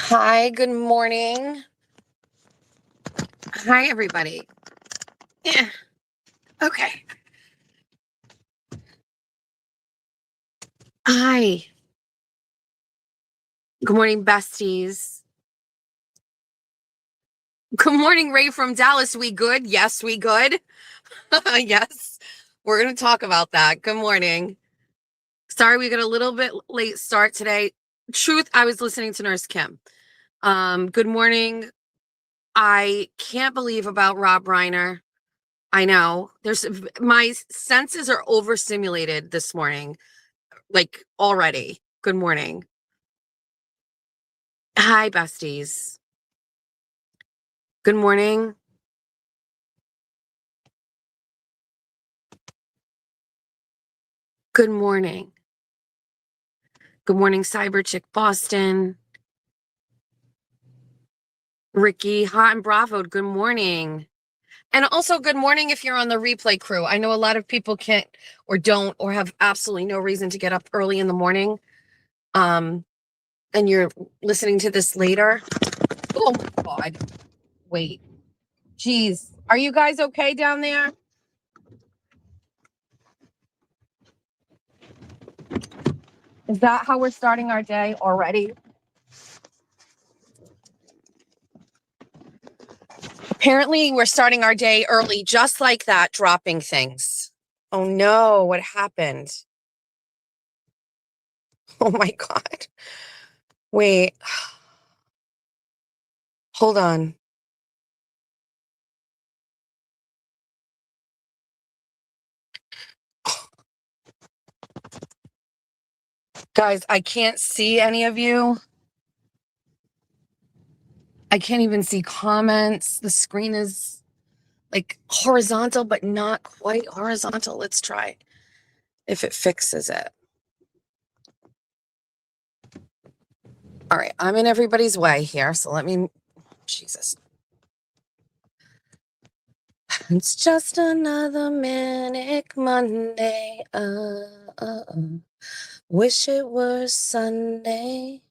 Hi, good morning. Hi, everybody. Yeah, okay. Hi. Good morning, besties. Good morning, Ray from Dallas. We good? Yes, we good. Yes, we're going to talk about that. Good morning. Sorry, we got a little bit late start today. Truth, I was listening to Nurse Kim. Good morning. I can't believe about Rob Reiner. I know my senses are overstimulated this morning, like already. Good morning. Hi, besties. Good morning. Good morning. Good morning, Cyber Chick Boston. Ricky, Hot and Bravo. Good morning. And also, good morning if you're on the replay crew. I know a lot of people can't or don't or have absolutely no reason to get up early in the morning. And you're listening to this later. Oh my God. Wait. Jeez. Are you guys okay down there? Is that how we're starting our day already? Apparently, we're starting our day early, just like that, dropping things. Oh no, what happened? Oh my God. Wait, hold on. Guys, I can't see any of you. I can't even see comments. The screen is like horizontal, but not quite horizontal. Let's try if it fixes it. All right, I'm in everybody's way here, so let me, Jesus. It's just another manic Monday. Wish it was Sunday.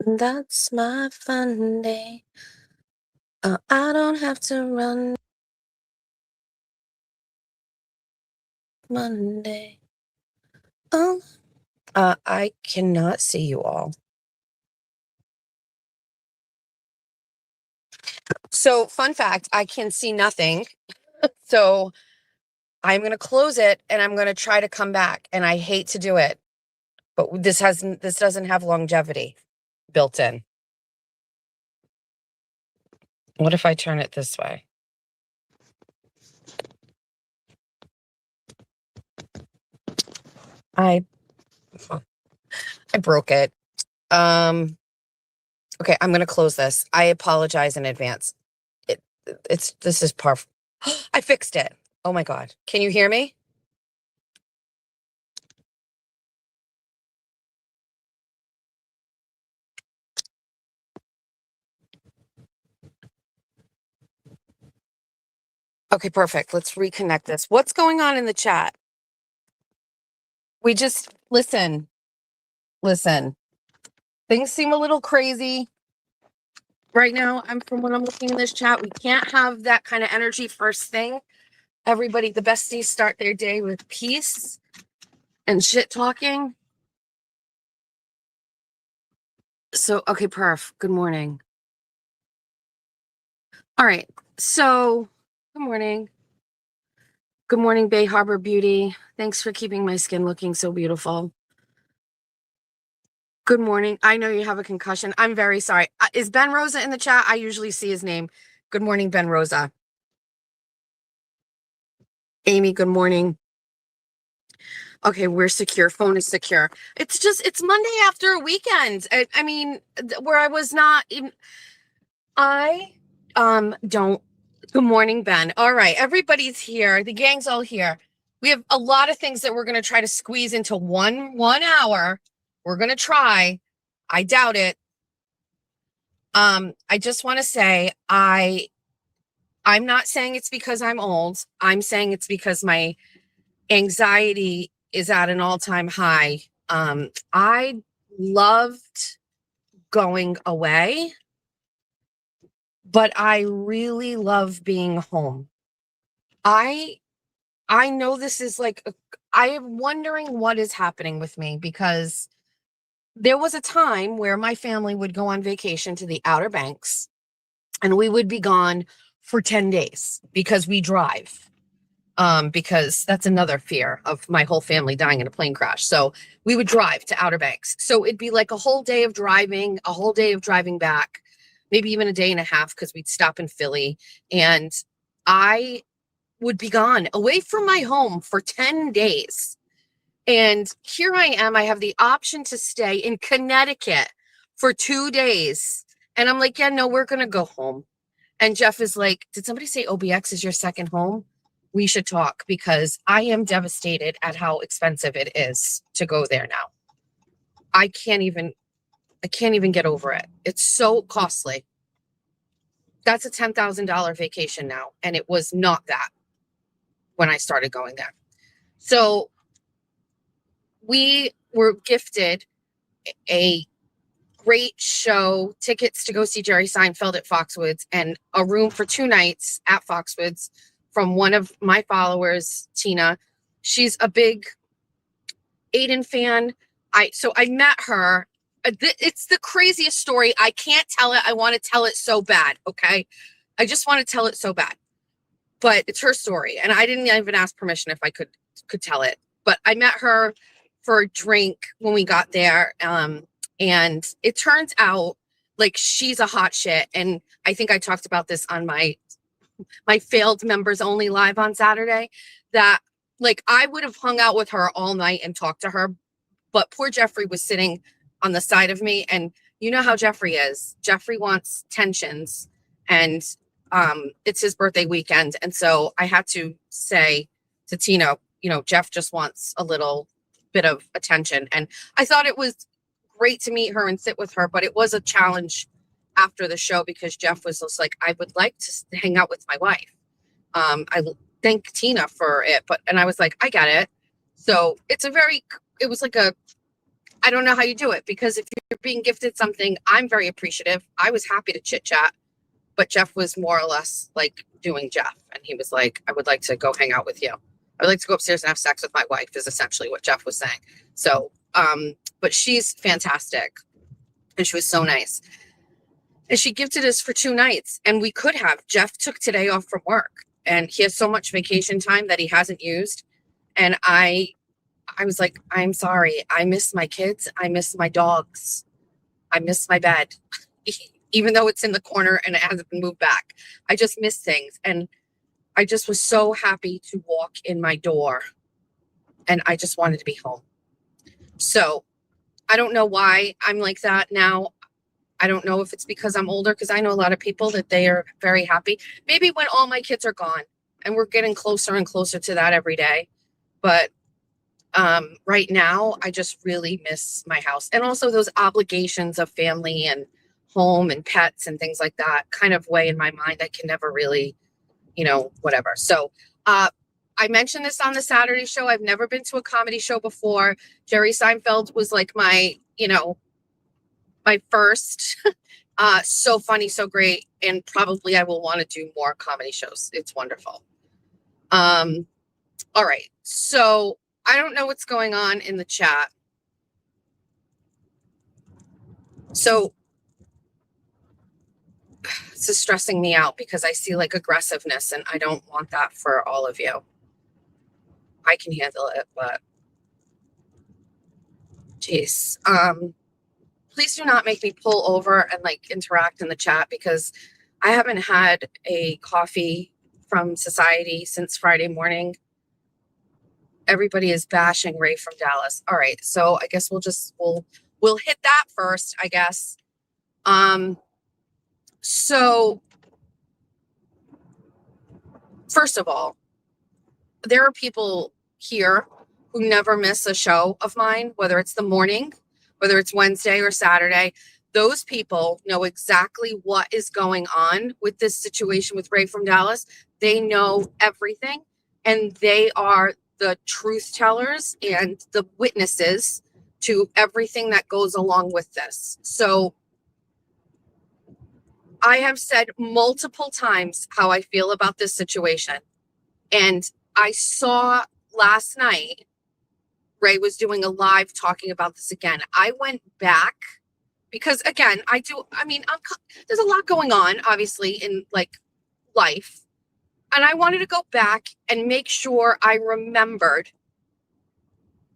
That's my fun day. I don't have to run Monday. Oh, I cannot see you all. So, fun fact, I can see nothing. So, I'm going to close it and I'm going to try to come back. And I hate to do it, but this doesn't have longevity built in. What if I turn it this way? I broke it. Okay, I'm gonna close this. I apologize in advance. This is par. I fixed it. Oh my God. Can you hear me? Okay, perfect. Let's reconnect this. What's going on in the chat? We just listen. Things seem a little crazy right now. From what I'm looking in this chat, we can't have that kind of energy first thing. Everybody, the besties start their day with peace and shit talking. So, okay, perf. Good morning. All right. So, good morning. Good morning, Bay Harbor Beauty. Thanks for keeping my skin looking so beautiful. Good morning. I know you have a concussion. I'm very sorry. Is Ben Rosa in the chat? I usually see his name. Good morning, Ben Rosa. Amy, good morning. Okay, we're secure. Phone is secure. It's Monday after a weekend. I mean, where I was not in, I don't. Good morning, Ben. All right, everybody's here. The gang's all here. We have a lot of things that we're going to try to squeeze into one hour. We're going to try. I doubt it. I just want to say I'm not saying it's because I'm old. I'm saying it's because my anxiety is at an all-time high. I loved going away, but I really love being home. I know this is like I am wondering what is happening with me, because there was a time where my family would go on vacation to the Outer Banks and we would be gone for 10 days because we drive. Because that's another fear of my whole family dying in a plane crash. So we would drive to Outer Banks. So it'd be like a whole day of driving, a whole day of driving back, maybe even a day and a half, because we'd stop in Philly. And I would be gone away from my home for 10 days. And here I am. I have the option to stay in Connecticut for 2 days. And I'm like, yeah, no, we're going to go home. And Jeff is like, did somebody say OBX is your second home? We should talk, because I am devastated at how expensive it is to go there now. I can't even get over it. It's so costly. That's a $10,000 vacation now. And it was not that when I started going there. So we were gifted a great show, tickets to go see Jerry Seinfeld at Foxwoods, and a room for 2 nights at Foxwoods from one of my followers, Tina. She's a big Aiden fan. So I met her. It's the craziest story. I can't tell it. I want to tell it so bad. Okay. I just want to tell it so bad, but it's her story. And I didn't even ask permission if I could tell it, but I met her for a drink when we got there. And it turns out like she's a hot shit. And I think I talked about this on my failed members only live on Saturday, that like I would have hung out with her all night and talked to her, but poor Jeffrey was sitting on the side of me. And you know how Jeffrey is. Jeffrey wants tensions, and it's his birthday weekend. And so I had to say to Tina, Jeff just wants a little bit of attention. And I thought it was great to meet her and sit with her, but it was a challenge after the show, because Jeff was just like, I would like to hang out with my wife. I thank Tina for it, and I was like, I get it. So it was like I don't know how you do it, because if you're being gifted something, I'm very appreciative. I was happy to chit chat, but Jeff was more or less like doing Jeff. And he was like, I would like to go hang out with you. I would like to go upstairs and have sex with my wife, is essentially what Jeff was saying. So, but she's fantastic. And she was so nice. And she gifted us for 2 nights, and we could have. Jeff took today off from work, and he has so much vacation time that he hasn't used. And I was like, I'm sorry. I miss my kids. I miss my dogs. I miss my bed, even though it's in the corner and it hasn't been moved back. I just miss things. And I just was so happy to walk in my door, and I just wanted to be home. So I don't know why I'm like that now. I don't know if it's because I'm older, because I know a lot of people that they are very happy. Maybe when all my kids are gone, and we're getting closer and closer to that every day. But right now, I just really miss my house. And also those obligations of family and home and pets and things like that kind of weigh in my mind. I can never really, whatever. So I mentioned this on the Saturday show. I've never been to a comedy show before. Jerry Seinfeld was like my first. So funny, so great. And probably I will want to do more comedy shows. It's wonderful. All right. So I don't know what's going on in the chat. So this is stressing me out, because I see like aggressiveness, and I don't want that for all of you. I can handle it, but geez. Please do not make me pull over and like interact in the chat, because I haven't had a coffee from Society since Friday morning. Everybody is bashing Ray from Dallas. All right. So I guess we'll hit that first, I guess. So first of all, there are people here who never miss a show of mine, whether it's the morning, whether it's Wednesday or Saturday. Those people know exactly what is going on with this situation with Ray from Dallas. They know everything, and they are the truth tellers and the witnesses to everything that goes along with this. So I have said multiple times how I feel about this situation. And I saw last night, Ray was doing a live talking about this again. I went back because, again, there's a lot going on, obviously, in like life. And I wanted to go back and make sure I remembered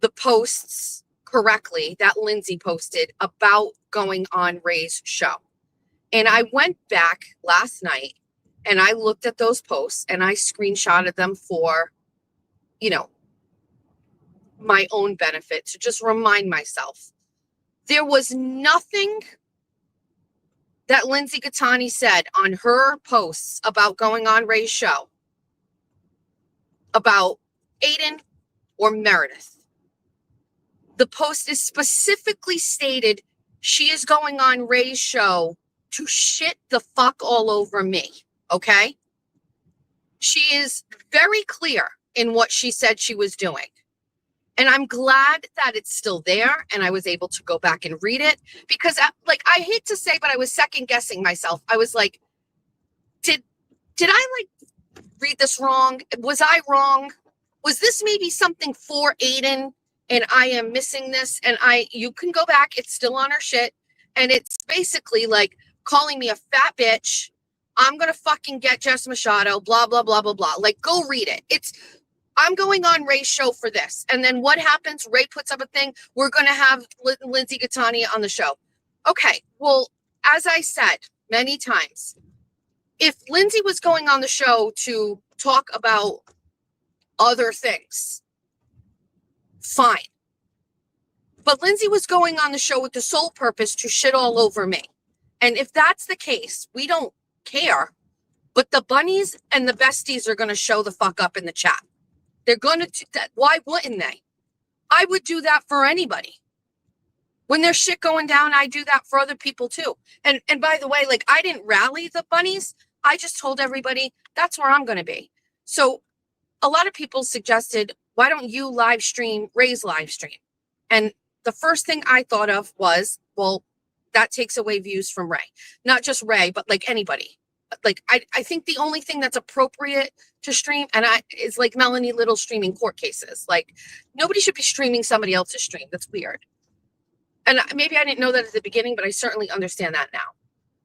the posts correctly that Lindsay posted about going on Ray's show. And I went back last night and I looked at those posts and I screenshotted them for, my own benefit to just remind myself. There was nothing that Lindsay Gattani said on her posts about going on Ray's show about Aiden or Meredith. The post is specifically stated she is going on Ray's show to shit the fuck all over me, okay? She is very clear in what she said she was doing. And I'm glad that it's still there and I was able to go back and read it because I hate to say, but I was second guessing myself. I was like, did I read this wrong? Was I wrong? Was this maybe something for Aiden and I am missing this? And you can go back. It's still on her shit. And it's basically like calling me a fat bitch. I'm going to fucking get Jess Machado, blah, blah, blah, blah, blah. Like, go read it. I'm going on Ray's show for this. And then what happens? Ray puts up a thing. We're going to have Lindsay Gattani on the show. Okay. Well, as I said many times, if Lindsay was going on the show to talk about other things, fine. But Lindsay was going on the show with the sole purpose to shit all over me. And if that's the case, we don't care. But the bunnies and the besties are going to show the fuck up in the chat. They're going to do that. Why wouldn't they? I would do that for anybody. When there's shit going down, I do that for other people too. And by the way, I didn't rally the bunnies. I just told everybody that's where I'm going to be. So a lot of people suggested, why don't you live stream Ray's live stream? And the first thing I thought of was, well, that takes away views from Ray. Not just Ray, but anybody. I think the only thing that's appropriate to stream is Melanie Little streaming court cases. Nobody should be streaming somebody else's stream. That's weird. And maybe I didn't know that at the beginning, but I certainly understand that now.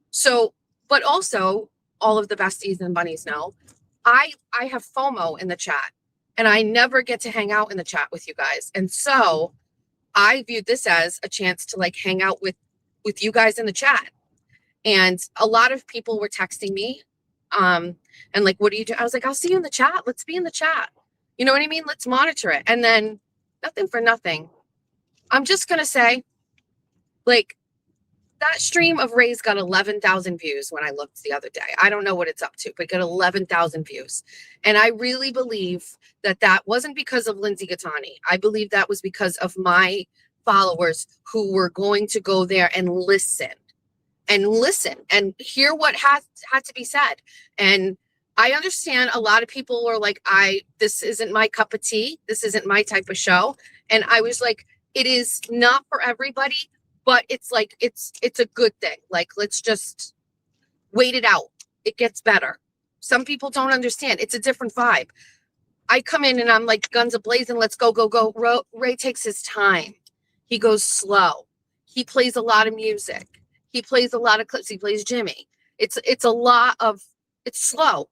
So, but also all of the besties and bunnies know I have FOMO in the chat and I never get to hang out in the chat with you guys. And so I viewed this as a chance to hang out with you guys in the chat. And a lot of people were texting me and what do you do? I was like, I'll see you in the chat. Let's be in the chat. You know what I mean? Let's monitor it. And then nothing for nothing. I'm just going to say, that stream of Ray's got 11,000 views when I looked the other day. I don't know what it's up to, but it got 11,000 views. And I really believe that wasn't because of Lindsay Gattani. I believe that was because of my followers who were going to go there and listen and hear what had to be said. And I understand a lot of people were like, this isn't my cup of tea. This isn't my type of show. And I was like, it is not for everybody, but it's it's a good thing. Let's just wait it out. It gets better. Some people don't understand. It's a different vibe. I come in and I'm like guns a-blazing. Let's go, go, go. Ray takes his time. He goes slow. He plays a lot of music. He plays a lot of clips. He plays Jimmy. It's slow.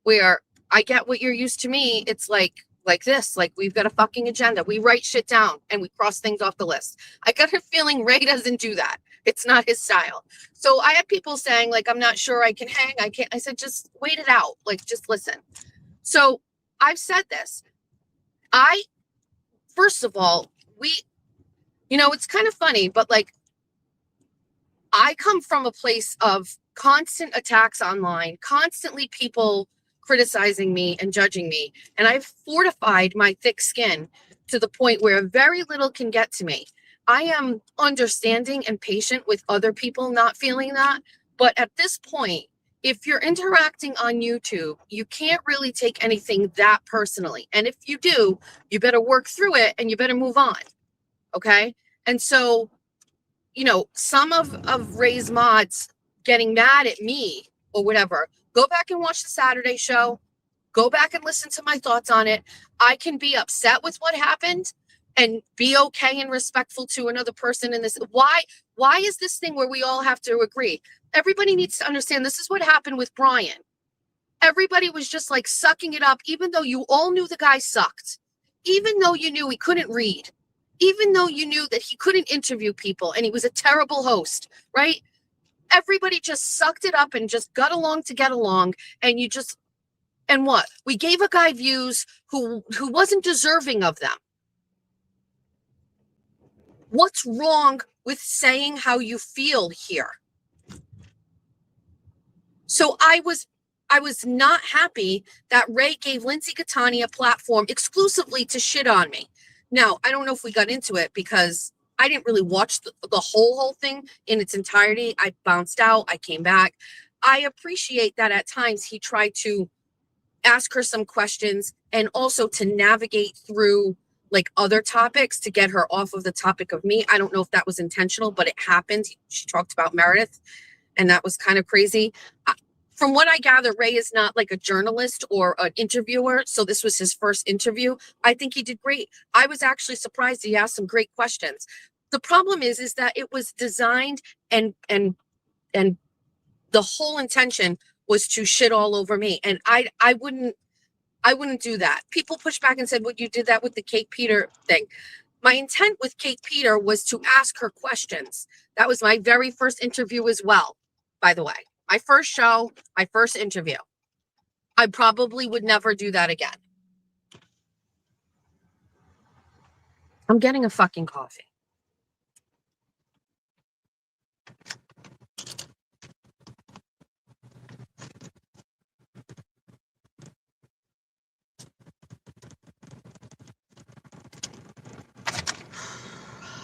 Where I get what you're used to me. It's like this. We've got a fucking agenda. We write shit down and we cross things off the list. I got a feeling Ray doesn't do that. It's not his style. So I had people saying I'm not sure I can hang. I can't. I said, just wait it out. Just listen. So I've said this. First of all, it's kind of funny, but I come from a place of constant attacks online, constantly people criticizing me and judging me. And I've fortified my thick skin to the point where very little can get to me. I am understanding and patient with other people not feeling that. But at this point, if you're interacting on YouTube, you can't really take anything that personally. And if you do, you better work through it and you better move on. Okay? And so, some of Ray's mods getting mad at me or whatever, go back and watch the Saturday show. Go back and listen to my thoughts on it. I can be upset with what happened and be okay and respectful to another person in this. Why is this thing where we all have to agree? Everybody needs to understand this is what happened with Brian. Everybody was just like sucking it up, even though you all knew the guy sucked, even though you knew he couldn't read, even though you knew that he couldn't interview people and he was a terrible host, right? Everybody just sucked it up and just got along to get along. And what? We gave a guy views who wasn't deserving of them. What's wrong with saying how you feel here? So I was not happy that Ray gave Lindsay Catani a platform exclusively to shit on me. Now, I don't know if we got into it because I didn't really watch the whole thing in its entirety. I bounced out. I came back. I appreciate that at times he tried to ask her some questions and also to navigate through like other topics to get her off of the topic of me. I don't know if that was intentional, but it happened. She talked about Meredith, and that was kind of crazy. From what I gather, Ray is not like a journalist or an interviewer, so this was his first interview. I think he did great. I was actually surprised he asked some great questions. The problem is that it was designed and the whole intention was to shit all over me, and I wouldn't do that. People pushed back and said, well, you did that with the Kate Peter thing. My intent with Kate Peter was to ask her questions. That was my very first interview as well, by the way. My first show, my first interview. I probably would never do that again. I'm getting a fucking coffee.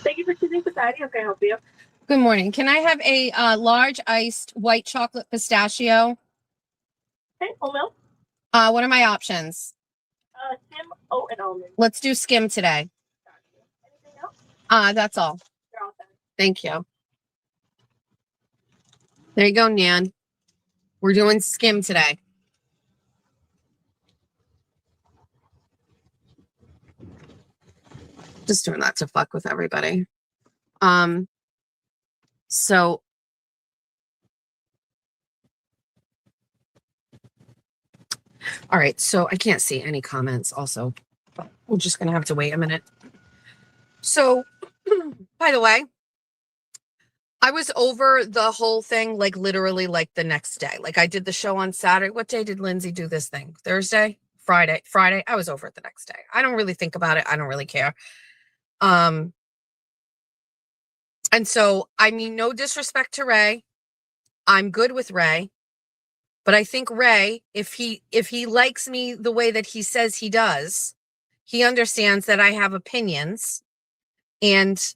Thank you for choosing Society. How can I help you? Good morning. Can I have a large iced white chocolate pistachio? Okay, whole milk, What are my options? skim, oat, and almond. Let's do skim today. Anything else? That's all. You're all set. Thank you. There you go, Nan. We're doing skim today. Just doing that to fuck with everybody. So all right, so I can't see any comments also. But we're just gonna have to wait a minute. So by the way, I was over the whole thing like literally like the next day. Like I did the show on Saturday. What day did Lindsay do this thing? Thursday? Friday. I was over it the next day. I don't really think about it. I don't really care. And so, I mean, no disrespect to Ray. I'm good with Ray. But I think Ray, if he likes me the way that he says he does, he understands that I have opinions and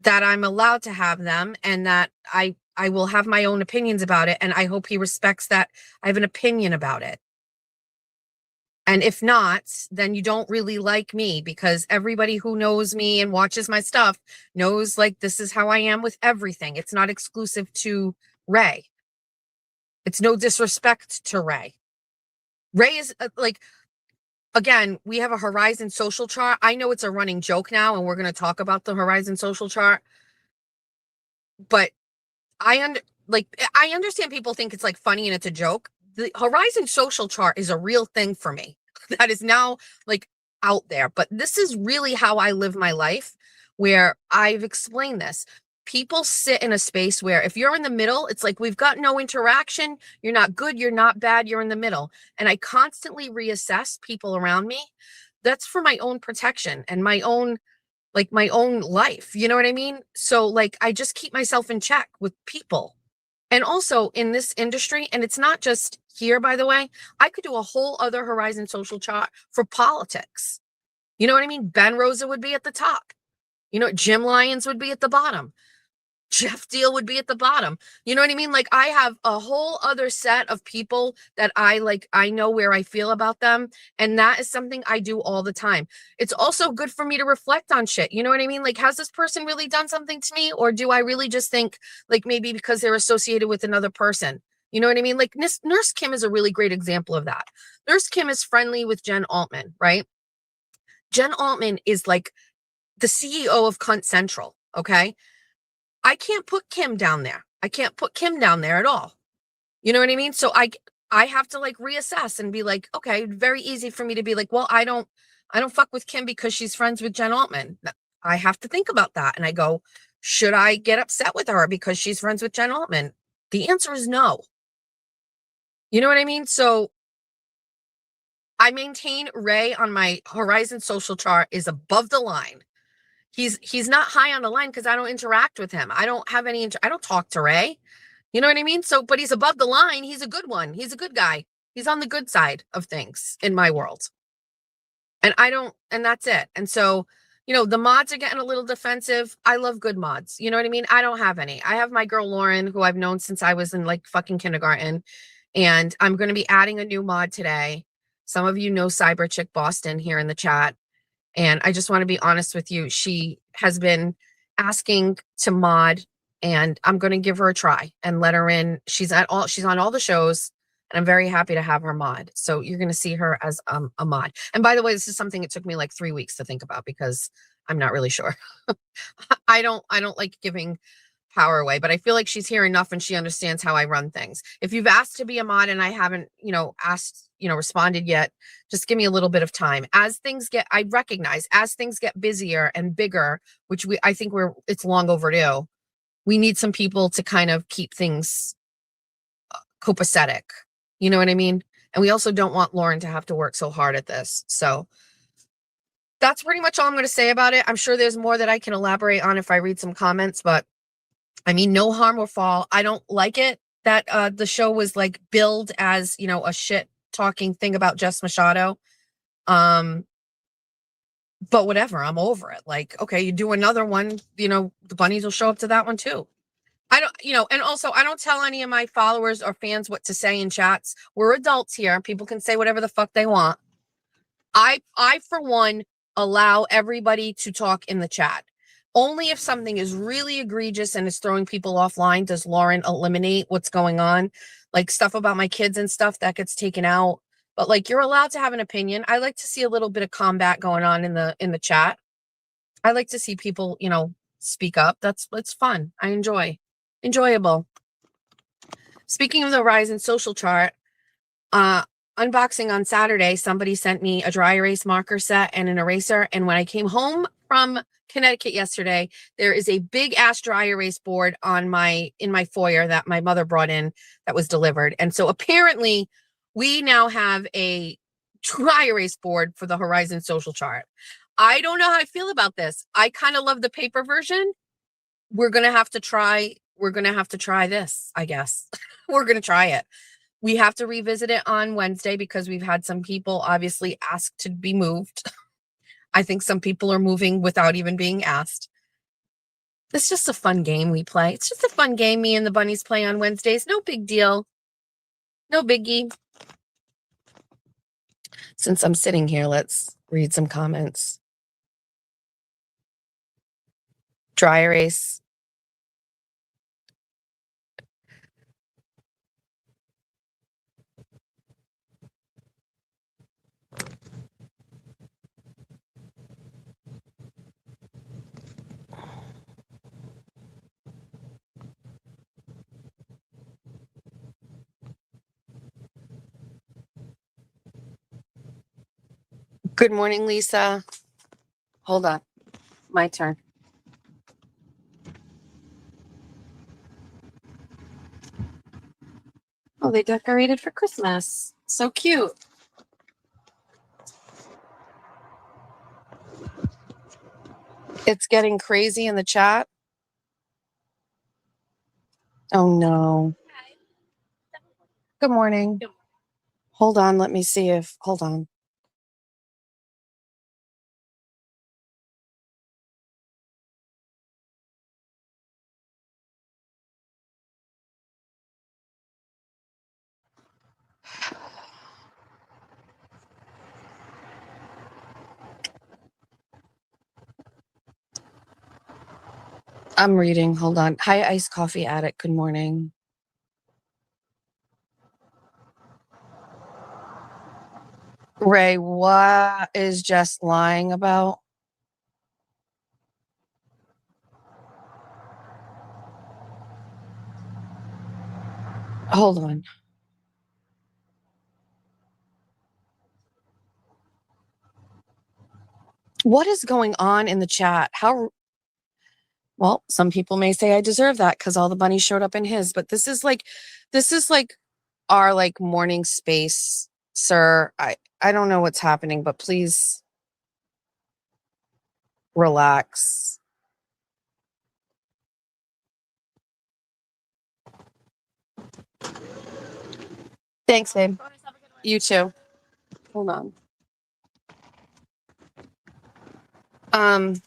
that I'm allowed to have them and that I will have my own opinions about it. And I hope he respects that I have an opinion about it. And if not, then you don't really like me because everybody who knows me and watches my stuff knows like this is how I am with everything. It's not exclusive to Ray. It's no disrespect to Ray. Ray is like, again, we have a Horizon social chart. I know it's a running joke now, and we're going to talk about the Horizon social chart. But I understand people think it's like funny and it's a joke. The Horizon social chart is a real thing for me that is now like out there. But this is really how I live my life, where I've explained this. People sit in a space where if you're in the middle, it's like we've got no interaction. You're not good. You're not bad. You're in the middle. And I constantly reassess people around me. That's for my own protection and my own life. You know what I mean? So like, I just keep myself in check with people. And also in this industry, and it's not just here, by the way, I could do a whole other Horizon social chart for politics. You know what I mean? Ben Rosa would be at the top. You know, Jim Lyons would be at the bottom. Jeff Deal would be at the bottom. You know what I mean? Like I have a whole other set of people that I like, I know where I feel about them. And that is something I do all the time. It's also good for me to reflect on shit. You know what I mean? Like, has this person really done something to me? Or do I really just think like maybe because they're associated with another person? You know what I mean? Like Nurse Kim is a really great example of that. Nurse Kim is friendly with Jen Altman, right? Jen Altman is like the CEO of Cunt Central. Okay. I can't put Kim down there. I can't put Kim down there at all. You know what I mean? So I have to like reassess and be like, okay, very easy for me to be like, well, I don't fuck with Kim because she's friends with Jen Altman. I have to think about that. And I go, should I get upset with her because she's friends with Jen Altman? The answer is no. You know what I mean? So I maintain Ray on my Horizon social chart is above the line. He's not high on the line because I don't interact with him. I don't have any, I don't talk to Ray. You know what I mean? So, but he's above the line. He's a good one. He's a good guy. He's on the good side of things in my world. And and that's it. And so, the mods are getting a little defensive. I love good mods. You know what I mean? I don't have any. I have my girl Lauren, who I've known since I was in like fucking kindergarten. And I'm going to be adding a new mod today. Some of you know Cyber Chick Boston here in the chat. And I just want to be honest with you. She has been asking to mod, and I'm going to give her a try and let her in. She's on all the shows, and I'm very happy to have her mod. So you're going to see her as a mod. And by the way, this is something it took me like 3 weeks to think about because I'm not really sure. I don't like giving power away, but I feel like she's here enough and she understands how I run things. If you've asked to be a mod and I haven't, responded yet, just give me a little bit of time. I recognize as things get busier and bigger, which I think it's long overdue. We need some people to kind of keep things copacetic. You know what I mean? And we also don't want Lauren to have to work so hard at this. So that's pretty much all I'm going to say about it. I'm sure there's more that I can elaborate on if I read some comments, but I mean, no harm or foul. I don't like it that the show was like billed as, a shit talking thing about Jess Machado. But whatever, I'm over it. Like, okay, you do another one, the bunnies will show up to that one too. I don't, and also I don't tell any of my followers or fans what to say in chats. We're adults here. People can say whatever the fuck they want. I for one allow everybody to talk in the chat. Only if something is really egregious and is throwing people offline does Lauren eliminate what's going on. Like stuff about my kids and stuff that gets taken out. But like you're allowed to have an opinion. I like to see a little bit of combat going on in the chat. I like to see people, speak up. It's fun. I enjoyable. Speaking of the Horizon social chart, unboxing on Saturday, somebody sent me a dry erase marker set and an eraser. And when I came home from Connecticut yesterday, there is a big ass dry erase board in my foyer that my mother brought in that was delivered. And so apparently we now have a dry erase board for the Horizon social chart. I don't know how I feel about this. I kind of love the paper version. We're going to have to try this, I guess. We're going to try it. We have to revisit it on Wednesday because we've had some people obviously ask to be moved. I think some people are moving without even being asked. It's just a fun game we play. It's just a fun game me and the bunnies play on Wednesdays. No big deal. No biggie. Since I'm sitting here, let's read some comments. Dry erase. Good morning, Lisa. Hold on. My turn. Oh, they decorated for Christmas. So cute. It's getting crazy in the chat. Oh, no. Good morning. Hold on. Let me see hold on. I'm reading. Hold on. Hi, Iced Coffee Addict. Good morning. Ray, what is Jess lying about? Hold on. What is going on in the chat? Well, some people may say I deserve that because all the bunnies showed up in his, but this is like our like morning space, sir. I don't know what's happening, but please relax. Thanks, babe. You too. Hold on. I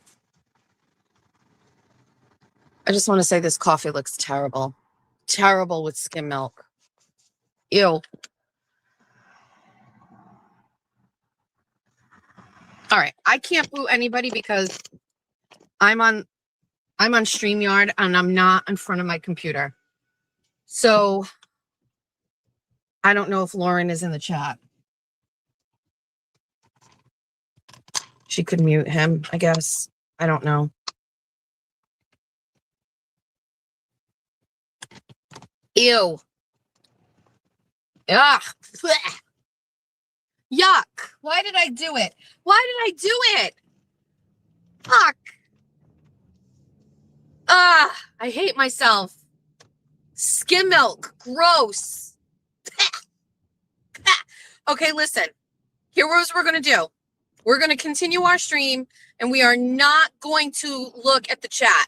just want to say this coffee looks terrible. Terrible with skim milk. Ew. All right. I can't boo anybody because I'm on StreamYard and I'm not in front of my computer. So I don't know if Lauren is in the chat. She could mute him, I guess. I don't know. Ew. Ugh. Blech. Yuck. Why did I do it? Why did I do it? Fuck. Ah, I hate myself. Skim milk. Gross. Okay, listen. Here's what we're going to do. We're going to continue our stream and we are not going to look at the chat.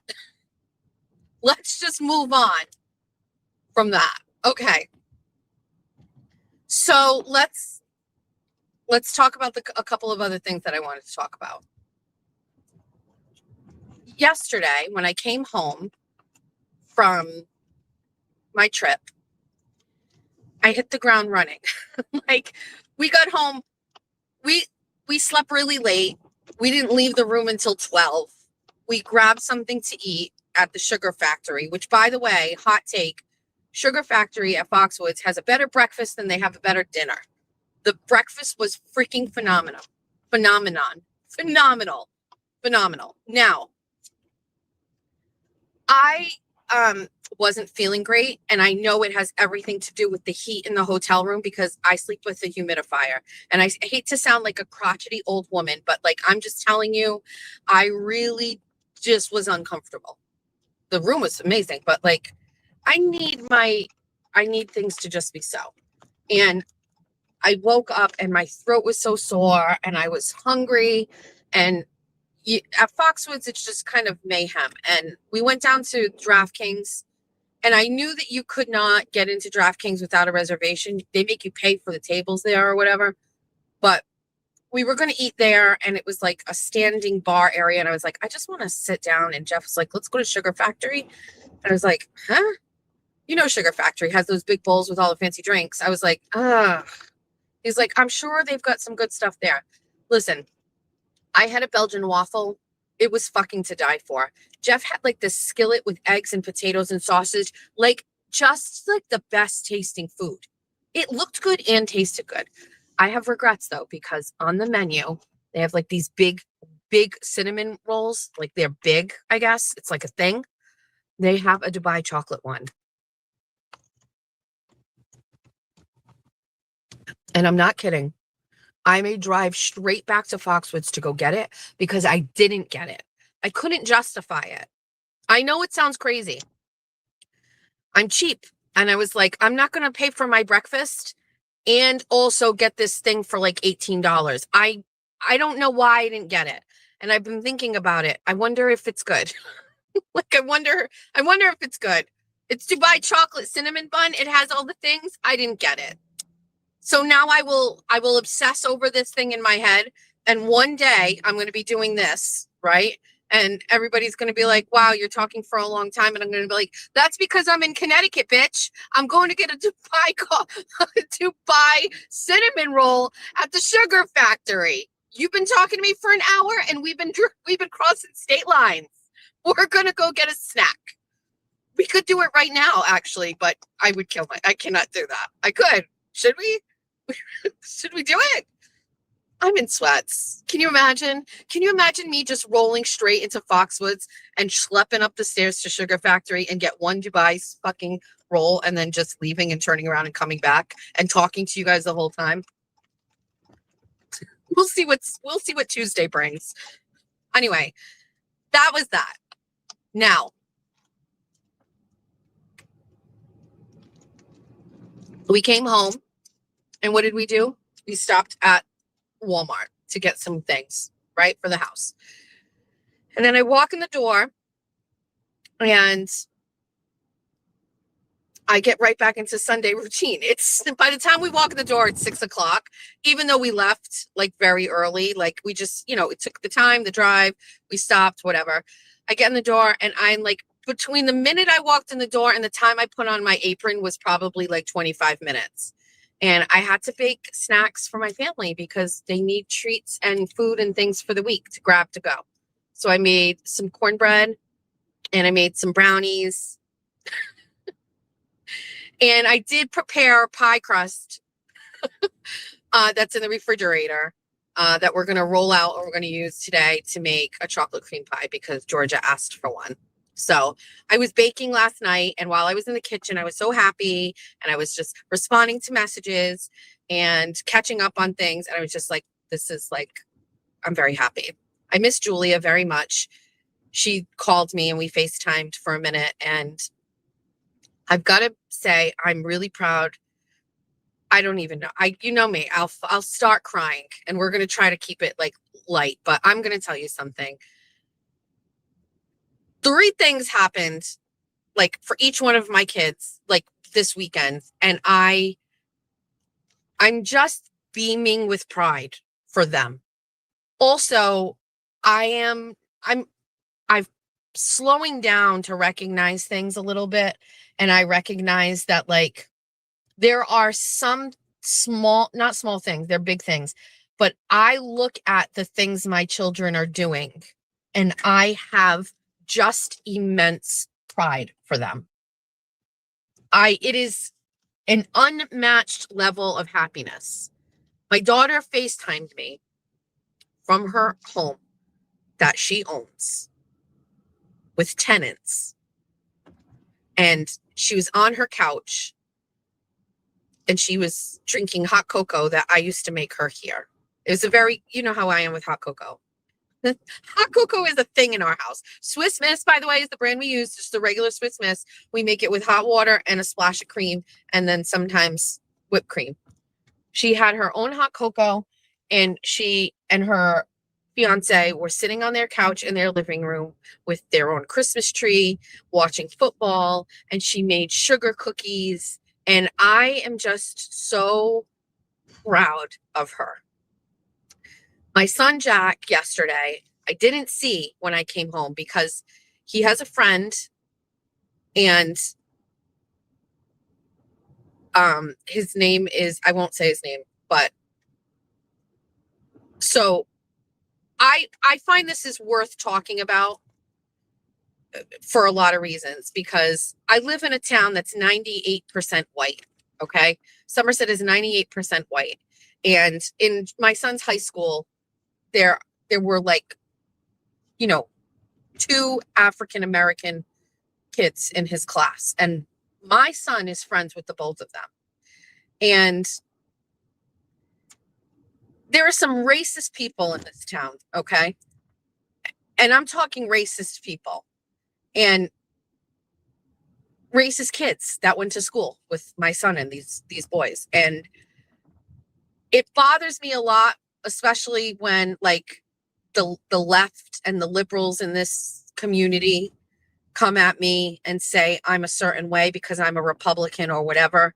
Let's just move on from that. Okay. So let's talk about a couple of other things that I wanted to talk about. Yesterday, when I came home from my trip, I hit the ground running. Like, we got home, we slept really late. We didn't leave the room until 12. We grabbed something to eat at the Sugar Factory, which, by the way, hot take, Sugar Factory at Foxwoods has a better breakfast than they have a better dinner. The breakfast was freaking phenomenal. Now, I wasn't feeling great, and I know it has everything to do with the heat in the hotel room because I sleep with a humidifier. And I hate to sound like a crotchety old woman, but like, I'm just telling you, I really just was uncomfortable. The room was amazing, but like, I need things to just be so. And I woke up and my throat was so sore and I was hungry, and at Foxwoods, it's just kind of mayhem. And we went down to DraftKings, and I knew that you could not get into DraftKings without a reservation. They make you pay for the tables there or whatever. But we were going to eat there, and it was like a standing bar area. And I was like, I just want to sit down. And Jeff was like, let's go to Sugar Factory. And I was like, huh? You know, Sugar Factory has those big bowls with all the fancy drinks. I was like, ugh. He's like, I'm sure they've got some good stuff there. Listen, I had a Belgian waffle. It was fucking to die for. Jeff had like this skillet with eggs and potatoes and sausage, like just like the best tasting food. It looked good and tasted good. I have regrets though, because on the menu, they have like these big cinnamon rolls. Like, they're big, I guess. It's like a thing. They have a Dubai chocolate one. And I'm not kidding. I may drive straight back to Foxwoods to go get it because I didn't get it. I couldn't justify it. I know it sounds crazy. I'm cheap. And I was like, I'm not going to pay for my breakfast and also get this thing for like $18. I don't know why I didn't get it. And I've been thinking about it. I wonder if it's good. Like, I wonder if it's good. It's Dubai chocolate cinnamon bun. It has all the things. I didn't get it. So now I will obsess over this thing in my head. And one day I'm going to be doing this, right? And everybody's going to be like, wow, you're talking for a long time. And I'm going to be like, that's because I'm in Connecticut, bitch. I'm going to get a Dubai cinnamon roll at the sugar factory. You've been talking to me for an hour and we've been crossing state lines. We're going to go get a snack. We could do it right now, actually, but I would kill I cannot do that. I could. Should we? Should we do it? I'm in sweats. Can you imagine? Can you imagine me just rolling straight into Foxwoods and schlepping up the stairs to Sugar Factory and get one Dubai fucking roll and then just leaving and turning around and coming back and talking to you guys the whole time? We'll see what Tuesday brings. Anyway, that was that. Now, we came home and what did we do? We stopped at Walmart to get some things, right, for the house. And then I walk in the door and I get right back into Sunday routine. It's by the time we walk in the door, it's 6 o'clock, even though we left like very early, like we just, it took the time, the drive, we stopped, whatever. I get in the door and I'm like, between the minute I walked in the door and the time I put on my apron was probably like 25 minutes. And I had to bake snacks for my family because they need treats and food and things for the week to grab to go. So I made some cornbread and I made some brownies. And I did prepare pie crust that's in the refrigerator that we're going to roll out or we're going to use today to make a chocolate cream pie because Georgia asked for one. So I was baking last night, and while I was in the kitchen, I was so happy, and I was just responding to messages and catching up on things. And I was just like, I'm very happy. I miss Julia very much. She called me and we FaceTimed for a minute, and I've got to say, I'm really proud. I don't even know. You know me, I'll start crying, and we're going to try to keep it like light, but I'm going to tell you something. 3 things happened like for each one of my kids like this weekend, and I'm just beaming with pride for them. Also, I'm slowing down to recognize things a little bit, and I recognize that like there are some not small things, they're big things, but I look at the things my children are doing and I have just immense pride for them. It is an unmatched level of happiness. My daughter FaceTimed me from her home that she owns with tenants. And she was on her couch and she was drinking hot cocoa that I used to make her here. It was you know how I am with hot cocoa. Hot cocoa is a thing in our house. Swiss Miss, by the way, is the brand we use. Just the regular Swiss Miss. We make it with hot water and a splash of cream and then sometimes whipped cream. She had her own hot cocoa, and she and her fiance were sitting on their couch in their living room with their own Christmas tree, watching football, and she made sugar cookies. And I am just so proud of her. My son Jack yesterday, I didn't see when I came home because he has a friend, and his name is, I won't say his name, but so I find this is worth talking about for a lot of reasons, because I live in a town that's 98% white. Okay. Somerset is 98% white. And in my son's high school, there were like, 2 African-American kids in his class. And my son is friends with the both of them. And there are some racist people in this town. Okay. And I'm talking racist people and racist kids that went to school with my son and these boys. And it bothers me a lot, especially when like the left and the liberals in this community come at me and say I'm a certain way because I'm a Republican or whatever,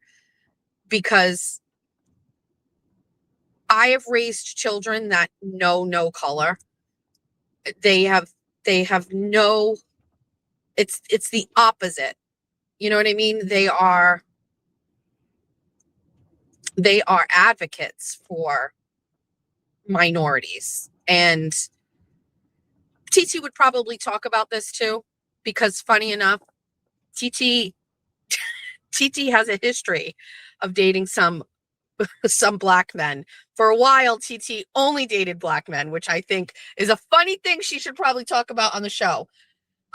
because I have raised children that know no color. They They have no, it's the opposite. You know what I mean? They are advocates for minorities. And TT would probably talk about this too, because funny enough, TT has a history of dating some black men. For a while, TT only dated black men, which I think is a funny thing she should probably talk about on the show.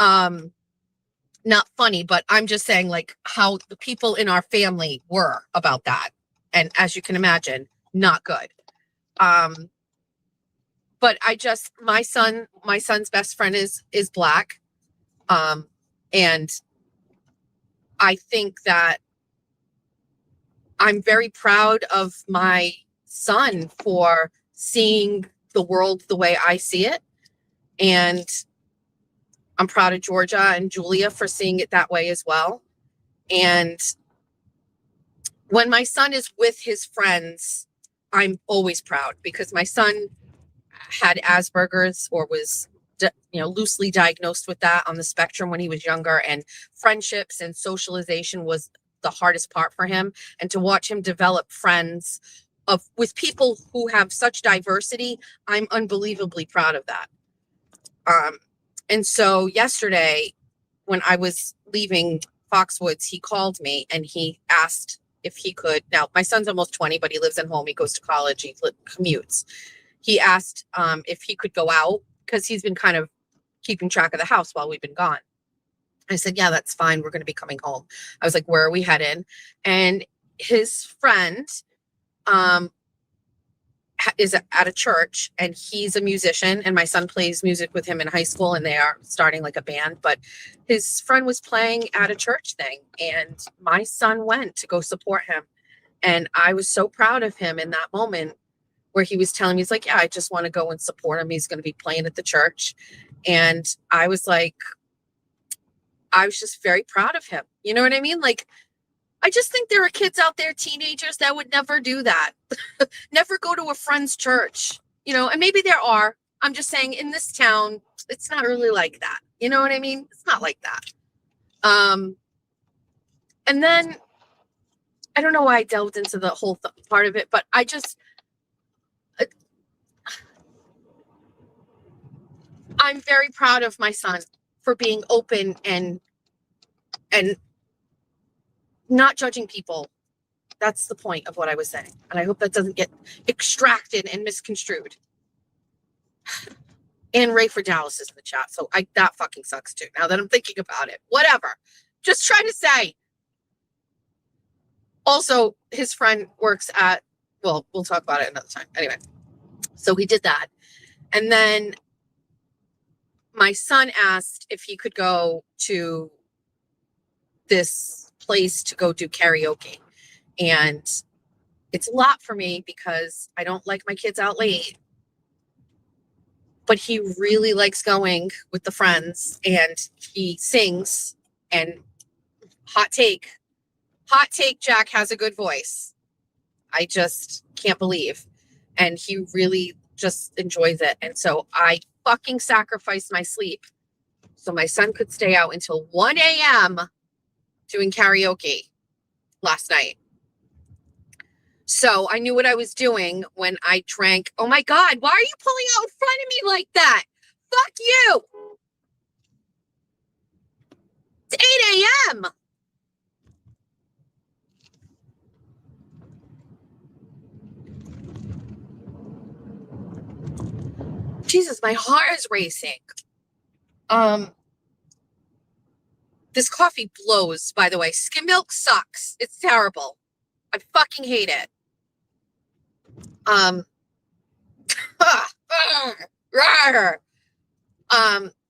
Not funny, but I'm just saying like how the people in our family were about that. And as you can imagine, not good. But my son's best friend is black. And I think that I'm very proud of my son for seeing the world the way I see it. And I'm proud of Georgia and Julia for seeing it that way as well. And when my son is with his friends, I'm always proud because my son had Asperger's or was loosely diagnosed with that on the spectrum when he was younger, and friendships and socialization was the hardest part for him. And to watch him develop friends with people who have such diversity, I'm unbelievably proud of that. And so yesterday when I was leaving Foxwoods, he called me and he asked if he could. Now my son's almost 20, but he lives at home. He goes to college. He commutes. He asked if he could go out because he's been kind of keeping track of the house while we've been gone. I said, yeah, that's fine. We're going to be coming home. I was like, where are we headed? And his friend is at a church, and he's a musician, and my son plays music with him in high school, and they are starting like a band. But his friend was playing at a church thing, and my son went to go support him. And I was so proud of him in that moment where he was telling me, he's like, yeah, I just want to go and support him. He's going to be playing at the church. And I was like, I was just very proud of him. You know what I mean? Like, I just think there are kids out there, teenagers, that would never do that. Never go to a friend's church, and maybe there are. I'm just saying in this town, it's not really like that. You know what I mean? It's not like that. And then I don't know why I delved into the whole part of it, but I'm very proud of my son for being open and not judging people. That's the point of what I was saying. And I hope that doesn't get extracted and misconstrued. And Ray for Dallas is in the chat. So that fucking sucks too. Now that I'm thinking about it, whatever. Just trying to say. Also, his friend works at, well, we'll talk about it another time. Anyway, so he did that. And then my son asked if he could go to this place to go do karaoke. And it's a lot for me because I don't like my kids out late. But he really likes going with the friends, and he sings. And hot take, Jack has a good voice. I just can't believe. And he really just enjoys it. And so I fucking sacrificed my sleep so my son could stay out until 1 a.m. doing karaoke last night. So I knew what I was doing when I drank. Oh my God, why are you pulling out in front of me like that? Fuck you. It's 8 a.m. Jesus, my heart is racing. This coffee blows, by the way. Skim milk sucks. It's terrible. I fucking hate it.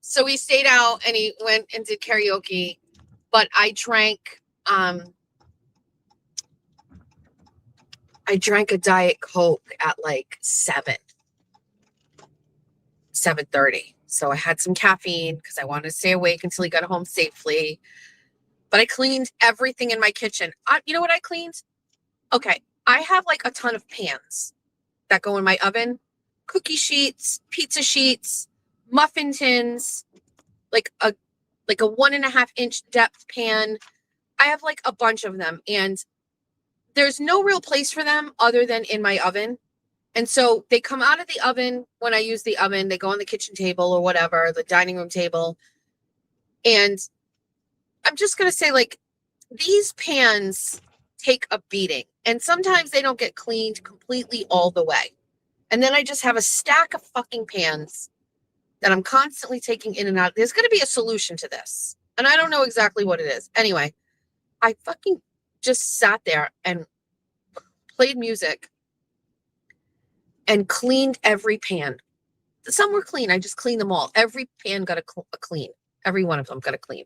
So we stayed out and he went and did karaoke, but I drank a Diet Coke at like 7:30. So I had some caffeine because I wanted to stay awake until he got home safely. But I cleaned everything in my kitchen. You know what I cleaned? Okay, I have like a ton of pans that go in my oven. Cookie sheets, pizza sheets, muffin tins, like a 1.5 inch depth pan. I have like a bunch of them, and there's no real place for them other than in my oven. And so they come out of the oven when I use the oven. They go on the kitchen table or whatever, the dining room table. And I'm just going to say, like, these pans take a beating. And sometimes they don't get cleaned completely all the way. And then I just have a stack of fucking pans that I'm constantly taking in and out. There's going to be a solution to this. And I don't know exactly what it is. Anyway, I fucking just sat there and played music and cleaned every pan. Some were clean. I just cleaned them all. Every pan got a clean. Every one of them got a clean.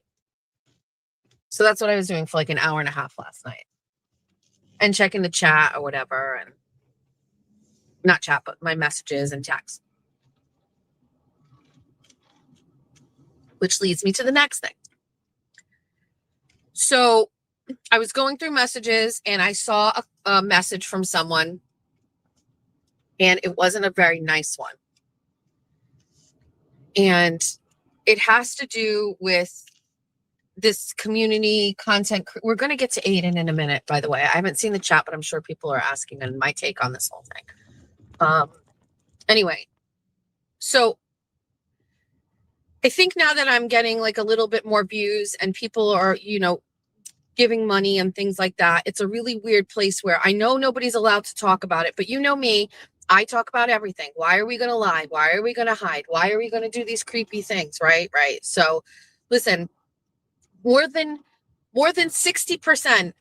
So that's what I was doing for like an hour and a half last night. And checking the chat or whatever. And not chat, but my messages and texts. Which leads me to the next thing. So I was going through messages and I saw a message from someone. And it wasn't a very nice one. And it has to do with this community content. We're going to get to Aiden in a minute, by the way. I haven't seen the chat, but I'm sure people are asking and my take on this whole thing. Anyway, so I think now that I'm getting like a little bit more views and people are, giving money and things like that, it's a really weird place where I know nobody's allowed to talk about it, but you know me, I talk about everything. Why are we going to lie? Why are we going to hide? Why are we going to do these creepy things? Right. So listen, more than 60%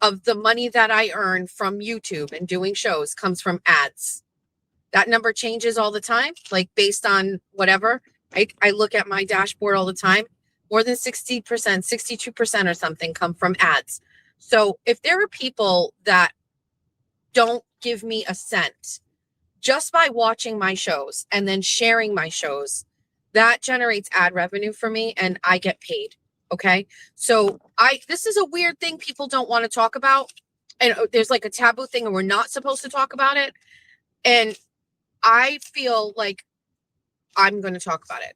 of the money that I earn from YouTube and doing shows comes from ads. That number changes all the time, like based on whatever. I look at my dashboard all the time. More than 60%, 62% or something come from ads. So if there are people that don't give me a cent just by watching my shows and then sharing my shows, that generates ad revenue for me and I get paid. Okay. So this is a weird thing people don't want to talk about. And there's like a taboo thing and we're not supposed to talk about it. And I feel like I'm going to talk about it.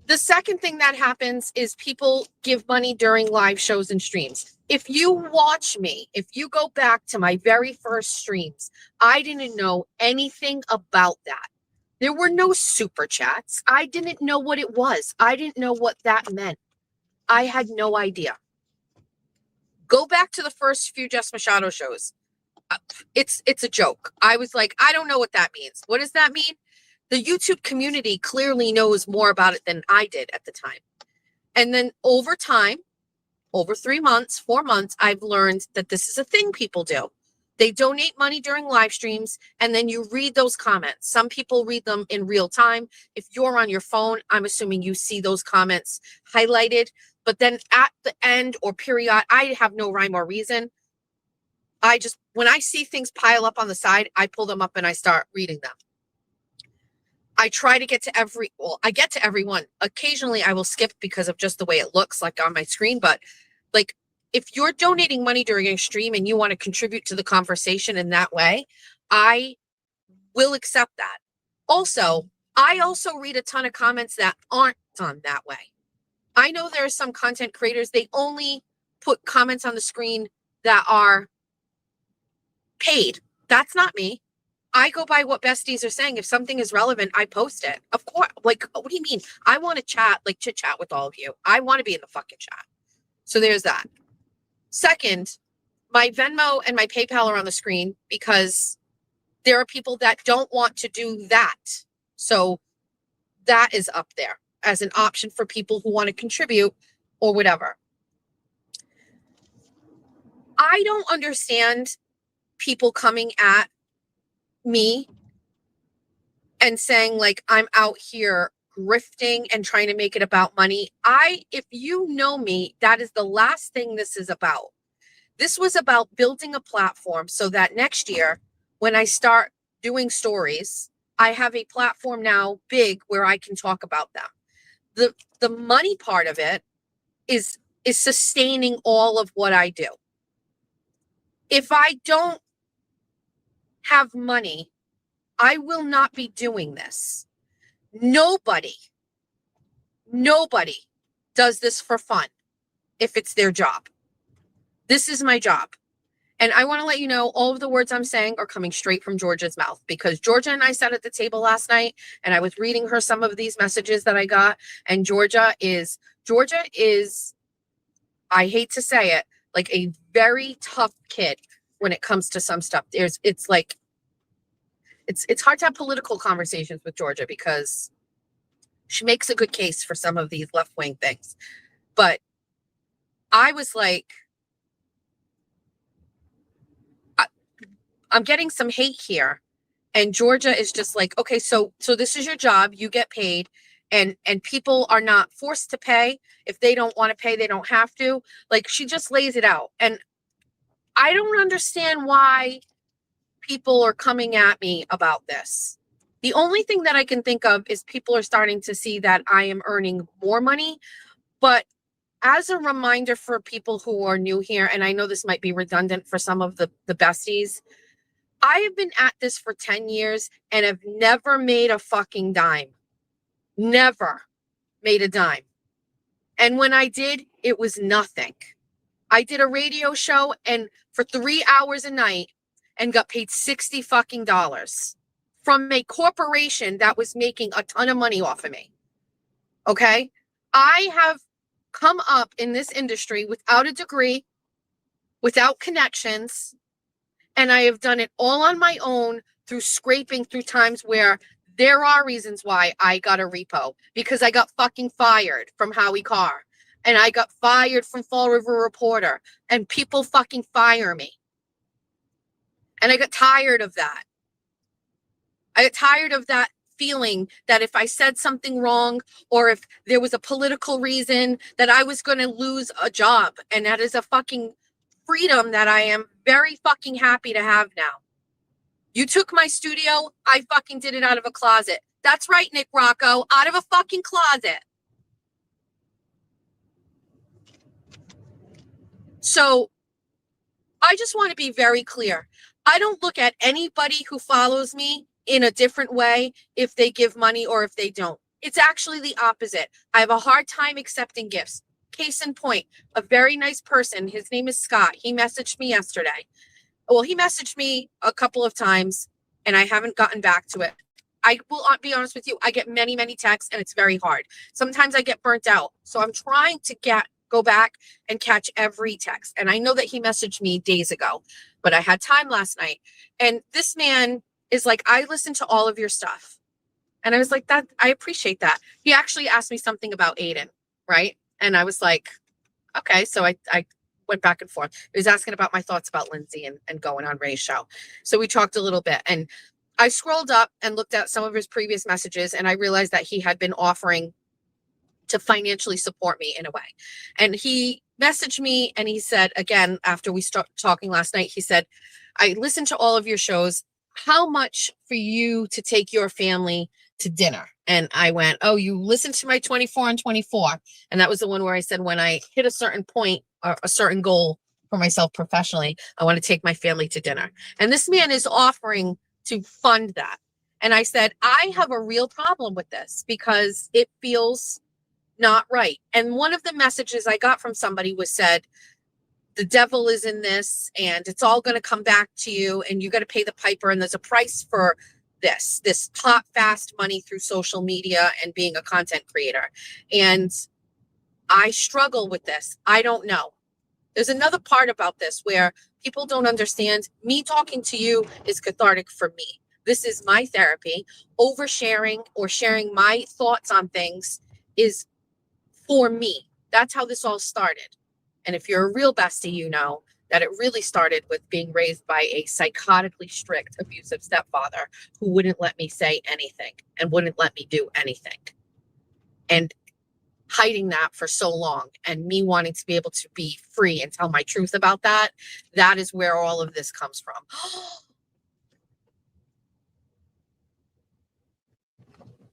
The second thing that happens is people give money during live shows and streams. If you watch me, if you go back to my very first streams, I didn't know anything about that. There were no super chats. I didn't know what it was. I didn't know what that meant. I had no idea. Go back to the first few Jess Machado shows. It's a joke. I was like, I don't know what that means. What does that mean? The YouTube community clearly knows more about it than I did at the time. And then over time, over 3 months, 4 months, I've learned that this is a thing people do. They donate money during live streams, and then you read those comments. Some people read them in real time. If you're on your phone, I'm assuming you see those comments highlighted. But then at the end or period, I have no rhyme or reason. When I see things pile up on the side, I pull them up and I start reading them. I try to get to I get to everyone. Occasionally I will skip because of just the way it looks like on my screen. But like, if you're donating money during a stream and you want to contribute to the conversation in that way, I will accept that. Also, I also read a ton of comments that aren't done that way. I know there are some content creators, they only put comments on the screen that are paid. That's not me. I go by what besties are saying. If something is relevant, I post it. Of course. Like, what do you mean? I want to chat, like chit chat with all of you. I want to be in the fucking chat. So there's that. Second, my Venmo and my PayPal are on the screen because there are people that don't want to do that. So that is up there as an option for people who want to contribute or whatever. I don't understand people coming at me and saying like I'm out here grifting and trying to make it about money. If you know me, that is the last thing this is about. This was about building a platform so that next year when I start doing stories, I have a platform now big where I can talk about them. The money part of it is sustaining all of what I do. If I don't have money, I will not be doing this. Nobody Nobody does this for fun if it's their job. This is my job. And I want to let you know all of the words I'm saying are coming straight from Georgia's mouth, because Georgia and I sat at the table last night and I was reading her some of these messages that I got. And Georgia is, I hate to say it, like a very tough kid when it comes to some stuff. It's hard to have political conversations with Georgia because she makes a good case for some of these left-wing things. But I was like, I'm getting some hate here. And Georgia is just like, okay, so this is your job. You get paid, and people are not forced to pay. If they don't want to pay, they don't have to. Like, she just lays it out. And I don't understand why people are coming at me about this. The only thing that I can think of is people are starting to see that I am earning more money. But as a reminder for people who are new here, and I know this might be redundant for some of the besties, I have been at this for 10 years and have never made a fucking dime. Never made a dime. And when I did, it was nothing. I did a radio show and for 3 hours a night and got paid $60 fucking dollars from a corporation that was making a ton of money off of me. Okay? I have come up in this industry without a degree, without connections, and I have done it all on my own through scraping through times where there are reasons why I got a repo, because I got fucking fired from Howie Carr and I got fired from Fall River Reporter, and people fucking fire me. And I got tired of that. I got tired of that feeling that if I said something wrong or if there was a political reason that I was going to lose a job. And that is a fucking freedom that I am very fucking happy to have now. You took my studio, I fucking did it out of a closet. That's right, Nick Rocco, out of a fucking closet. So I just want to be very clear. I don't look at anybody who follows me in a different way if they give money or if they don't. It's actually the opposite. I have a hard time accepting gifts. Case in point, a very nice person, his name is Scott. He messaged me yesterday. Well, he messaged me a couple of times and I haven't gotten back to it. I will be honest with you. I get many, many texts and it's very hard. Sometimes I get burnt out. So I'm trying to go back and catch every text. And I know that he messaged me days ago, but I had time last night. And this man is like, I listened to all of your stuff. And I was like, that I appreciate that. He actually asked me something about Aiden, right? And I was like, okay. So I went back and forth. He was asking about my thoughts about Lindsay and going on Ray's show. So we talked a little bit, and I scrolled up and looked at some of his previous messages, and I realized that he had been offering to financially support me in a way. And he messaged me and he said, again, after we started talking last night, he said, I listened to all of your shows. How much for you to take your family to dinner? And I went, oh, you listened to my 24 and 24. And that was the one where I said, when I hit a certain point or a certain goal for myself professionally, I want to take my family to dinner. And this man is offering to fund that. And I said, I have a real problem with this because it feels not right. And one of the messages I got from somebody was said, the devil is in this and it's all going to come back to you and you got to pay the piper. And there's a price for this hot, fast money through social media and being a content creator. And I struggle with this. I don't know. There's another part about this where people don't understand. Me talking to you is cathartic for me. This is my therapy. Oversharing or sharing my thoughts on things is for me. That's how this all started. And if you're a real bestie, you know that it really started with being raised by a psychotically strict, abusive stepfather who wouldn't let me say anything and wouldn't let me do anything. And hiding that for so long and me wanting to be able to be free and tell my truth about that, that is where all of this comes from.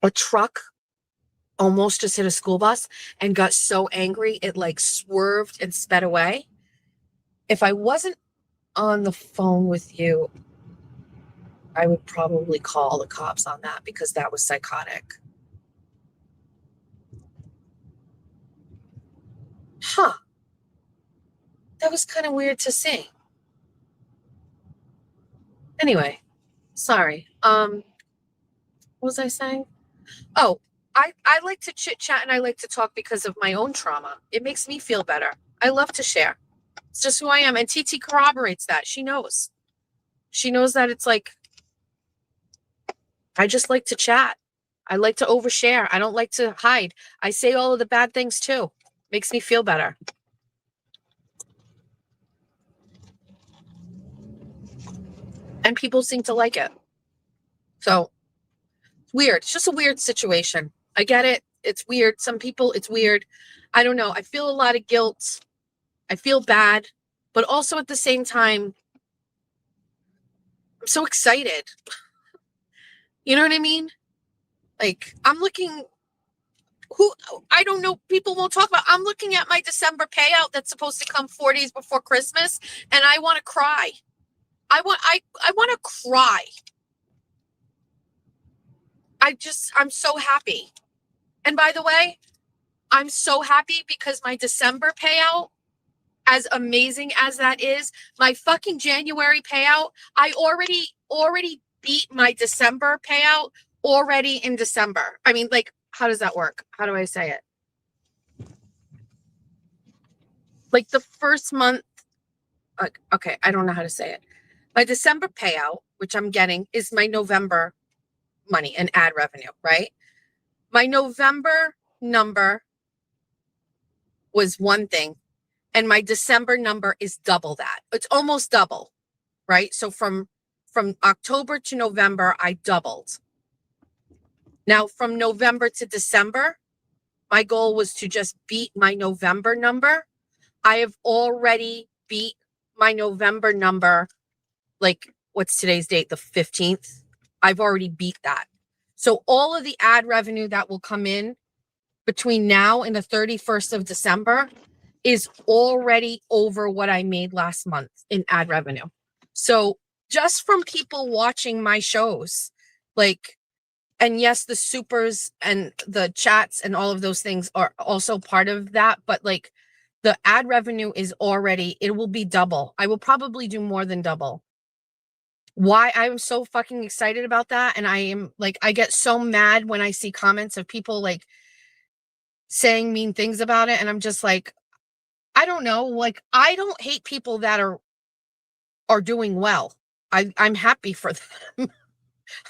A truck almost just hit a school bus and got so angry it like swerved and sped away. If I wasn't on the phone with you, I would probably call the cops on that because that was psychotic. Huh. That was kind of weird to see. Anyway, sorry. What was I saying? Oh, I like to chit chat and I like to talk because of my own trauma. It makes me feel better. I love to share. It's just who I am. And TT corroborates that. She knows. She knows that it's like, I just like to chat. I like to overshare. I don't like to hide. I say all of the bad things too. Makes me feel better. And people seem to like it. So weird. It's just a weird situation. I get it. It's weird. Some people, it's weird. I don't know. I feel a lot of guilt. I feel bad, but also at the same time, I'm so excited. You know what I mean? Like, I'm looking, who, I don't know, people won't talk about. I'm looking at my December payout that's supposed to come 4 days before Christmas, and I want to cry. I want to cry. I'm so happy. And by the way, I'm so happy because my December payout, as amazing as that is, my fucking January payout, I already beat my December payout already in December. I mean, like, how does that work? How do I say it? Like the first month, okay, I don't know how to say it. My December payout, which I'm getting, is my November money and ad revenue, right? My November number was one thing, and my December number is double that. It's almost double, right? So from October to November, I doubled. Now from November to December, my goal was to just beat my November number. I have already beat my November number. Like, what's today's date? The 15th. I've already beat that. So all of the ad revenue that will come in between now and the 31st of December is already over what I made last month in ad revenue. So just from people watching my shows, like, and yes, the supers and the chats and all of those things are also part of that, but like the ad revenue is already, it will be double. I will probably do more than double. Why I'm so fucking excited about that. And I am like, I get so mad when I see comments of people like saying mean things about it. And I'm just like, I don't know. Like, I don't hate people that are doing well. I'm happy for them.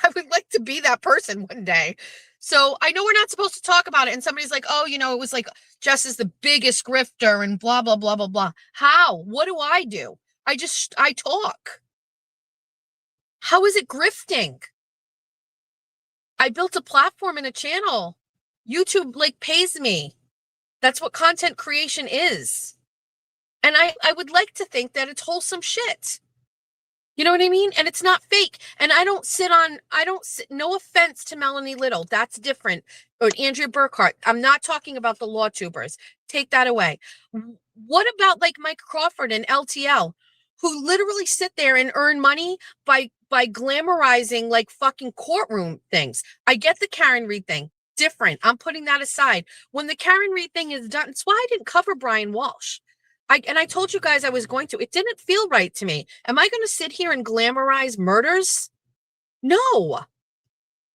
I would like to be that person one day. So I know we're not supposed to talk about it. And somebody's like, oh, you know, it was like Jess is the biggest grifter and blah, blah, blah, blah, blah. How? What do I do? I talk. How is it grifting? I built a platform and a channel. YouTube like pays me. That's what content creation is. And I would like to think that it's wholesome shit. You know what I mean? And it's not fake. And no offense to Melanie Little. That's different. Or Andrea Burkhart. I'm not talking about the law tubers. Take that away. What about like Mike Crawford and LTL, who literally sit there and earn money by glamorizing like fucking courtroom things? I get the Karen Reed thing. Different. I'm putting that aside. When the Karen Reed thing is done, it's why I didn't cover Brian Walsh. I told you guys I was going to. It didn't feel right to me. Am I going to sit here and glamorize murders? No.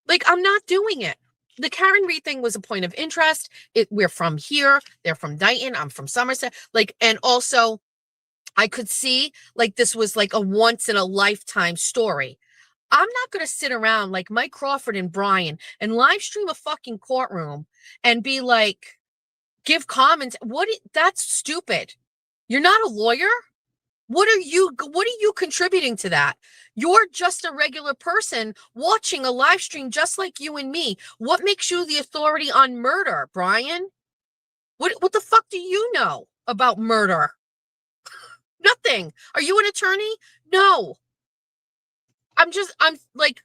Like, I'm not doing it. The Karen Reed thing was a point of interest. We're from here. They're from Dighton. I'm from Somerset. Like, and also I could see like this was like a once in a lifetime story. I'm not going to sit around like Mike Crawford and Brian and live stream a fucking courtroom and be like, give comments. That's stupid. You're not a lawyer. What are you contributing to that? You're just a regular person watching a live stream just like you and me. What makes you the authority on murder, Brian? What the fuck do you know about murder? Nothing. Are you an attorney? No. I'm like,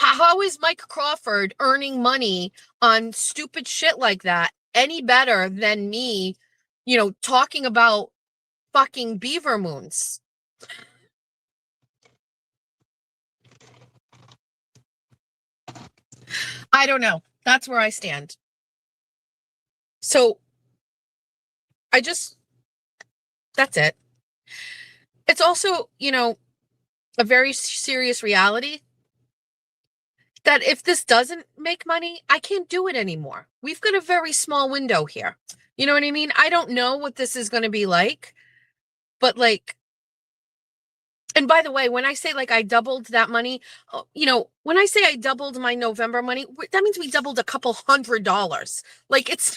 how is Mike Crawford earning money on stupid shit like that any better than me, talking about fucking beaver moons? I don't know. That's where I stand. So that's it. It's also, a very serious reality that if this doesn't make money, I can't do it anymore. We've got a very small window here. You know what I mean? I don't know what this is going to be like, but and by the way, when I say I doubled that money, when I say I doubled my November money, that means we doubled a couple $100.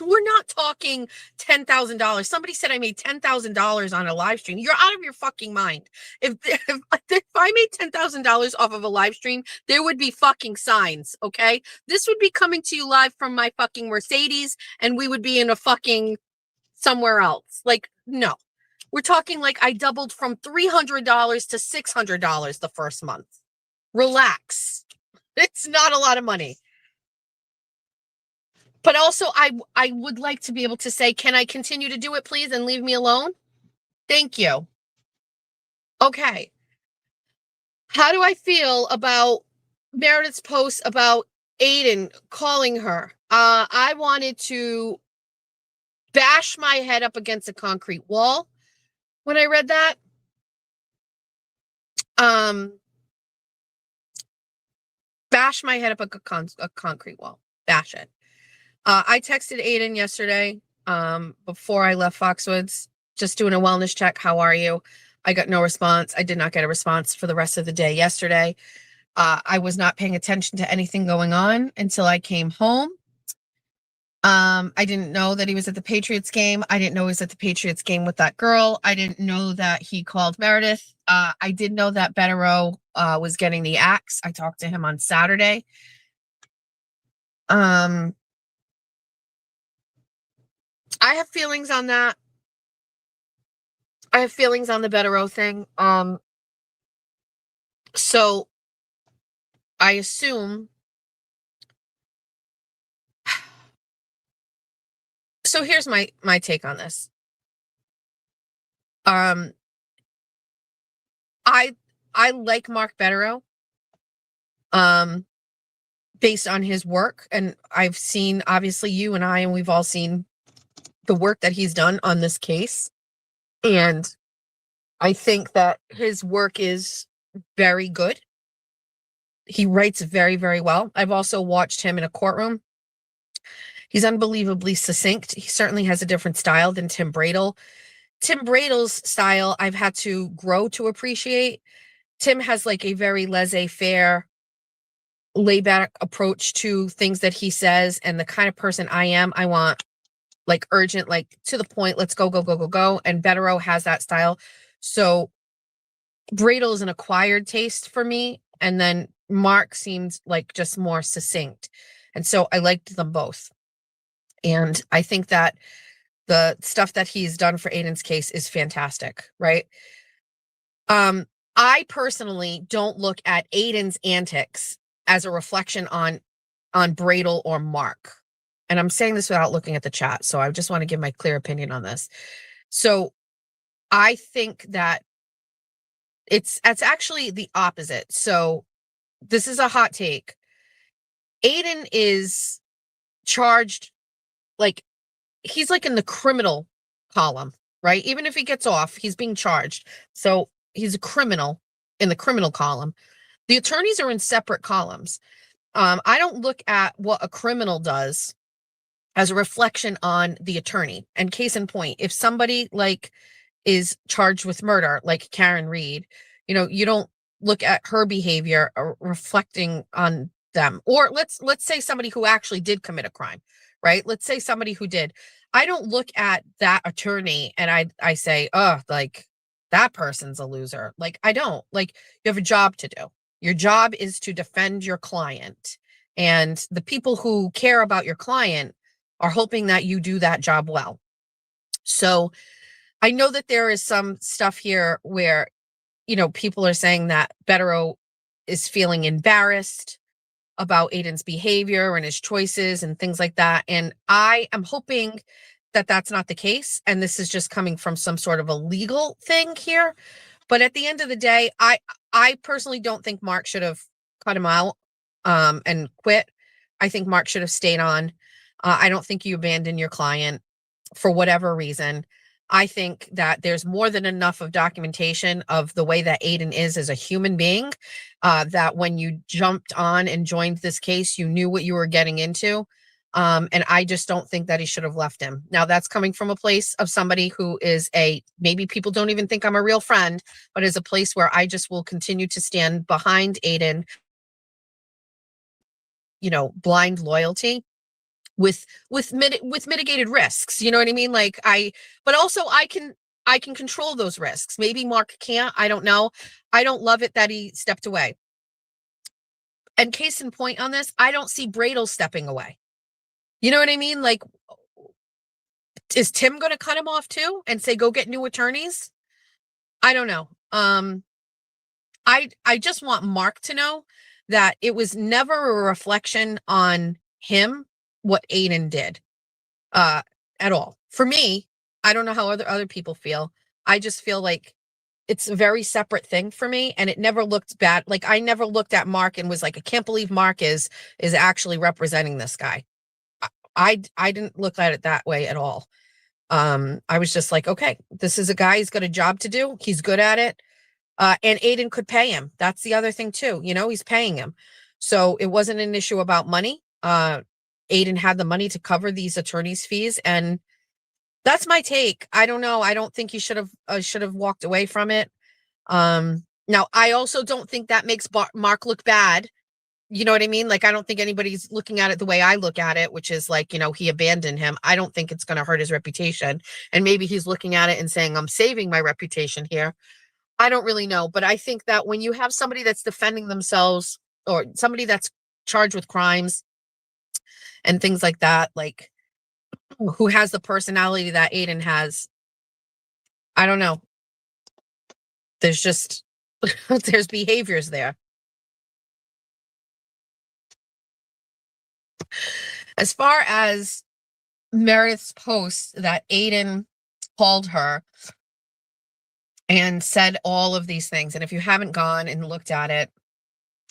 We're not talking $10,000. Somebody said I made $10,000 on a live stream. You're out of your fucking mind. If I made $10,000 off of a live stream, there would be fucking signs, okay? This would be coming to you live from my fucking Mercedes, and we would be in a fucking somewhere else. No. We're talking I doubled from $300 to $600 the first month. Relax. It's not a lot of money. But also, I would like to be able to say, can I continue to do it, please, and leave me alone? Thank you. Okay. How do I feel about Meredith's post about Aiden calling her? I wanted to bash my head up against a concrete wall when I read that. Bash my head up a concrete wall. Bash it. I texted Aiden yesterday before I left Foxwoods, just doing a wellness check. How are you? I got no response. I did not get a response for the rest of the day yesterday. I was not paying attention to anything going on until I came home. I didn't know that he was at the Patriots game. I didn't know he was at the Patriots game with that girl. I didn't know that he called Meredith. I did know that Bettero was getting the axe. I talked to him on Saturday. I have feelings on that. I have feelings on the Bettero thing. So I assume. So here's my take on this. I like Mark Bettero, based on his work, and I've seen, obviously, you and I, and we've all seen the work that he's done on this case, and I think that his work is very good. He writes very, very well. I've also watched him in a courtroom. He's unbelievably succinct. He certainly has a different style than Tim Bradel. Tim Bradel's style, I've had to grow to appreciate. Tim has a very laissez-faire, laid-back approach to things that he says, and the kind of person I am, I want urgent, to the point, let's go, go, go, go, go. And Bettero has that style. So Bradel is an acquired taste for me. And then Mark seemed just more succinct. And so I liked them both. And I think that the stuff that he's done for Aiden's case is fantastic, right? I personally don't look at Aiden's antics as a reflection on Bradel or Mark. And I'm saying this without looking at the chat, so I just want to give my clear opinion on this. So I think that it's actually the opposite. So this is a hot take. Aiden is charged, he's in the criminal column, right? Even if he gets off, he's being charged. So he's a criminal in the criminal column. The attorneys are in separate columns. I don't look at what a criminal does as a reflection on the attorney. And case in point, if somebody is charged with murder, like Karen Reed, you don't look at her behavior reflecting on them. Or let's say somebody who actually did commit a crime, right? Let's say somebody who did. I don't look at that attorney and I say, oh, that person's a loser. I don't. You have a job to do. Your job is to defend your client. And the people who care about your client are hoping that you do that job well. So I know that there is some stuff here where, people are saying that Bettero is feeling embarrassed about Aiden's behavior and his choices and things like that. And I am hoping that that's not the case. And this is just coming from some sort of a legal thing here. But at the end of the day, I personally don't think Mark should have cut him out and quit. I think Mark should have stayed on. I don't think you abandon your client for whatever reason. I think that there's more than enough of documentation of the way that Aiden is as a human being, that when you jumped on and joined this case, you knew what you were getting into. And I just don't think that he should have left him. Now, that's coming from a place of somebody who is maybe people don't even think I'm a real friend, but is a place where I just will continue to stand behind Aiden, blind loyalty with mitigated risks. You know what I mean? But also I can control those risks. Maybe Mark can't. I don't know. I don't love it that he stepped away. And case in point on this, I don't see Bradel stepping away. You know what I mean? Is Tim going to cut him off too and say, go get new attorneys? I don't know. I just want Mark to know that it was never a reflection on him what Aiden did at all. For me, I don't know how other people feel. I just feel like it's a very separate thing for me, and it never looked bad. Like, I never looked at Mark and was like, I can't believe Mark is actually representing this guy. I didn't look at it that way at all. I was just like, okay, this is a guy, he's got a job to do, he's good at it. And Aiden could pay him. That's the other thing too. He's paying him. So it wasn't an issue about money. Aiden had the money to cover these attorneys' fees, and that's my take. I don't know. I don't think he should have walked away from it. Now, I also don't think that makes Mark look bad. You know what I mean? I don't think anybody's looking at it the way I look at it, which is he abandoned him. I don't think it's going to hurt his reputation. And maybe he's looking at it and saying, I'm saving my reputation here. I don't really know. But I think that when you have somebody that's defending themselves, or somebody that's charged with crimes and things like that, who has the personality that Aiden has, I don't know. There's just, there's behaviors there. As far as Meredith's post that Aiden called her and said all of these things, and if you haven't gone and looked at it,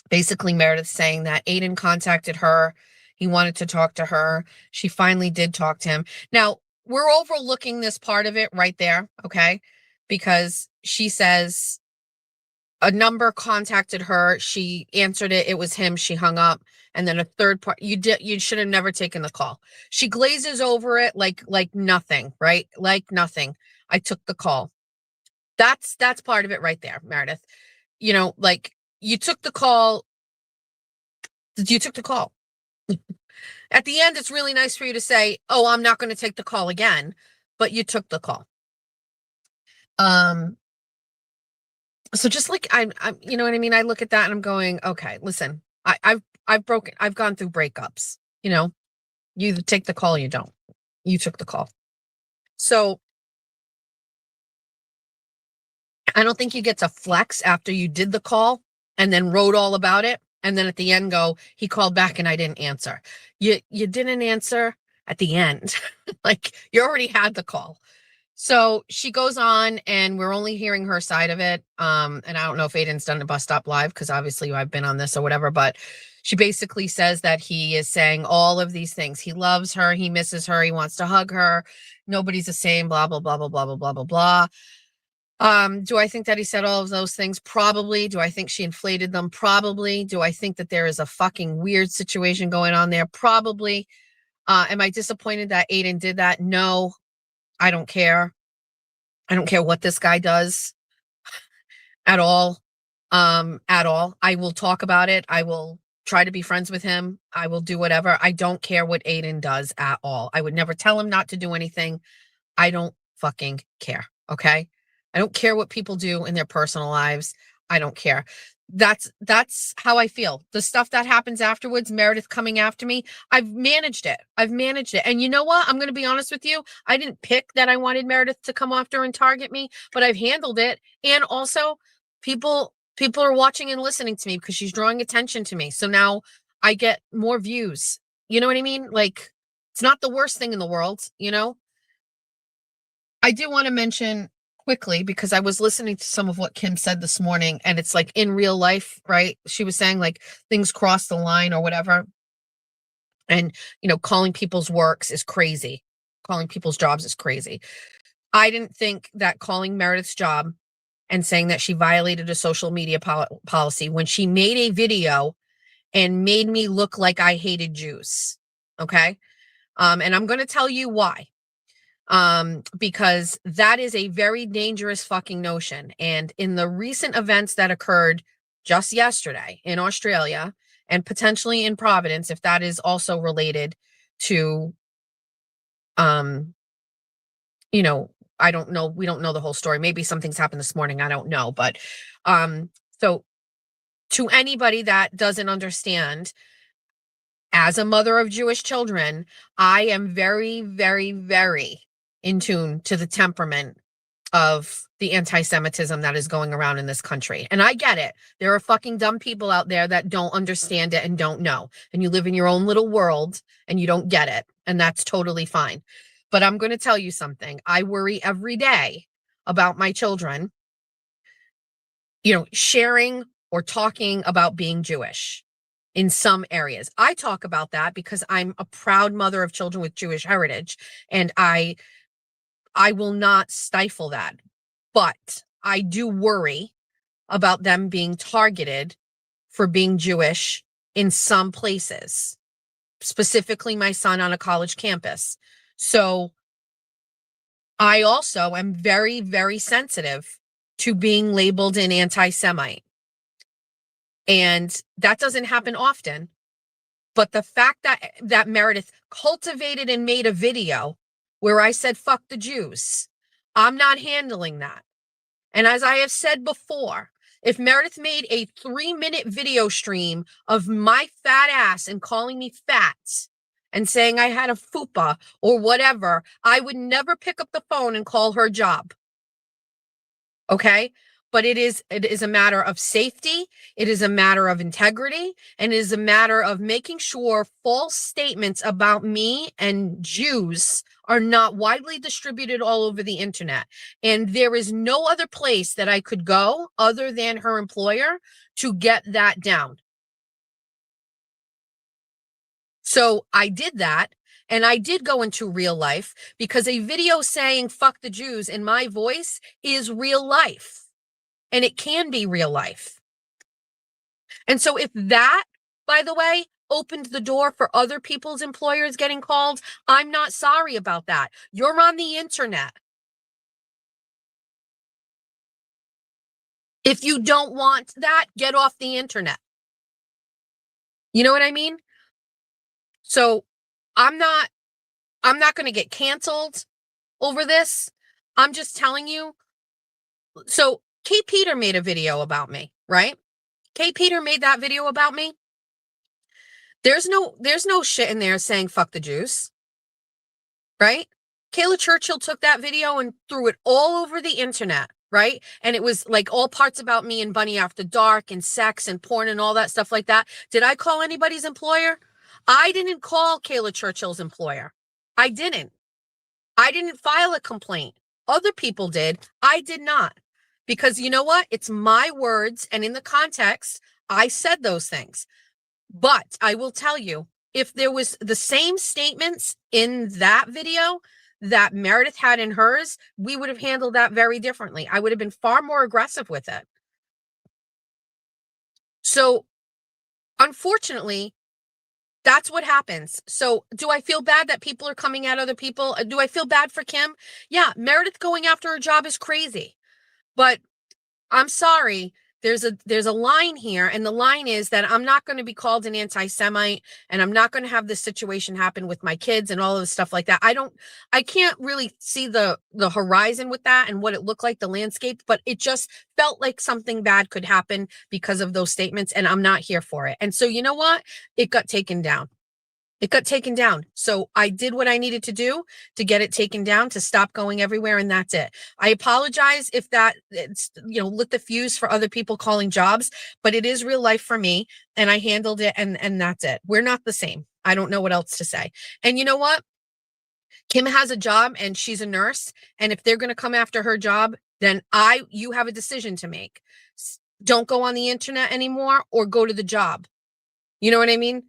basically Meredith saying that Aiden contacted her. He wanted to talk to her. She finally did talk to him. Now, we're overlooking this part of it right there, okay? Because she says a number contacted her. She answered it. It was him. She hung up. And then a third part, you should have never taken the call. She glazes over it like nothing, right? Like nothing. I took the call. That's part of it right there, Meredith. You took the call. You took the call. At the end, it's really nice for you to say, oh, I'm not going to take the call again, but you took the call. So just I'm you know what I mean? I look at that and I'm going, okay, listen, I've gone through breakups, you either take the call or you don't. You took the call. So I don't think you get to flex after you did the call and then wrote all about it. And then at the end go, he called back and I didn't answer. You didn't answer at the end. You already had the call. So she goes on and we're only hearing her side of it. And I don't know if Aiden's done the Bus Stop Live, because obviously I've been on this or whatever, but she basically says that he is saying all of these things. He loves her. He misses her. He wants to hug her. Nobody's the same, blah, blah, blah, blah, blah, blah, blah, blah, blah. Do I think that he said all of those things? Probably. Do I think she inflated them? Probably. Do I think that there is a fucking weird situation going on there? Probably. Am I disappointed that Aiden did that? No, I don't care. I don't care what this guy does at all. At all. I will talk about it. I will try to be friends with him. I will do whatever. I don't care what Aiden does at all. I would never tell him not to do anything. I don't fucking care. Okay. I don't care what people do in their personal lives. I don't care. That's how I feel. The stuff that happens afterwards, Meredith coming after me, I've managed it. And you know what? I'm going to be honest with you. I didn't pick that I wanted Meredith to come after and target me, but I've handled it. And also people are watching and listening to me because she's drawing attention to me. So now I get more views. You know what I mean? It's not the worst thing in the world, I do want to mention quickly, because I was listening to some of what Kim said this morning, and it's in real life, right? She was saying things cross the line or whatever. And, calling people's works is crazy. Calling people's jobs is crazy. I didn't think that calling Meredith's job and saying that she violated a social media policy when she made a video and made me look like I hated Jews. Okay. And I'm going to tell you why. Because that is a very dangerous fucking notion. And in the recent events that occurred just yesterday in Australia and potentially in Providence, if that is also related to, you know, I don't know. We don't know the whole story. Maybe something's happened this morning. I don't know. But, so to anybody that doesn't understand, as a mother of Jewish children, I am very, very, very in tune to the temperament of the anti-Semitism that is going around in this country. And I get it. There are fucking dumb people out there that don't understand it and don't know. And you live in your own little world and you don't get it. And that's totally fine. But I'm going to tell you something. I worry every day about my children, sharing or talking about being Jewish in some areas. I talk about that because I'm a proud mother of children with Jewish heritage, and I will not stifle that. But I do worry about them being targeted for being Jewish in some places, specifically my son on a college campus. So I also am very, very sensitive to being labeled an anti-Semite. And that doesn't happen often. But the fact that Meredith cultivated and made a video where I said, fuck the Jews, I'm not handling that. And as I have said before, if Meredith made a 3-minute video stream of my fat ass and calling me fat and saying I had a fupa or whatever, I would never pick up the phone and call her job. Okay? But it is a matter of safety. It is a matter of integrity. And it is a matter of making sure false statements about me and Jews are not widely distributed all over the internet. And there is no other place that I could go other than her employer to get that down. So I did that. And I did go into real life because a video saying fuck the Jews in my voice is real life. And it can be real life. And so if that, by the way, opened the door for other people's employers getting called, I'm not sorry about that. You're on the internet. If you don't want that, get off the internet. You know what I mean? So I'm not going to get canceled over this. I'm just telling you. So Kate Peter made a video about me, right? Kate Peter made that video about me. There's no shit in there saying fuck the Jews, right? Kayla Churchill took that video and threw it all over the internet, right? And it was like all parts about me and Bunny After Dark and sex and porn and all that stuff like that. Did I call anybody's employer? I didn't call Kayla Churchill's employer. I didn't file a complaint. Other people did. I did not. Because you know what? It's my words, and in the context, I said those things. But I will tell you, if there was the same statements in that video that Meredith had in hers, we would have handled that very differently. I would have been far more aggressive with it. So, unfortunately, that's what happens. So do I feel bad that people are coming at other people? Do I feel bad for Kim? Yeah, Meredith going after her job is crazy. But I'm sorry, there's a line here, and the line is that I'm not going to be called an anti-Semite, and I'm not going to have this situation happen with my kids and all of the stuff like that. I can't really see the horizon with that and what it looked like, the landscape, but it just felt like something bad could happen because of those statements, and I'm not here for it. And so you know what? It got taken down. It got taken down. So I did what I needed to do to get it taken down, to stop going everywhere. And that's it. I apologize if it's lit the fuse for other people calling jobs, but it is real life for me. And I handled it, and that's it. We're not the same. I don't know what else to say. And you know what? Kim has a job and she's a nurse. And if they're going to come after her job, then you have a decision to make. Don't go on the internet anymore or go to the job. You know what I mean?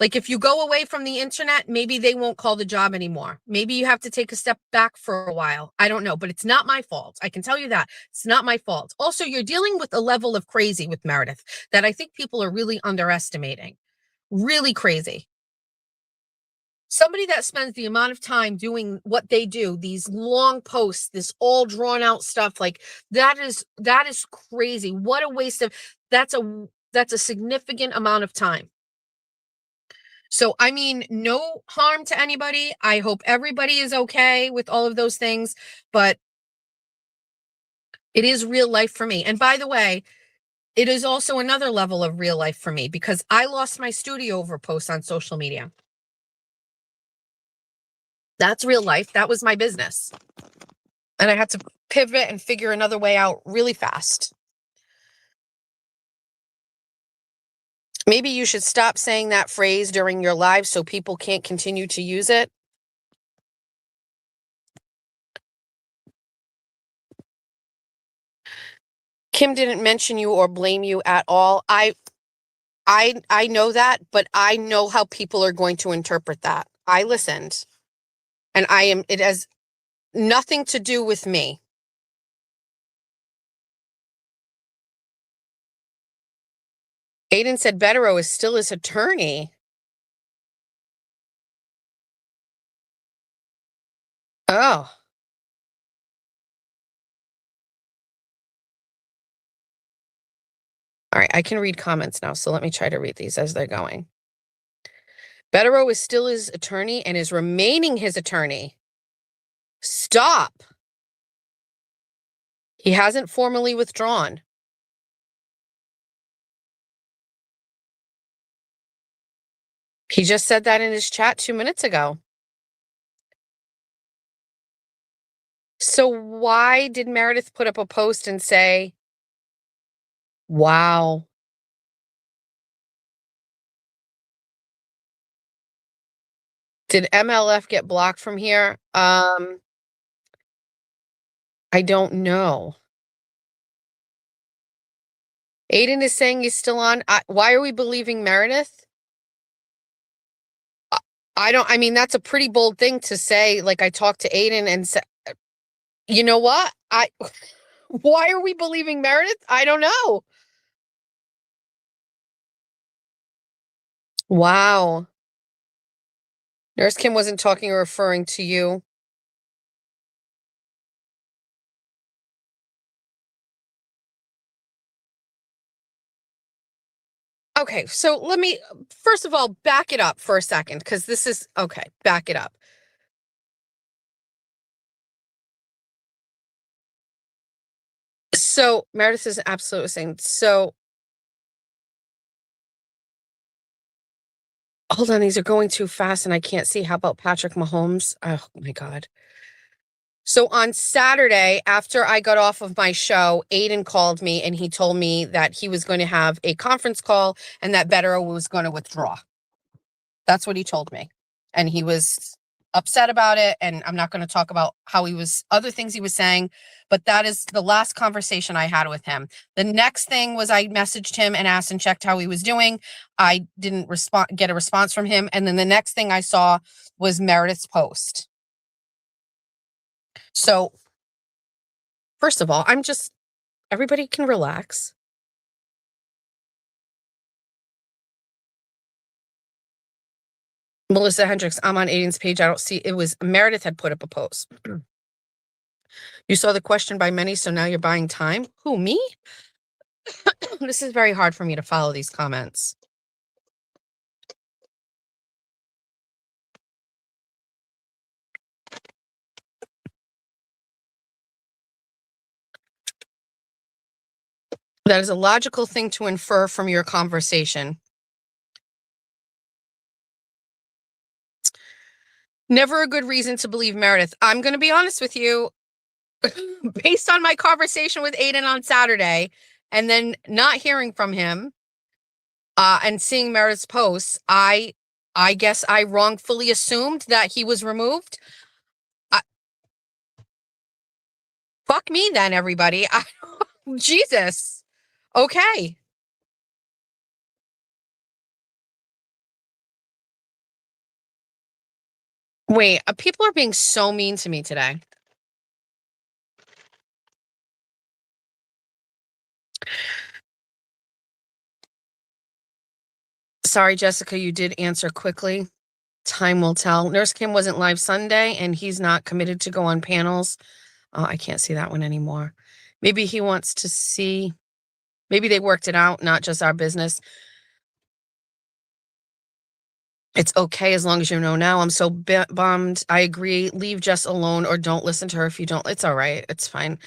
Like if you go away from the internet, maybe they won't call the job anymore. Maybe you have to take a step back for a while. I don't know, but it's not my fault. I can tell you that. It's not my fault. Also, you're dealing with a level of crazy with Meredith that I think people are really underestimating. Really crazy. Somebody that spends the amount of time doing what they do, these long posts, this all drawn out stuff, like that is crazy. What a waste of that's a significant amount of time. So, I mean, no harm to anybody. I hope everybody is okay with all of those things, but it is real life for me. And by the way, it is also another level of real life for me because I lost my studio over posts on social media. That's real life. That was my business. And I had to pivot and figure another way out really fast. Maybe you should stop saying that phrase during your live so people can't continue to use it. Kim didn't mention you or blame you at all. I know that, but I know how people are going to interpret that. I listened. And it has nothing to do with me. Aiden said Bettero is still his attorney. Oh. All right, I can read comments now, so let me try to read these as they're going. Bettero is still his attorney and is remaining his attorney. Stop. He hasn't formally withdrawn. He just said that in his chat 2 minutes ago. So why did Meredith put up a post and say, wow. Did MLF get blocked from here? I don't know. Aiden is saying he's still on. Why are we believing Meredith? I mean, that's a pretty bold thing to say. Like I talked to Aiden and said, you know what? Why are we believing Meredith? I don't know. Wow. Nurse Kim wasn't talking or referring to you. Okay, so let me, first of all, back it up for a second, because this is, okay, back it up. So Meredith is absolutely saying, so hold on, these are going too fast and I can't see. How about Patrick Mahomes? Oh my God. So on Saturday, after I got off of my show, Aiden called me and he told me that he was going to have a conference call and that Bettero was going to withdraw. That's what he told me. And he was upset about it. And I'm not going to talk about other things he was saying, but that is the last conversation I had with him. The next thing was I messaged him and asked and checked how he was doing. I didn't get a response from him. And then the next thing I saw was Meredith's post. So first of all, everybody can relax. Melissa Hendricks, I'm on Aiden's page. I don't see, it was Meredith had put up a post. You saw the question by many, so now you're buying time. Who, me? This is very hard for me to follow these comments. That is a logical thing to infer from your conversation. Never a good reason to believe Meredith. I'm going to be honest with you. Based on my conversation with Aiden on Saturday and then not hearing from him and seeing Meredith's posts, I guess I wrongfully assumed that he was removed. Fuck me then, everybody. Jesus. Okay. Wait, people are being so mean to me today. Sorry, Jessica, you did answer quickly. Time will tell. Nurse Kim wasn't live Sunday, and he's not committed to go on panels. I can't see that one anymore. Maybe he wants to see. Maybe they worked it out, not just our business. It's okay as long as you know now. I'm so bummed. I agree. Leave Jess alone or don't listen to her if you don't. It's all right. It's fine.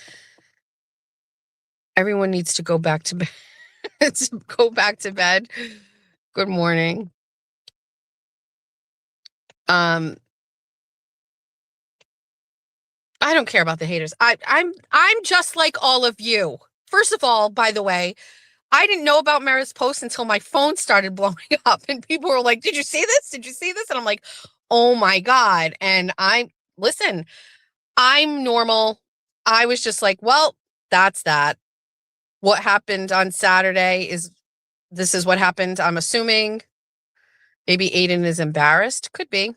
Everyone needs to go back to bed. Go back to bed. Good morning. I don't care about the haters. I'm just like all of you. First of all, by the way, I didn't know about Meredith's post until my phone started blowing up and people were like, "Did you see this? Did you see this?" And I'm like, "Oh my God." And listen, I'm normal. I was just like, well, that's that. What happened on Saturday this is what happened. I'm assuming maybe Aiden is embarrassed. Could be.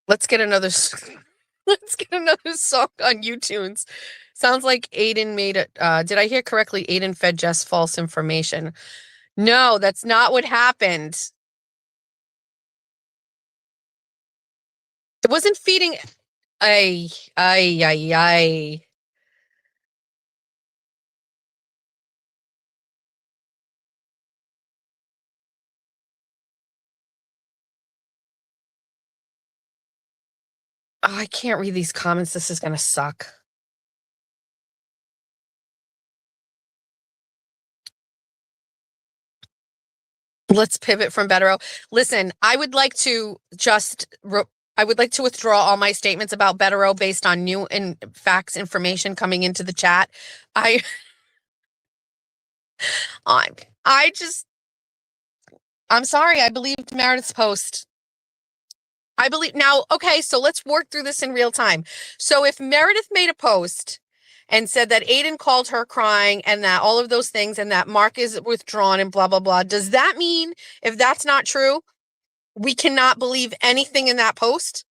Let's get another let's get another song on YouTunes. Sounds like Aiden made it. Did I hear correctly? Aiden fed Jess false information. No, that's not what happened. It wasn't feeding. Ay, ay, ay, ay. Oh, I can't read these comments. This is going to suck. Let's pivot from Bettero. Listen, I would like to withdraw all my statements about Bettero based on new and facts information coming into the chat. I I'm sorry. I believed Meredith's post. I believe now. Okay, so let's work through this in real time. So if Meredith made a post and said that Aiden called her crying and that all of those things and that Mark is withdrawn and blah, blah, blah, does that mean if that's not true, we cannot believe anything in that post?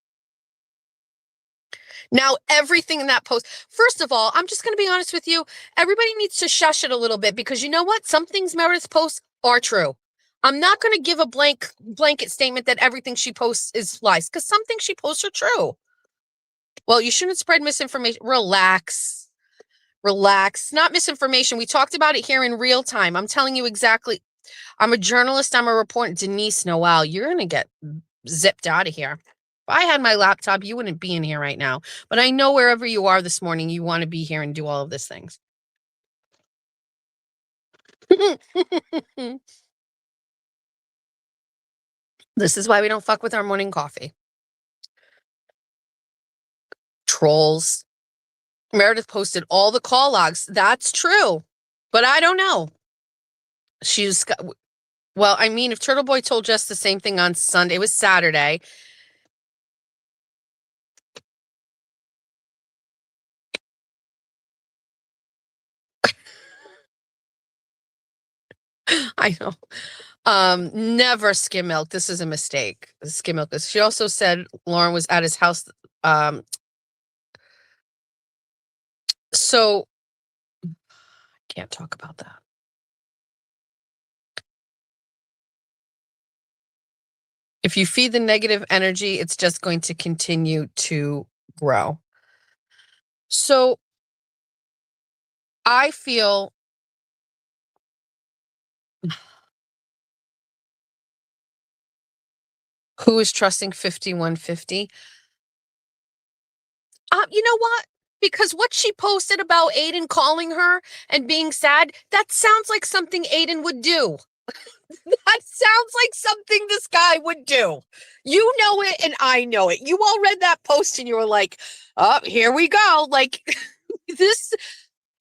Now, everything in that post, first of all, I'm just going to be honest with you. Everybody needs to shush it a little bit because you know what? Some things Meredith's posts are true. I'm not going to give a blanket statement that everything she posts is lies because some things she posts are true. Well, you shouldn't spread misinformation. Relax. Relax. Not misinformation. We talked about it here in real time. I'm telling you exactly. I'm a journalist. I'm a reporter. Denise Noel, you're going to get zipped out of here. If I had my laptop, you wouldn't be in here right now. But I know wherever you are this morning, you want to be here and do all of these things. This is why we don't fuck with our morning coffee. Trolls. Meredith posted all the call logs. That's true. But I don't know. Well, I mean, if Turtle Boy told Jess the same thing on Sunday, it was Saturday. I know. Never skim milk. This is a mistake. Skim milk. She also said Lauren was at his house. So can't talk about that. If you feed the negative energy, it's just going to continue to grow. So I feel who is trusting 5150? You know what? Because what she posted about Aiden calling her and being sad, that sounds like something Aiden would do. That sounds like something this guy would do. You know it and I know it. You all read that post and you were like, oh, here we go. Like this,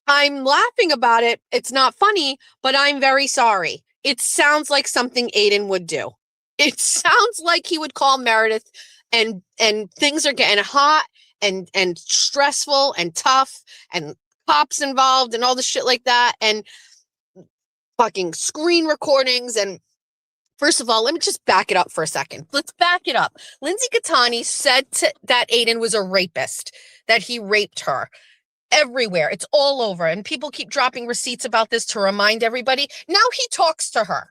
I'm laughing about it. It's not funny, but I'm very sorry. It sounds like something Aiden would do. It sounds like he would call Meredith and things are getting hot and stressful and tough and cops involved and all the shit like that and fucking screen recordings and First of all, let me just back it up for a second. Let's back it up. Lindsay Gattani said that Aiden was a rapist, that he raped her everywhere. It's all over. And people keep dropping receipts about this to remind everybody. Now he talks to her.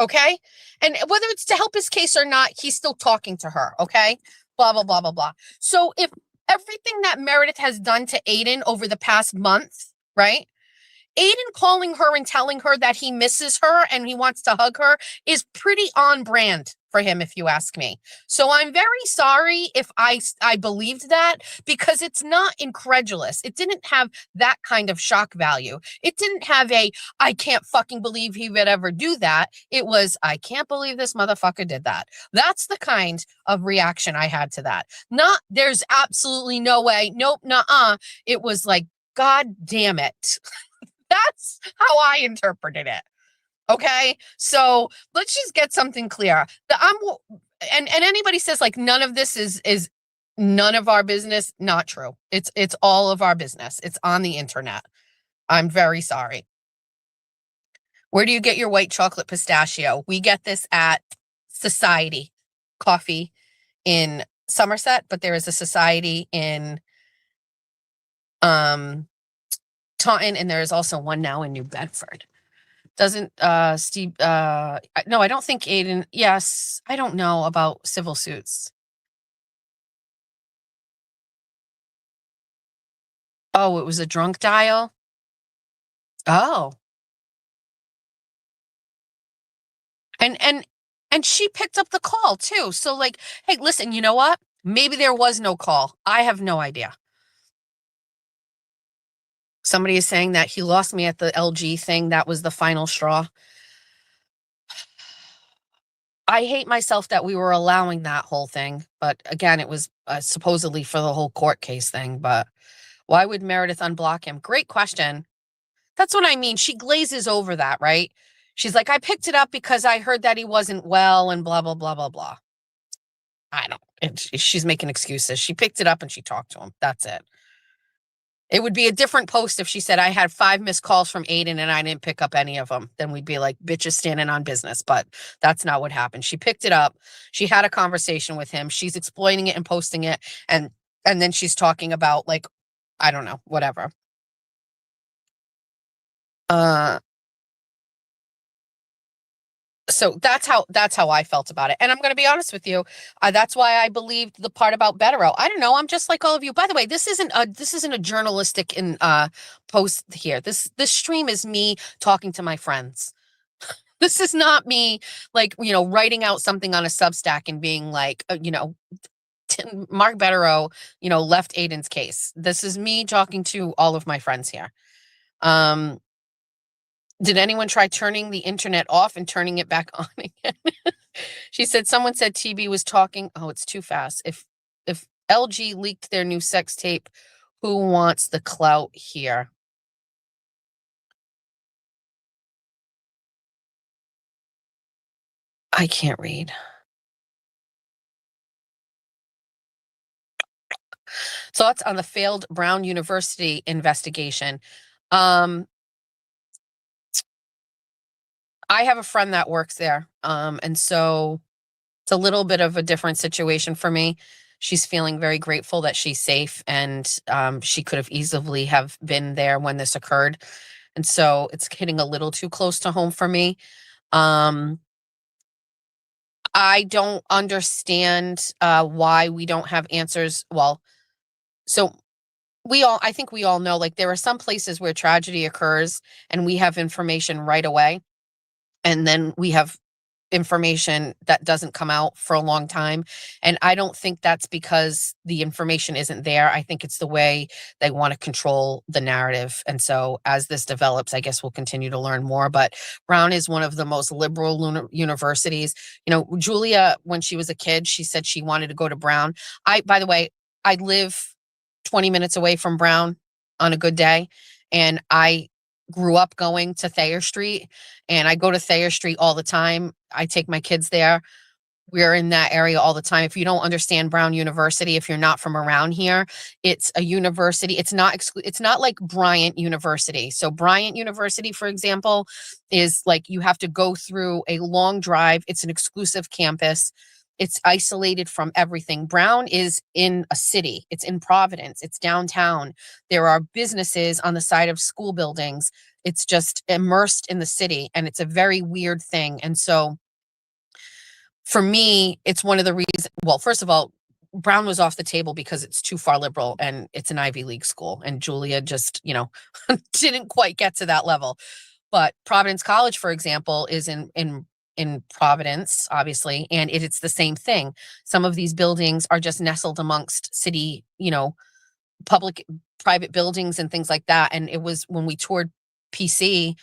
Okay. And whether it's to help his case or not, he's still talking to her. Okay. Blah, blah, blah, blah, blah. So if everything that Meredith has done to Aiden over the past month, right? Aiden calling her and telling her that he misses her and he wants to hug her is pretty on brand for him, if you ask me. So I'm very sorry if I believed that, because it's not incredulous. It didn't have that kind of shock value. It didn't have I can't fucking believe he would ever do that. It was, I can't believe this motherfucker did that. That's the kind of reaction I had to that. Not, there's absolutely no way. Nope, nuh-uh. It was like, God damn it. That's how I interpreted it. Okay. So let's just get something clear. And anybody says like none of this is none of our business. Not true. It's all of our business. It's on the internet. I'm very sorry. Where do you get your white chocolate pistachio? We get this at Society Coffee in Somerset, but there is a Society in Taunton, and there is also one now in New Bedford. Doesn't Steve no, I don't think Aiden. Yes, I don't know about civil suits. Oh, it was a drunk dial. Oh. And she picked up the call too. So like, hey, listen, you know what? Maybe there was no call. I have no idea. Somebody is saying that he lost me at the LG thing. That was the final straw. I hate myself that we were allowing that whole thing. But again, it was supposedly for the whole court case thing. But why would Meredith unblock him? Great question. That's what I mean. She glazes over that, right? She's like, I picked it up because I heard that he wasn't well and blah, blah, blah, blah, blah. I don't. She's making excuses. She picked it up and she talked to him. That's it. It would be a different post if she said, I had 5 missed calls from Aiden and I didn't pick up any of them. Then we'd be like, bitch is standing on business. But that's not what happened. She picked it up. She had a conversation with him. She's exploiting it and posting it. And then she's talking about like, I don't know, whatever. So that's how I felt about it. And I'm going to be honest with you. That's why I believed the part about Bettero. I don't know. I'm just like all of you. By the way, this isn't a journalistic post here. This stream is me talking to my friends. This is not me like, writing out something on a Substack and being like, Mark Bettero, left Aiden's case. This is me talking to all of my friends here. Did anyone try turning the internet off and turning it back on again? She said, someone said TB was talking. Oh, it's too fast. If LG leaked their new sex tape, who wants the clout here? I can't read. Thoughts on the failed Brown University investigation. I have a friend that works there. And so it's a little bit of a different situation for me. She's feeling very grateful that she's safe, and she could have easily have been there when this occurred. And so it's hitting a little too close to home for me. I don't understand why we don't have answers. Well, so I think we all know, like, there are some places where tragedy occurs and we have information right away. And then we have information that doesn't come out for a long time. And I don't think that's because the information isn't there. I think it's the way they want to control the narrative. And so as this develops, I guess we'll continue to learn more. But Brown is one of the most liberal universities. Julia, when she was a kid, she said she wanted to go to Brown. By the way, I live 20 minutes away from Brown on a good day. And I grew up going to Thayer Street, and I go to Thayer Street all the time. I take my kids there. we're in that area all the time. If you don't understand Brown University, if you're not from around here, it's a university. It's not like Bryant University. So Bryant University, for example, is like you have to go through a long drive. It's an exclusive campus. It's isolated from everything. Brown is in a city. It's in Providence. It's downtown. There are businesses on the side of school buildings. It's just immersed in the city, and it's a very weird thing. And so for me, it's one of the reasons. Well, first of all, Brown was off the table because it's too far liberal and it's an Ivy League school. And Julia just, didn't quite get to that level. But Providence College, for example, is in Providence, obviously, and it's the same thing. Some of these buildings are just nestled amongst city, public, private buildings and things like that. And it was when we toured PC,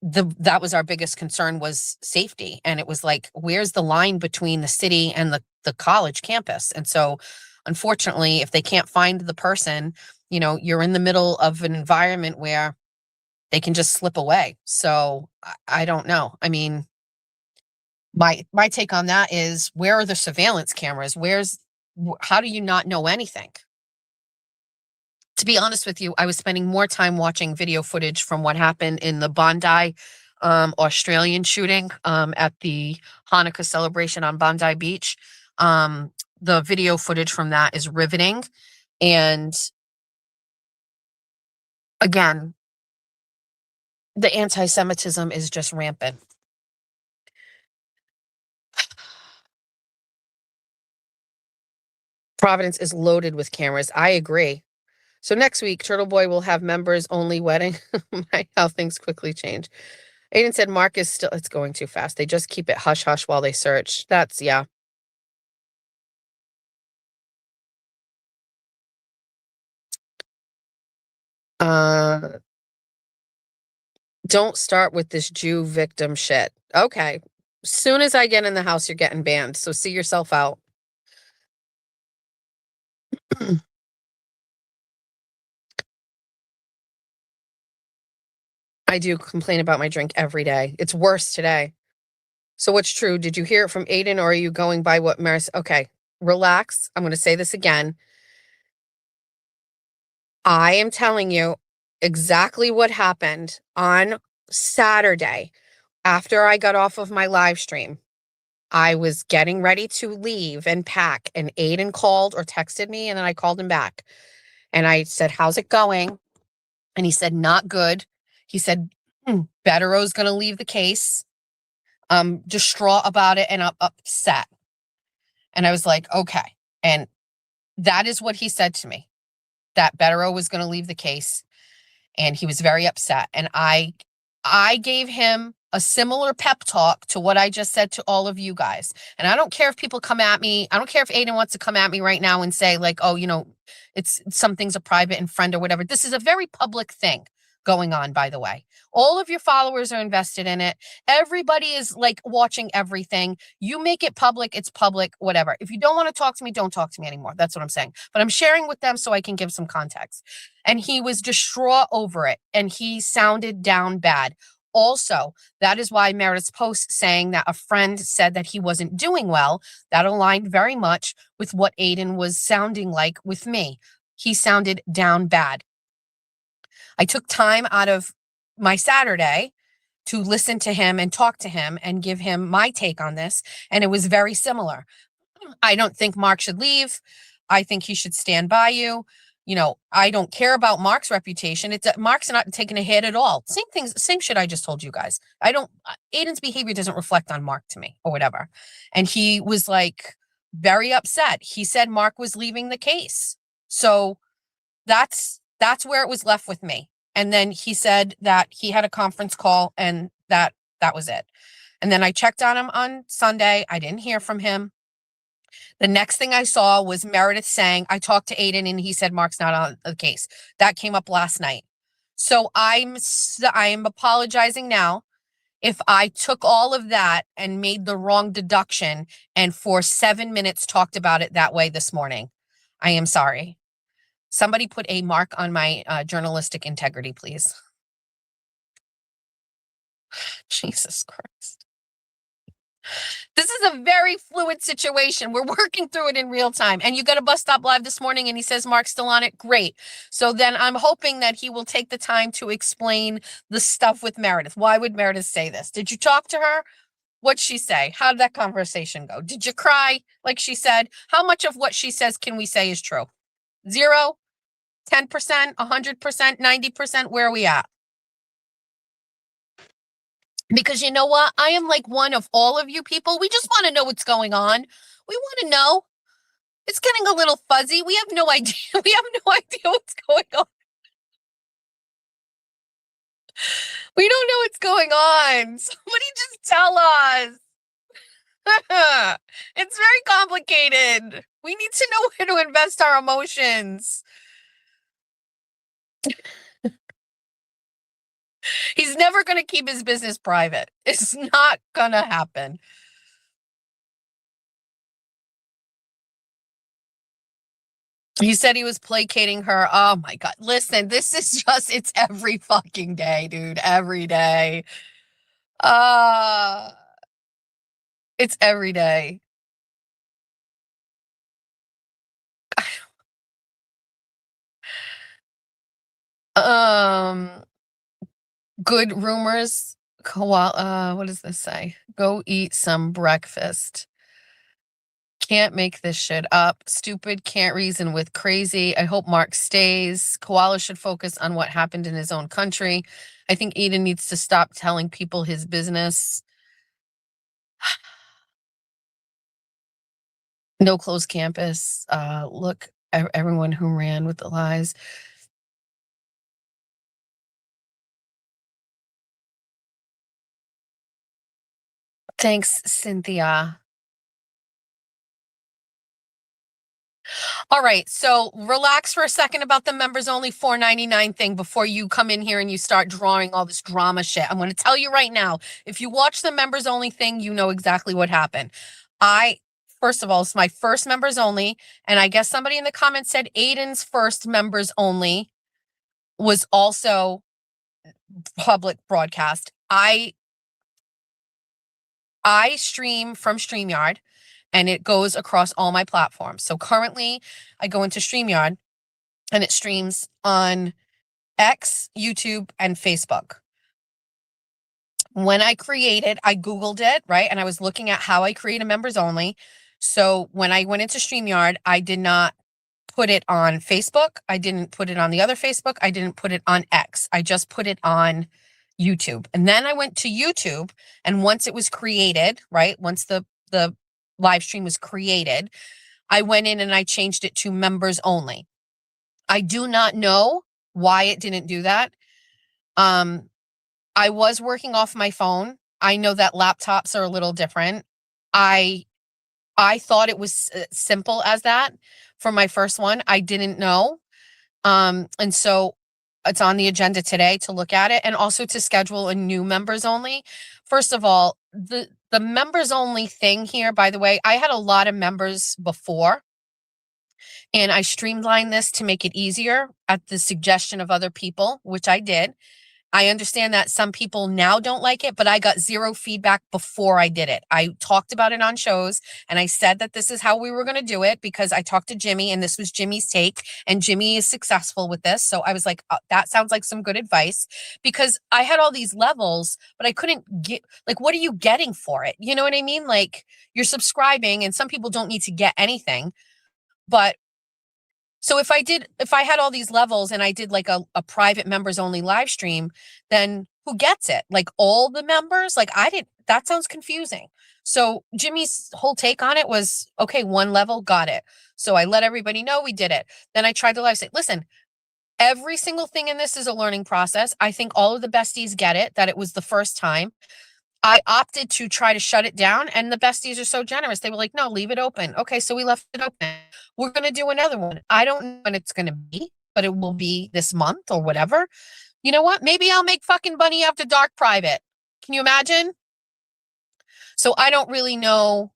that was our biggest concern, was safety. And it was like, where's the line between the city and the college campus? And so unfortunately, if they can't find the person, you're in the middle of an environment where they can just slip away. So I don't know. I mean, my take on that is, where are the surveillance cameras? How do you not know anything? To be honest with you, I was spending more time watching video footage from what happened in the Bondi Australian shooting at the Hanukkah celebration on Bondi Beach. The video footage from that is riveting. And again, the anti-Semitism is just rampant. Providence is loaded with cameras. I agree. So next week, Turtle Boy will have members only wedding. How things quickly change. Aiden said Mark is still, it's going too fast. They just keep it hush hush while they search. Yeah. Don't start with this Jew victim shit. Okay. Soon as I get in the house, you're getting banned. So see yourself out. I do complain about my drink every day. It's worse today. So what's true? Did you hear it from Aiden, or are you going by what Maris? Okay, relax. I'm going to say this again. I am telling you exactly what happened on Saturday after I got off of my live stream. I was getting ready to leave and pack, and Aiden called or texted me, and then I called him back. And I said, how's it going? And he said, not good. He said, Bettero's going to leave the case. I'm distraught about it and I'm upset. And I was like, okay. And that is what he said to me, that Bettero was going to leave the case. And he was very upset. And I gave him a similar pep talk to what I just said to all of you guys. And I don't care if people come at me. I don't care if Aiden wants to come at me right now and say like, oh, it's some things are private and friend or whatever. This is a very public thing going on, by the way. All of your followers are invested in it. Everybody is like watching everything. You make it public, it's public, whatever. If you don't want to talk to me, don't talk to me anymore. That's what I'm saying. But I'm sharing with them so I can give some context. And he was distraught over it, and he sounded down bad. Also, that is why Meredith's post saying that a friend said that he wasn't doing well, that aligned very much with what Aiden was sounding like with me. He sounded down bad. I took time out of my Saturday to listen to him and talk to him and give him my take on this. And it was very similar. I don't think Mark should leave. I think he should stand by you. I don't care about Mark's reputation. Mark's not taking a hit at all. Same shit I just told you guys. Aiden's behavior doesn't reflect on Mark to me or whatever. And he was like very upset. He said Mark was leaving the case. So that's where it was left with me. And then he said that he had a conference call and that was it. And then I checked on him on Sunday. I didn't hear from him. The next thing I saw was Meredith saying, I talked to Aiden and he said Mark's not on the case. That came up last night. So I am apologizing now if I took all of that and made the wrong deduction and for 7 minutes talked about it that way this morning. I am sorry. Somebody put a mark on my journalistic integrity, please. Jesus Christ. This is a very fluid situation. We're working through it in real time. And you got a Bus Stop Live this morning and he says Mark's still on it. Great. So then I'm hoping that he will take the time to explain the stuff with Meredith. Why would Meredith say this? Did you talk to her? What'd she say? How did that conversation go? Did you cry like she said? How much of what she says can we say is true? 0, 10%, 100%, 90%? Where are we at? Because you know what? I am like one of all of you people. We just want to know what's going on. We want to know. It's getting a little fuzzy. We have no idea. We have no idea what's going on. We don't know what's going on. Somebody just tell us. It's very complicated. We need to know where to invest our emotions. He's never going to keep his business private. It's not going to happen. He said he was placating her. Oh my God. Listen, this is just, it's every fucking day, dude. Every day. It's every day. Good rumors. What does this say? Go eat some breakfast. Can't make this shit up. Stupid, can't reason with crazy. I hope Mark stays. Koala should focus on what happened in his own country. I think Eden needs to stop telling people his business. No closed campus. Look, everyone who ran with the lies. Thanks, Cynthia. All right, so relax for a second about the members only $4.99 thing before you come in here and you start drawing all this drama shit. I'm going to tell you right now, if you watch the members only thing, you know exactly what happened. First of all, it's my first members only, and I guess somebody in the comments said Aiden's first members only was also public broadcast. I stream from StreamYard and it goes across all my platforms. So currently I go into StreamYard and it streams on X, YouTube, and Facebook. When I created, I Googled it, right? And I was looking at how I create a members only. So when I went into StreamYard, I did not put it on Facebook. I didn't put it on the other Facebook. I didn't put it on X. I just put it on YouTube. And then I went to YouTube, and once it was created, right? Once the live stream was created, I went in and I changed it to members only. I do not know why it didn't do that. I was working off my phone. I know that laptops are a little different. I thought it was simple as that for my first one. I didn't know. And so it's on the agenda today to look at it and also to schedule a new members only. First of all, the members only thing here, by the way, I had a lot of members before and I streamlined this to make it easier at the suggestion of other people, which I did. I understand that some people now don't like it, but I got 0 feedback before I did it. I talked about it on shows and I said that this is how we were going to do it because I talked to Jimmy and this was Jimmy's take and Jimmy is successful with this. So I was like, that sounds like some good advice because I had all these levels, but I couldn't get, like, what are you getting for it? You know what I mean? Like you're subscribing and some people don't need to get anything, but so if I had all these levels and I did like a private members only live stream, then who gets it? Like all the members? Like that sounds confusing. So Jimmy's whole take on it was, okay, 1 level, got it. So I let everybody know we did it. Then I tried to live say, listen, every single thing in this is a learning process. I think all of the besties get it, that it was the first time. I opted to try to shut it down and the besties are so generous. They were like, no, leave it open. Okay, so we left it open. We're going to do another one. I don't know when it's going to be, but it will be this month or whatever. You know what? Maybe I'll make fucking Bunny After Dark private. Can you imagine? So I don't really know.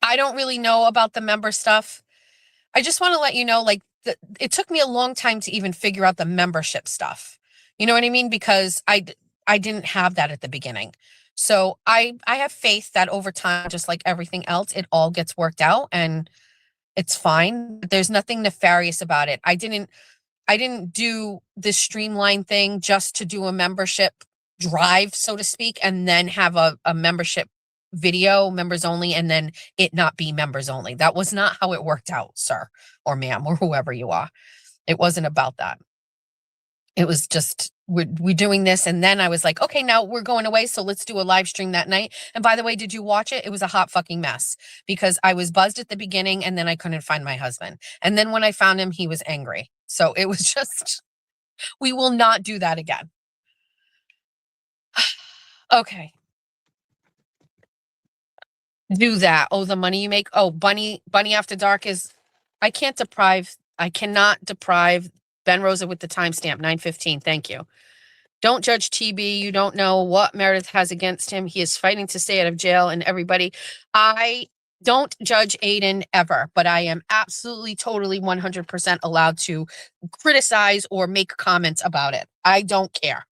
I don't really know about the member stuff. I just want to let you know, like, it took me a long time to even figure out the membership stuff. You know what I mean? Because I didn't have that at the beginning. So I have faith that over time, just like everything else, it all gets worked out and it's fine. There's nothing nefarious about it. I didn't do this streamline thing just to do a membership drive, so to speak, and then have a membership video, members only, and then it not be members only. That was not how it worked out, sir or ma'am or whoever you are. It wasn't about that. It was just we're doing this, and then I was like, okay, now we're going away, so let's do a live stream that night. And by the way, did you watch it? It was a hot fucking mess because I was buzzed at the beginning, and then I couldn't find my husband, and then when I found him, he was angry. So it was just, we will not do that again. Okay. Do that. Oh, the money you make. Oh, Bunny After Dark is, I cannot deprive Ben Rosa with the timestamp 9:15. Thank you. Don't judge TB. You don't know what Meredith has against him. He is fighting to stay out of jail, and everybody, I don't judge Aiden ever, but I am absolutely, totally 100% allowed to criticize or make comments about it. I don't care.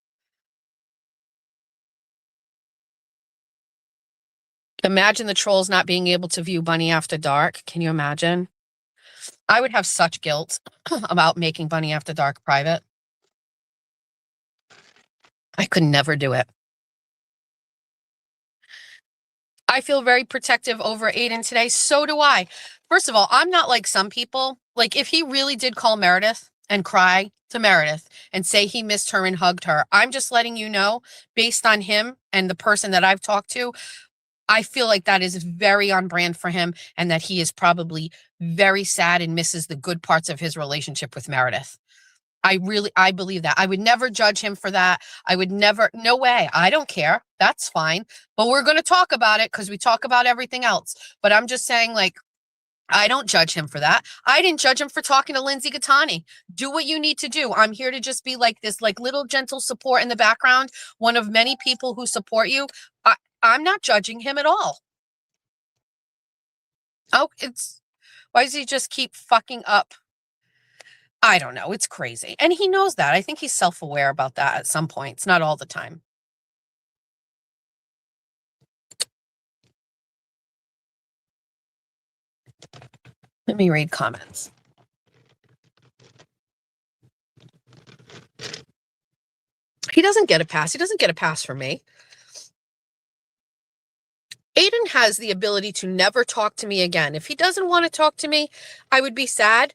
Imagine the trolls not being able to view Bunny After Dark. Can you imagine? I would have such guilt about making Bunny After Dark private. I could never do it. I feel very protective over Aiden today. So do I. First of all, I'm not like some people. Like, if he really did call Meredith and cry to Meredith and say he missed her and hugged her, I'm just letting you know, based on him and the person that I've talked to, I feel like that is very on brand for him and that he is probably very sad and misses the good parts of his relationship with Meredith. I believe that. I would never judge him for that. I would never, no way. I don't care. That's fine. But we're going to talk about it because we talk about everything else. But I'm just saying, like, I don't judge him for that. I didn't judge him for talking to Lindsay Gattani. Do what you need to do. I'm here to just be like this, like, little gentle support in the background. One of many people who support you. I'm not judging him at all. Oh, why does he just keep fucking up? I don't know. It's crazy. And he knows that. I think he's self-aware about that at some points, not all the time. Let me read comments. He doesn't get a pass. He doesn't get a pass from me. Aiden has the ability to never talk to me again. If he doesn't want to talk to me, I would be sad.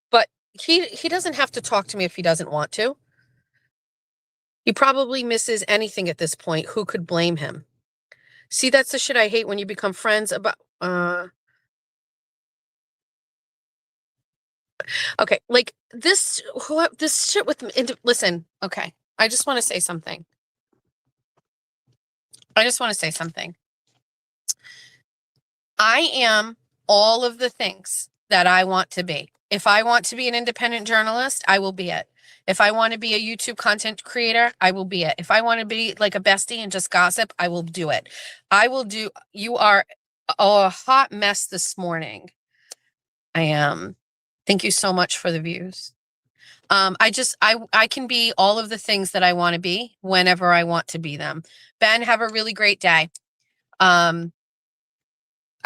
But he doesn't have to talk to me if he doesn't want to. He probably misses anything at this point. Who could blame him? See, that's the shit I hate when you become friends about okay, like this shit with listen, okay. I just want to say something. I am all of the things that I want to be. If I want to be an independent journalist, I will be it. If I want to be a YouTube content creator, I will be it. If I want to be like a bestie and just gossip, I will do it. You are a hot mess this morning. I am. Thank you so much for the views. I can be all of the things that I want to be whenever I want to be them. Ben, have a really great day.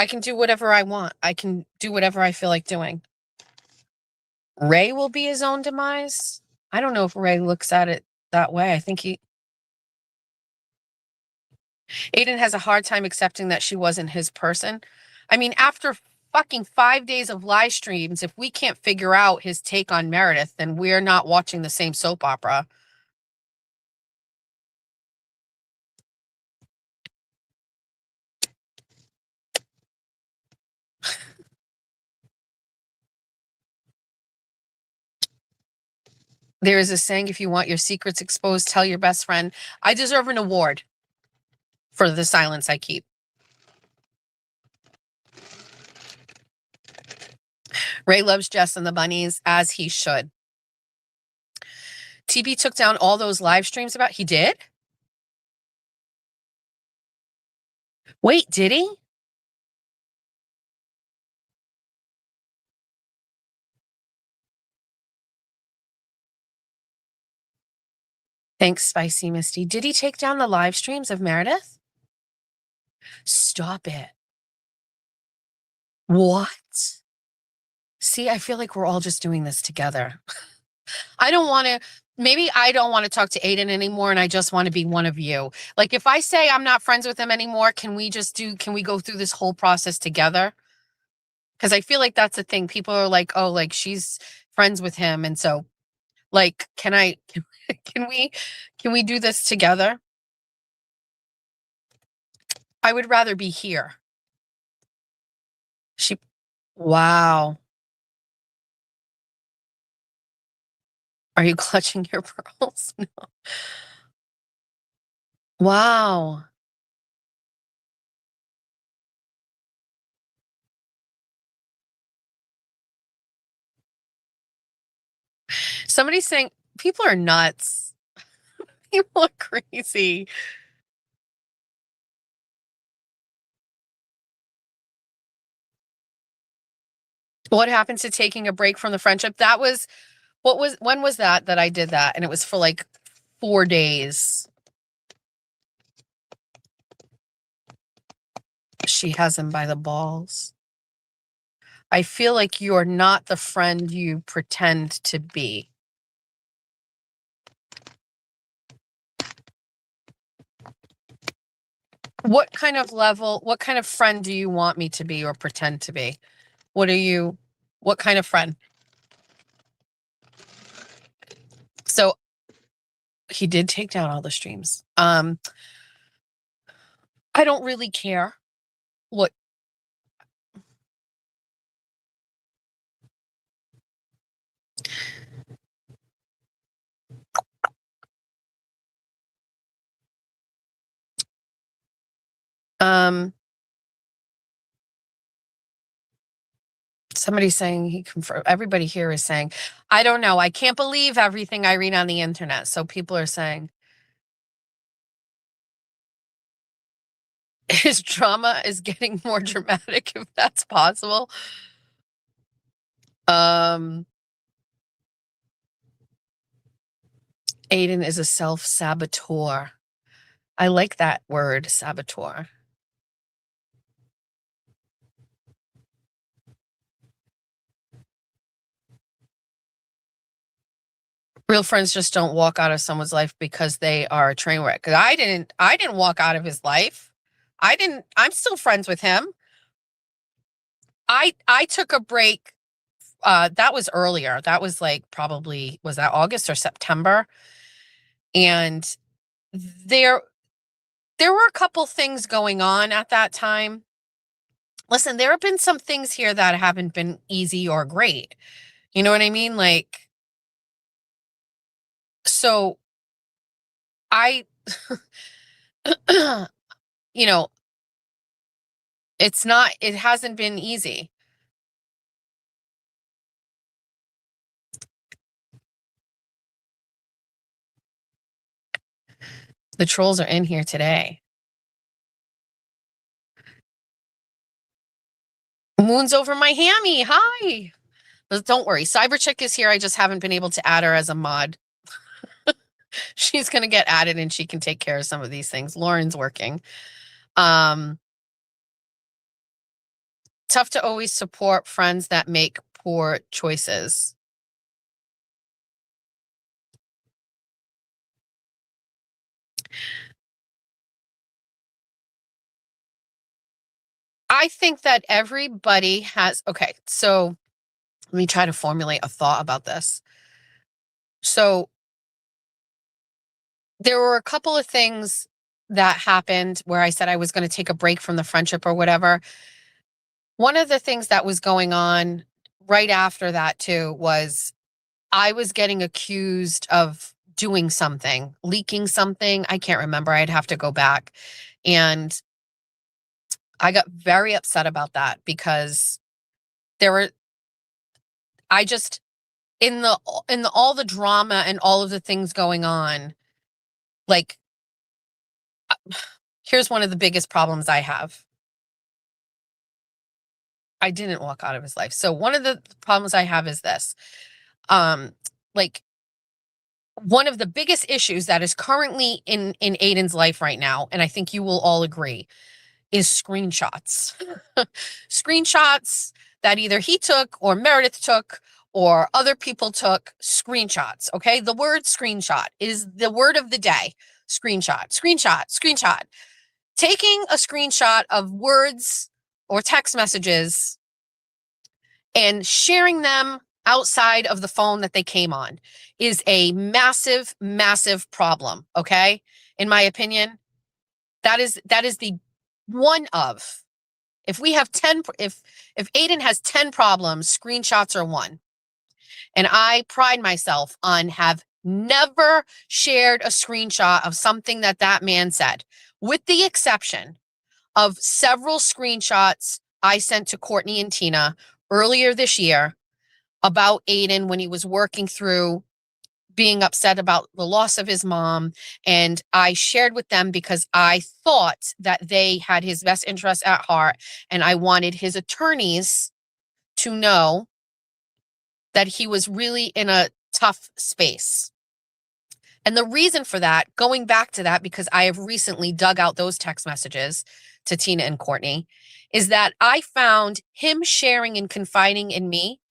I can do whatever I want. I can do whatever I feel like doing. Ray will be his own demise. I don't know if Ray looks at it that way. I think Aiden has a hard time accepting that she wasn't his person. I mean, after fucking 5 days of live streams, if we can't figure out his take on Meredith, then we're not watching the same soap opera. There is a saying, if you want your secrets exposed, tell your best friend. I deserve an award for the silence I keep. Ray loves Jess and the bunnies, as he should. TB took down all those live streams about, he did? Wait, did he? Thanks, Spicy Misty. Did he take down the live streams of Meredith? Stop it. What? See, I feel like we're all just doing this together. I don't want to, maybe I don't want to talk to Aiden anymore and I just want to be one of you. Like if I say I'm not friends with him anymore, can we go through this whole process together? Because I feel like that's the thing. People are like, oh, like she's friends with him. And so like, can we do this together? I would rather be here. Wow. Are you clutching your pearls? No. Wow. Somebody's saying people are nuts. People are crazy. What happens to taking a break from the friendship? When was that I did that? And it was for like 4 days. She has him by the balls. I feel like you're not the friend you pretend to be. What kind of friend do you want me to be or pretend to be? What kind of friend? So he did take down all the streams. I don't really care what. Somebody's saying he confirmed. Everybody here is saying, I don't know. I can't believe everything I read on the internet. So people are saying his drama is getting more dramatic, if that's possible. Aiden is a self-saboteur. I like that word, saboteur. Real friends just don't walk out of someone's life because they are a train wreck. I didn't walk out of his life. I'm still friends with him. I took a break. That was earlier. That was like probably, was that August or September? And there were a couple things going on at that time. Listen, there have been some things here that haven't been easy or great. You know what I mean? Like, so I, you know, it hasn't been easy. The trolls are in here today. Moon's over my hammy. Hi. But don't worry. Cyberchick is here. I just haven't been able to add her as a mod. She's going to get added and she can take care of some of these things. Lauren's working. Tough to always support friends that make poor choices. I think that everybody has, okay, so let me try to formulate a thought about this. So there were a couple of things that happened where I said I was going to take a break from the friendship or whatever. One of the things that was going on right after that too was I was getting accused of doing something, leaking something. I can't remember. I'd have to go back. And I got very upset about that because I just, in the all the drama and all of the things going on, like, here's one of the biggest problems I have. I didn't walk out of his life. So one of the problems I have is this. Like, one of the biggest issues that is currently in Aiden's life right now, and I think you will all agree, is screenshots. Screenshots that either he took or Meredith took or other people took. Screenshots. Okay. The word screenshot is the word of the day. Screenshot, screenshot, screenshot. Taking a screenshot of words or text messages and sharing them outside of the phone that they came on is a massive, massive problem. Okay. In my opinion, that is the one of, if we have 10, if Aiden has 10 problems, screenshots are one. And I pride myself on have never shared a screenshot of something that man said, with the exception of several screenshots I sent to Courtney and Tina earlier this year about Aiden when he was working through being upset about the loss of his mom. And I shared with them because I thought that they had his best interest at heart. And I wanted his attorneys to know that he was really in a tough space. And the reason for that, going back to that, because I have recently dug out those text messages to Tina and Courtney, is that I found him sharing and confiding in me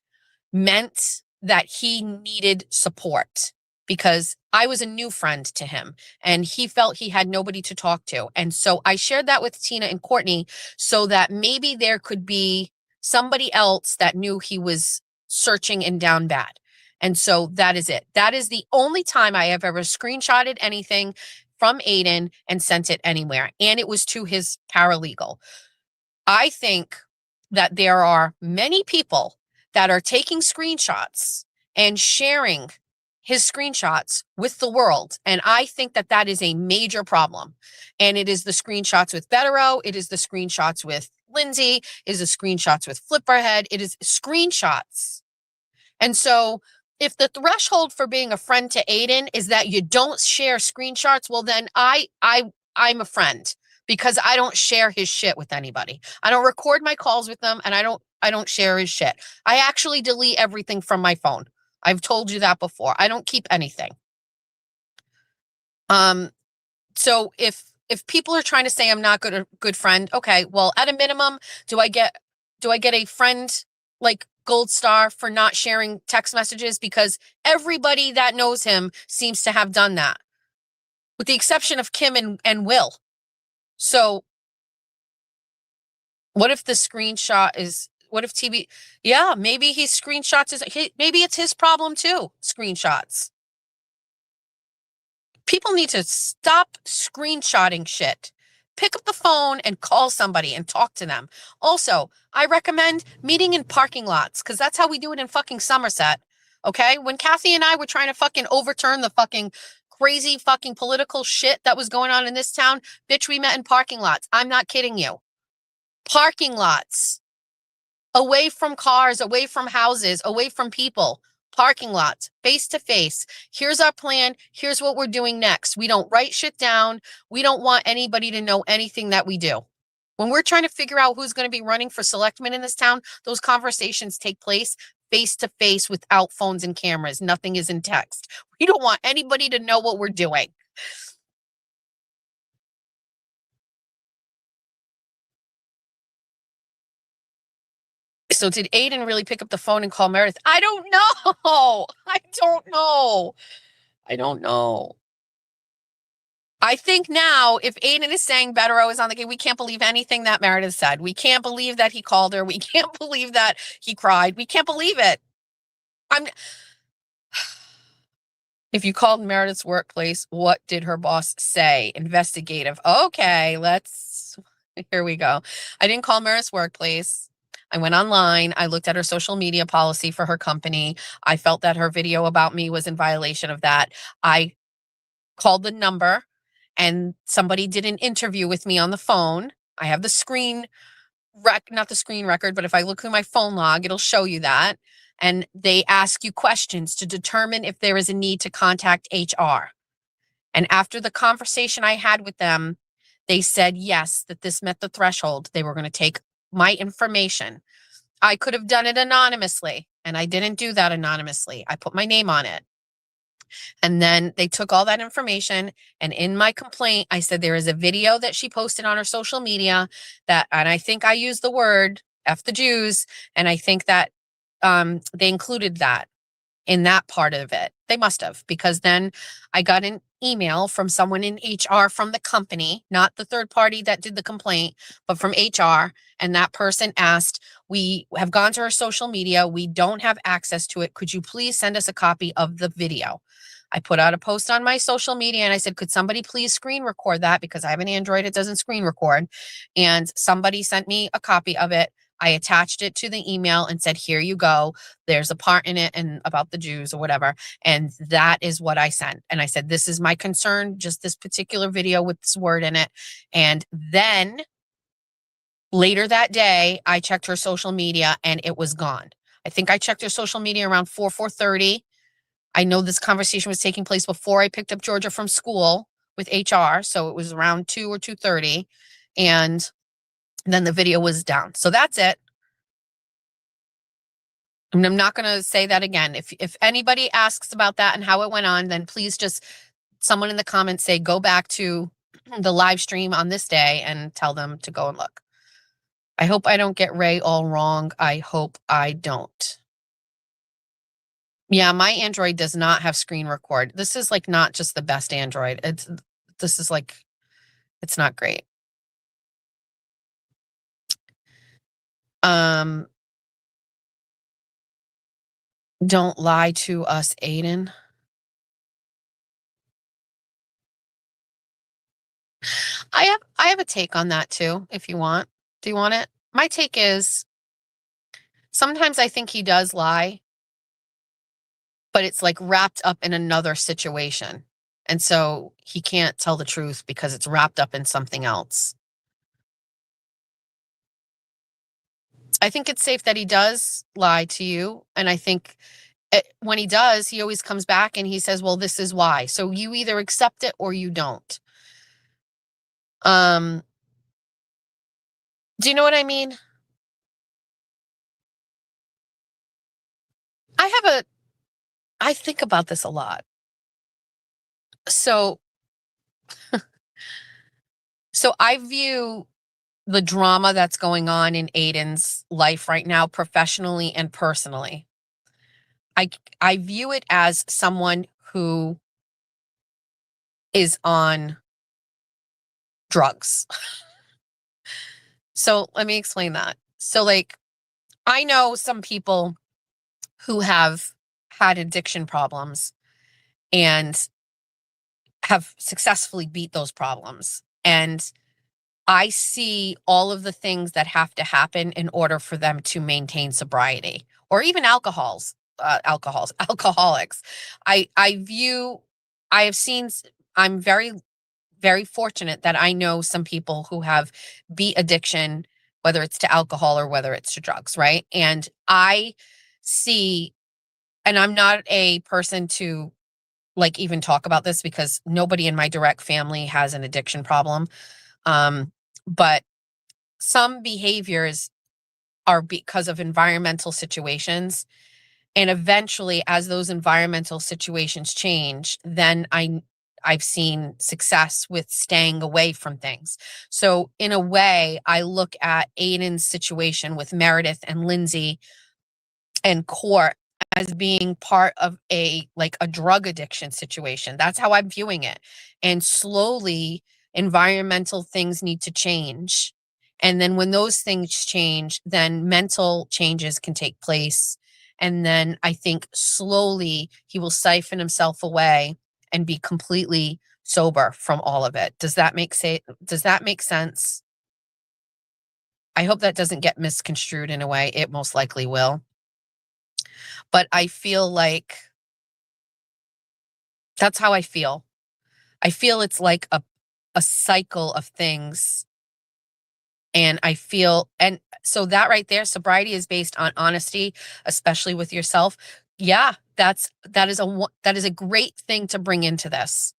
meant that he needed support, because I was a new friend to him and he felt he had nobody to talk to. And so I shared that with Tina and Courtney so that maybe there could be somebody else that knew he was searching and down bad. And so that is it. That is the only time I have ever screenshotted anything from Aiden and sent it anywhere. And it was to his paralegal. I think that there are many people that are taking screenshots and sharing his screenshots with the world. And I think that that is a major problem. And it is the screenshots with Bettero. It is the screenshots with Lindsay. It is the screenshots with Flipperhead. It is screenshots. And so if the threshold for being a friend to Aiden is that you don't share screenshots, well, then I'm a friend, because I don't share his shit with anybody. I don't record my calls with them, and I don't share his shit. I actually delete everything from my phone. I've told you that before. I don't keep anything. So if people are trying to say I'm not a good friend, okay, well, at a minimum, do I get a friend like gold star for not sharing text messages? Because everybody that knows him seems to have done that, with the exception of Kim and Will. So what if the screenshot is, what if yeah, maybe he screenshots maybe it's his problem too, screenshots. People need to stop screenshotting shit. Pick up the phone and call somebody and talk to them. Also, I recommend meeting in parking lots, because that's how we do it in fucking Somerset. Okay? When Kathy and I were trying to fucking overturn the fucking crazy fucking political shit that was going on in this town, bitch, we met in parking lots. I'm not kidding you. Parking lots. Away from cars, away from houses, away from people. Parking lots, face to face. Here's our plan. Here's what we're doing next. We don't write shit down. We don't want anybody to know anything that we do. When we're trying to figure out who's going to be running for selectman in this town, those conversations take place face to face without phones and cameras. Nothing is in text. We don't want anybody to know what we're doing. So did Aiden really pick up the phone and call Meredith? I don't know. I don't know. I think now, if Aiden is saying Bettero is on the game, we can't believe anything that Meredith said. We can't believe that he called her. We can't believe that he cried. We can't believe it. If you called Meredith's workplace, what did her boss say? Investigative. Okay, here we go. I didn't call Meredith's workplace. I went online. I looked at her social media policy for her company. I felt that her video about me was in violation of that. I called the number and somebody did an interview with me on the phone. I have the not the screen record, but if I look through my phone log, it'll show you that. And they ask you questions to determine if there is a need to contact HR. And after the conversation I had with them, they said yes, that this met the threshold. They were going to take my information. I could have done it anonymously, and I didn't do that anonymously. I put my name on it. And then they took all that information, and in my complaint, I said there is a video that she posted on her social media that, and I think I used the word F the Jews, and I think that they included that in that part of it. They must have, because then I got an email from someone in HR from the company, not the third party that did the complaint, but from HR. And that person asked, we have gone to her social media. We don't have access to it. Could you please send us a copy of the video? I put out a post on my social media and I said, could somebody please screen record that? Because I have an Android, it doesn't screen record. And somebody sent me a copy of it. I attached it to the email and said, here you go. There's a part in it and about the Jews or whatever. And that is what I sent. And I said, this is my concern, just this particular video with this word in it. And then later that day, I checked her social media and it was gone. I think I checked her social media around 4:30. I know this conversation was taking place before I picked up Georgia from school with HR. So it was around 2 or 2:30. And then the video was down. So that's it. And I'm not going to say that again. If anybody asks about that and how it went on, then please just someone in the comments say, go back to the live stream on this day and tell them to go and look. I hope I don't get Ray all wrong. I hope I don't. Yeah, my Android does not have screen record. This is like not just the best Android. This is like, it's not great. Don't lie to us, Aiden. I have a take on that too, if you want. Do you want it? My take is sometimes I think he does lie, but it's like wrapped up in another situation. And so he can't tell the truth because it's wrapped up in something else. I think it's safe that he does lie to you. And I think when he does, he always comes back and he says, well, this is why. So you either accept it or you don't. Do you know what I mean? I think about this a lot. So I view the drama that's going on in Aiden's life right now, professionally and personally. I view it as someone who is on drugs. So let me explain that. So like, I know some people who have had addiction problems and have successfully beat those problems. And I see all of the things that have to happen in order for them to maintain sobriety, or even alcoholics. I have seen, I'm very, very fortunate that I know some people who have beat addiction, whether it's to alcohol or whether it's to drugs, right? And I see, and I'm not a person to like even talk about this because nobody in my direct family has an addiction problem. But some behaviors are because of environmental situations. And eventually, as those environmental situations change, then I've seen success with staying away from things. So in a way, I look at Aiden's situation with Meredith and Lindsay and Court as being part of a drug addiction situation. That's how I'm viewing it. And slowly, environmental things need to change. And then when those things change, then mental changes can take place. And then I think slowly he will siphon himself away and be completely sober from all of it. Does that make sense? I hope that doesn't get misconstrued in a way. It most likely will. But I feel like that's how I feel. I feel it's like a cycle of things. And I feel, and so that right there, sobriety is based on honesty, especially with yourself. Yeah, that is a great thing to bring into this.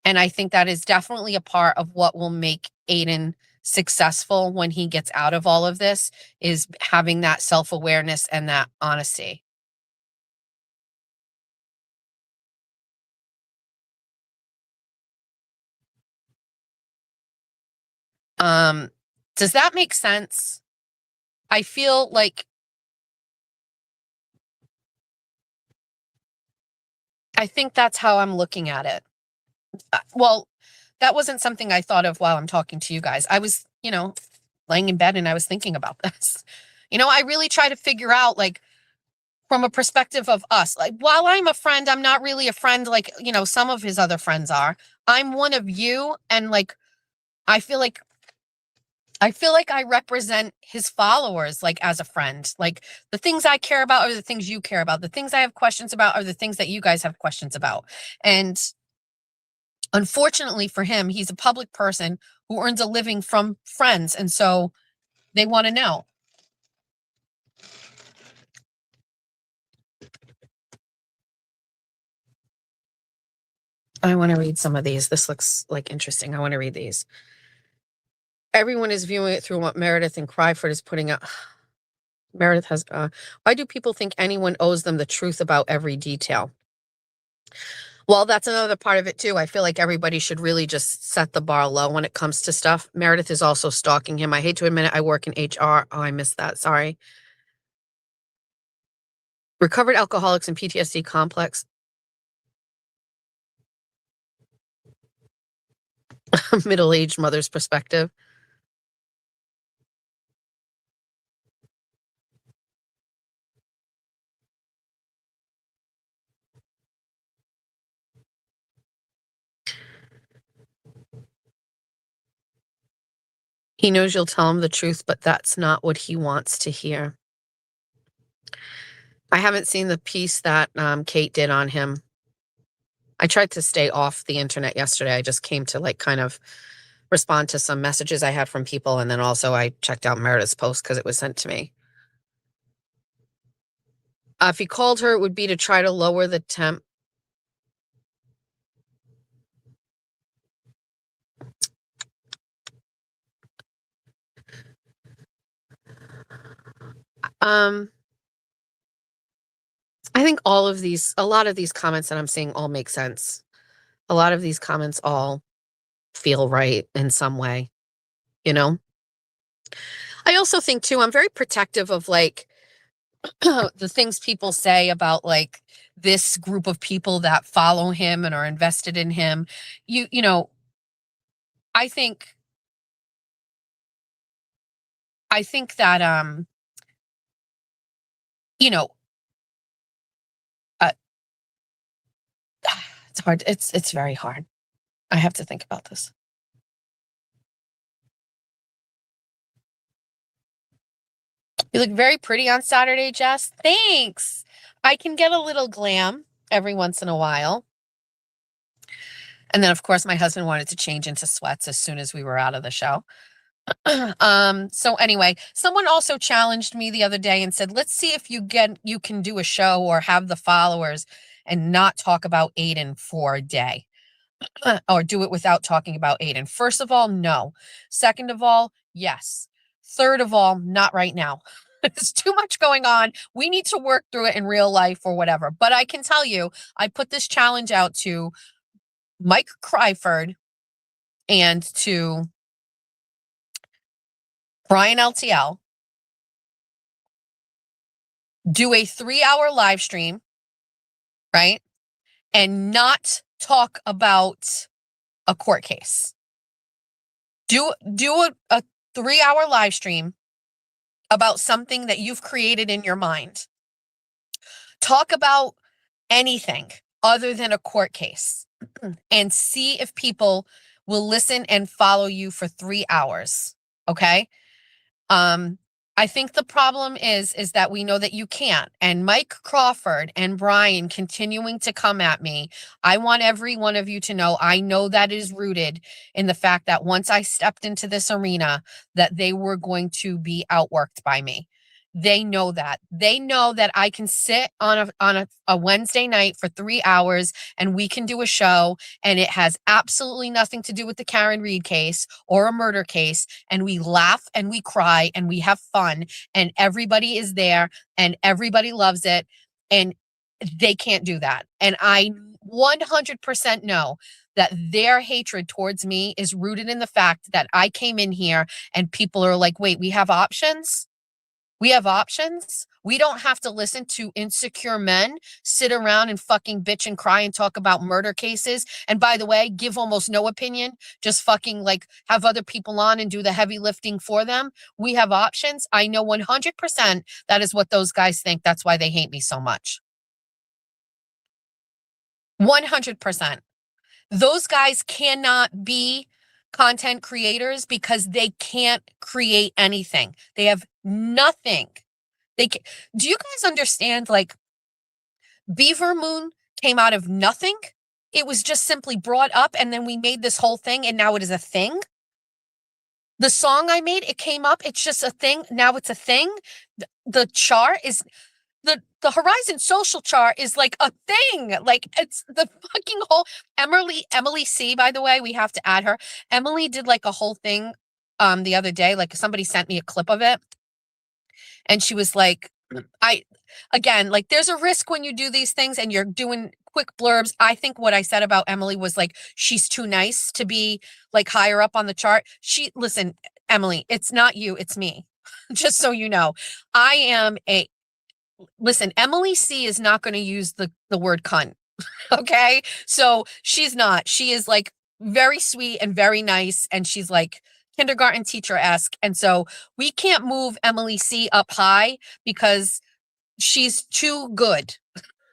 And I think that is definitely a part of what will make Aiden successful when he gets out of all of this, is having that self-awareness and that honesty. Does that make sense? I feel like I think that's how I'm looking at it. Well, that wasn't something I thought of while I'm talking to you guys. I was, laying in bed and I was thinking about this. I really try to figure out, like, from a perspective of us, like, while I'm a friend, I'm not really a friend like, some of his other friends are. I'm one of you. And like, I feel like I represent his followers, like, as a friend. Like, the things I care about are the things you care about. The things I have questions about are the things that you guys have questions about. And unfortunately for him, he's a public person who earns a living from friends. And so they want to know. I want to read some of these. This looks like interesting. I want to read these. Everyone is viewing it through what Meredith and Cryford is putting out. Meredith has, why do people think anyone owes them the truth about every detail? Well, that's another part of it too. I feel like everybody should really just set the bar low when it comes to stuff. Meredith is also stalking him. I hate to admit it. I work in HR. Oh, I missed that. Sorry. Recovered alcoholics and PTSD complex. Middle-aged mother's perspective. He knows you'll tell him the truth, but that's not what he wants to hear. I haven't seen the piece that Kate did on him. I tried to stay off the internet yesterday. I just came to like kind of respond to some messages I had from people. And then also I checked out Meredith's post because it was sent to me. If he called her, it would be to try to lower the temp. I think a lot of these comments that I'm seeing all make sense. A lot of these comments all feel right in some way, I also think too, I'm very protective of like the things people say about like this group of people that follow him and are invested in him. I think that uh, it's hard. It's very hard. I have to think about this. You look very pretty on Saturday, Jess. Thanks. I can get a little glam every once in a while. And then, of course, my husband wanted to change into sweats as soon as we were out of the show. So anyway, someone also challenged me the other day and said, let's see if you can do a show or have the followers and not talk about Aiden for a day. Or do it without talking about Aiden. First of all, no. Second of all, yes. Third of all, not right now. There's too much going on. We need to work through it in real life or whatever. But I can tell you, I put this challenge out to Mike Cryford and to Brian LTL. Do a 3-hour live stream, right? And not talk about a court case. Do a 3-hour live stream about something that you've created in your mind. Talk about anything other than a court case and see if people will listen and follow you for 3 hours. Okay. I think the problem is that we know that you can't. And Mike Crawford and Brian continuing to come at me. I want every one of you to know, I know that is rooted in the fact that once I stepped into this arena, that they were going to be outworked by me. They know that. They know that I can sit on a Wednesday night for 3 hours and we can do a show, and it has absolutely nothing to do with the Karen Reed case or a murder case. And we laugh and we cry and we have fun and everybody is there and everybody loves it. And they can't do that. And I 100% know that their hatred towards me is rooted in the fact that I came in here and people are like, wait, we have options? We have options. We don't have to listen to insecure men sit around and fucking bitch and cry and talk about murder cases. And by the way, give almost no opinion, just fucking like have other people on and do the heavy lifting for them. We have options. I know 100% that is what those guys think. That's why they hate me so much. 100%. Those guys cannot be content creators because they can't create anything. They have nothing. Do you guys understand? Like, Beaver Moon came out of nothing. It was just simply brought up, and then we made this whole thing, and now it is a thing. The song I made, it came up. It's just a thing. Now it's a thing. The chart is the Horizon Social chart is like a thing. Like, it's the fucking whole Emily C, by the way, we have to add her. Emily did like a whole thing the other day. Like, somebody sent me a clip of it. And she was like, again, like, there's a risk when you do these things and you're doing quick blurbs. I think what I said about Emily was like, she's too nice to be like higher up on the chart. Listen, Emily, it's not you, it's me. Just so you know, listen, Emily C is not going to use the word cunt. Okay. So she's not, she is like very sweet and very nice. And she's like kindergarten teacher-esque. And so we can't move Emily C up high because she's too good.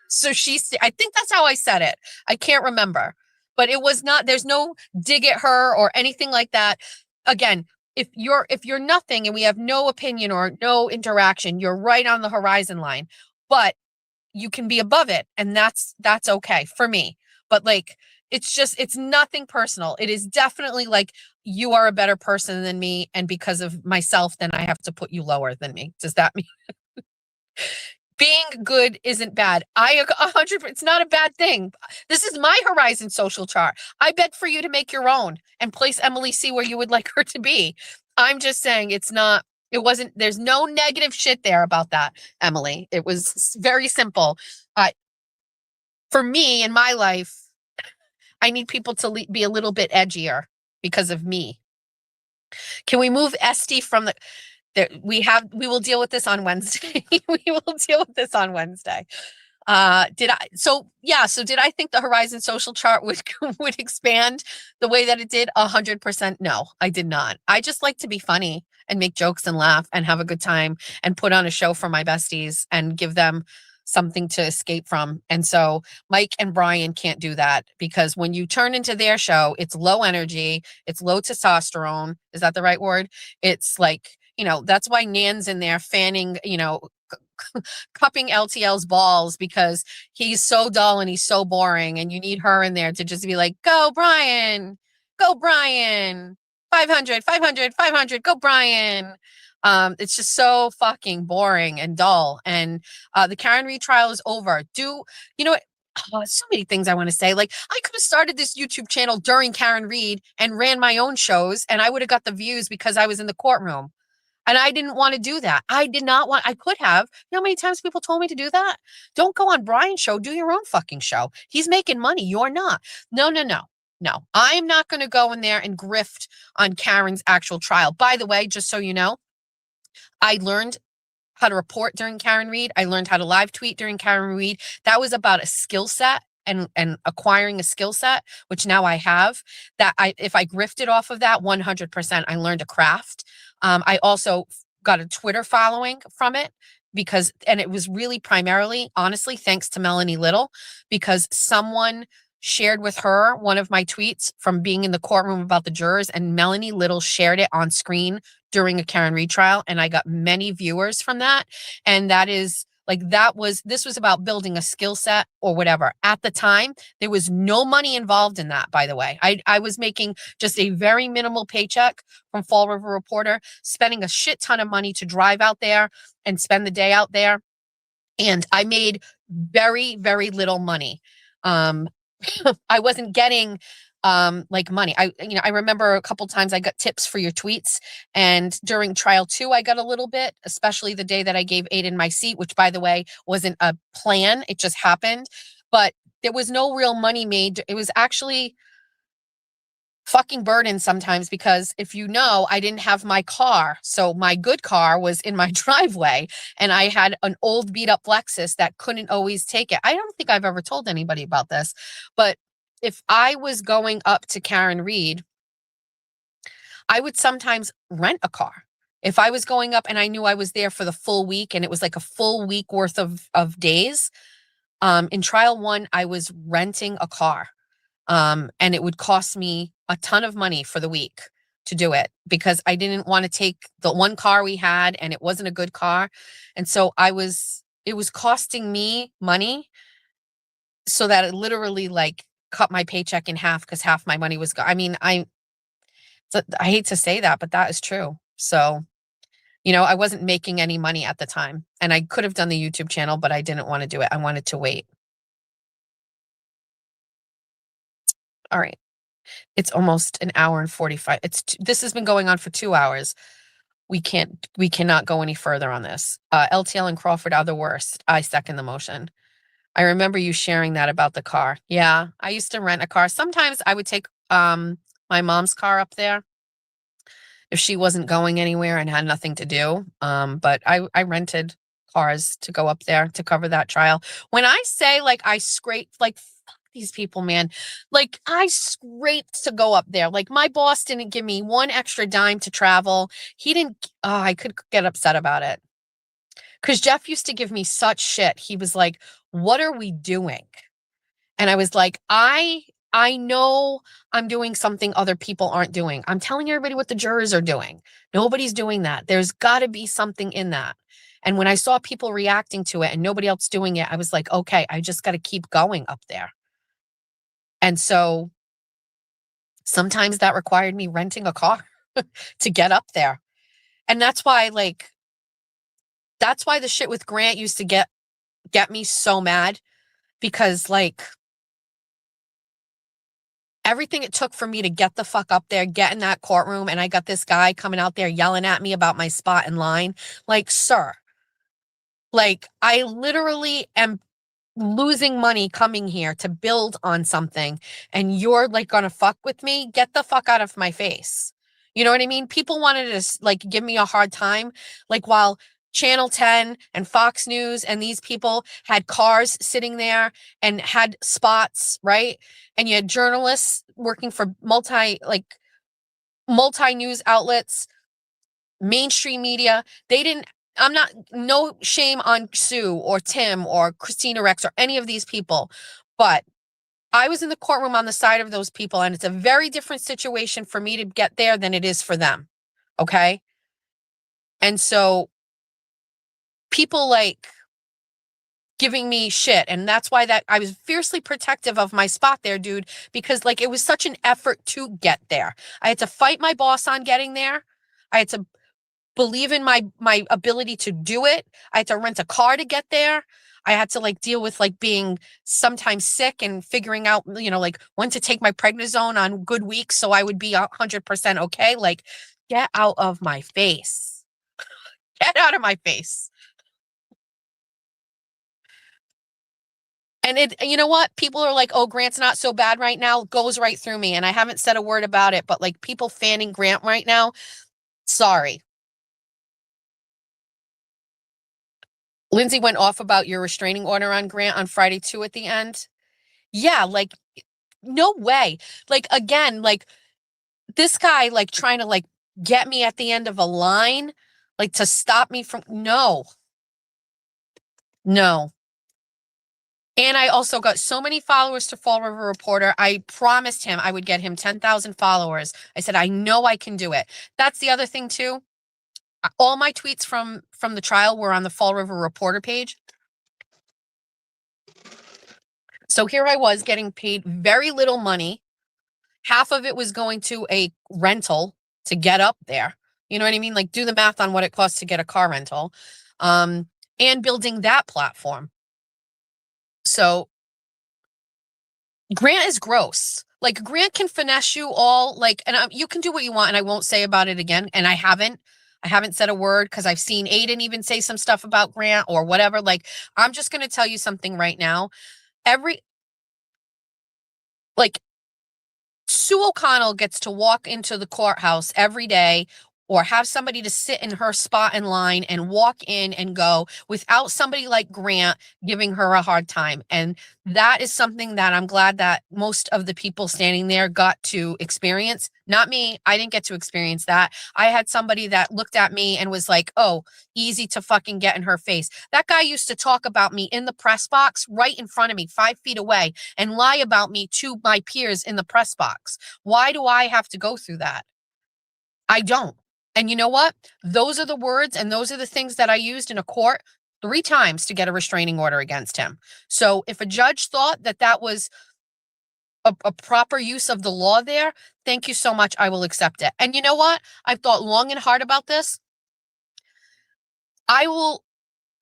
So I think that's how I said it. I can't remember, but it was not, there's no dig at her or anything like that. Again, if you're nothing and we have no opinion or no interaction, you're right on the horizon line, but you can be above it. And that's okay for me. But like, it's nothing personal. It is definitely like, you are a better person than me. And because of myself, then I have to put you lower than me. Does that mean being good isn't bad? 100%, it's not a bad thing. This is my Horizon Social chart. I beg for you to make your own and place Emily C where you would like her to be. I'm just saying there's no negative shit there about that, Emily. It was very simple. For me in my life, I need people to be a little bit edgier because of me. Can we move Esty from we will deal with this on Wednesday. We will deal with this on Wednesday. Did I think the Horizon Social chart would expand the way that it did? 100%. No, I did not. I just like to be funny and make jokes and laugh and have a good time and put on a show for my besties and give them something to escape from. And so Mike and Brian can't do that because when you turn into their show, it's low energy, it's low testosterone. Is that the right word? It's like, that's why Nan's in there fanning, cupping LTL's balls because he's so dull and he's so boring. And you need her in there to just be like, go Brian, 500, 500, 500, go Brian. It's just so fucking boring and dull. And the Karen Read trial is over. So many things I want to say. Like, I could have started this YouTube channel during Karen Read and ran my own shows and I would have got the views because I was in the courtroom. And I didn't want to do that. I could have. You know how many times people told me to do that? Don't go on Brian's show. Do your own fucking show. He's making money. You're not. No. I'm not going to go in there and grift on Karen's actual trial. By the way, just so you know, I learned how to report during Karen Read. I learned how to live tweet during Karen Read. That was about a skill set and acquiring a skill set, which now I have. If I grifted off of that, 100%, I learned a craft. I also got a Twitter following from it and it was really primarily, honestly, thanks to Melanie Little, because someone shared with her one of my tweets from being in the courtroom about the jurors, and Melanie Little shared it on screen during a Karen Read trial. And I got many viewers from that. And this was about building a skill set or whatever. At the time, there was no money involved in that, by the way. I was making just a very minimal paycheck from Fall River Reporter, spending a shit ton of money to drive out there and spend the day out there. And I made very, very little money. I wasn't getting money. I remember a couple times I got tips for your tweets, and during trial 2, I got a little bit, especially the day that I gave Aiden my seat, which by the way, wasn't a plan. It just happened, but there was no real money made. It was actually, fucking burden sometimes, because if you know, I didn't have my car. So my good car was in my driveway, and I had an old beat up Lexus that couldn't always take it. I don't think I've ever told anybody about this, but if I was going up to Karen Reed, I would sometimes rent a car. If I was going up and I knew I was there for the full week and it was like a full week worth of days, in trial one, I was renting a car. And it would cost me a ton of money for the week to do it, because I didn't want to take the one car we had and it wasn't a good car. And so it was costing me money, so that it literally like cut my paycheck in half, because half my money was, I mean, I hate to say that, but that is true. So, I wasn't making any money at the time, and I could have done the YouTube channel, but I didn't want to do it. I wanted to wait. All right. It's almost an hour and 45. This has been going on for 2 hours. We cannot go any further on this. LTL and Crawford are the worst. I second the motion. I remember you sharing that about the car. Yeah, I used to rent a car. Sometimes I would take my mom's car up there if she wasn't going anywhere and had nothing to do. But I rented cars to go up there to cover that trial. When I say like I scraped, like fuck these people, man, like I scraped to go up there. Like my boss didn't give me one extra dime to travel. He didn't. Oh, I could get upset about it. Because Jeff used to give me such shit. He was like, "What are we doing?" And I was like, I know I'm doing something other people aren't doing. I'm telling everybody what the jurors are doing. Nobody's doing that. There's got to be something in that. And when I saw people reacting to it and nobody else doing it, I was like, okay, I just got to keep going up there. And so sometimes that required me renting a car to get up there. And that's why the shit with Grant used to get me so mad, because like everything it took for me to get the fuck up there, get in that courtroom, and I got this guy coming out there yelling at me about my spot in line. Like, sir, like I literally am losing money coming here to build on something, and you're like gonna fuck with me? Get the fuck out of my face. You know what I mean? People wanted to like give me a hard time, like while Channel 10 and Fox News and these people had cars sitting there and had spots, right? And you had journalists working for multi news outlets, mainstream media. They didn't, I'm not, no shame on Sue or Tim or Christina Rex or any of these people, but I was in the courtroom on the side of those people, and it's a very different situation for me to get there than it is for them. Okay. And so people like giving me shit, and that's why that I was fiercely protective of my spot there, dude, because like it was such an effort to get there. I had to fight my boss on getting there. I had to believe in my ability to do it. I had to rent a car to get there. I had to like deal with like being sometimes sick and figuring out, like when to take my prednisone on good weeks so I would be 100% okay. Like, get out of my face. Get out of my face. And you know what? People are like, oh, Grant's not so bad right now. Goes right through me. And I haven't said a word about it, but like people fanning Grant right now. Sorry. Lindsay went off about your restraining order on Grant on Friday too at the end. Yeah, like no way. Like again, like this guy like trying to like get me at the end of a line, like to stop me from no. And I also got so many followers to Fall River Reporter. I promised him I would get him 10,000 followers. I said, I know I can do it. That's the other thing too. All my tweets from the trial were on the Fall River Reporter page. So here I was getting paid very little money. Half of it was going to a rental to get up there. You know what I mean? Like do the math on what it costs to get a car rental, and building that platform. So Grant is gross. Like Grant can finesse you all like, and you can do what you want. And I won't say about it again. And I haven't said a word because I've seen Aiden even say some stuff about Grant or whatever. Like, I'm just going to tell you something right now. Sue Sue O'Connell gets to walk into the courthouse every day or have somebody to sit in her spot in line and walk in and go without somebody like Grant giving her a hard time. And that is something that I'm glad that most of the people standing there got to experience. Not me. I didn't get to experience that. I had somebody that looked at me and was like, oh, easy to fucking get in her face. That guy used to talk about me in the press box right in front of me, 5 feet away, and lie about me to my peers in the press box. Why do I have to go through that? I don't. And you know what? Those are the words and those are the things that I used in a court 3 times to get a restraining order against him. So if a judge thought that that was a proper use of the law there, thank you so much. I will accept it. And you know what? I've thought long and hard about this. I will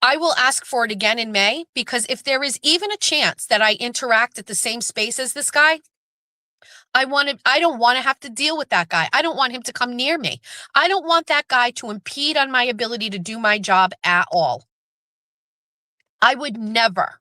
ask for it again in May, because if there is even a chance that I interact at the same space as this guy, I don't want to have to deal with that guy. I don't want him to come near me. I don't want that guy to impede on my ability to do my job at all. I would never.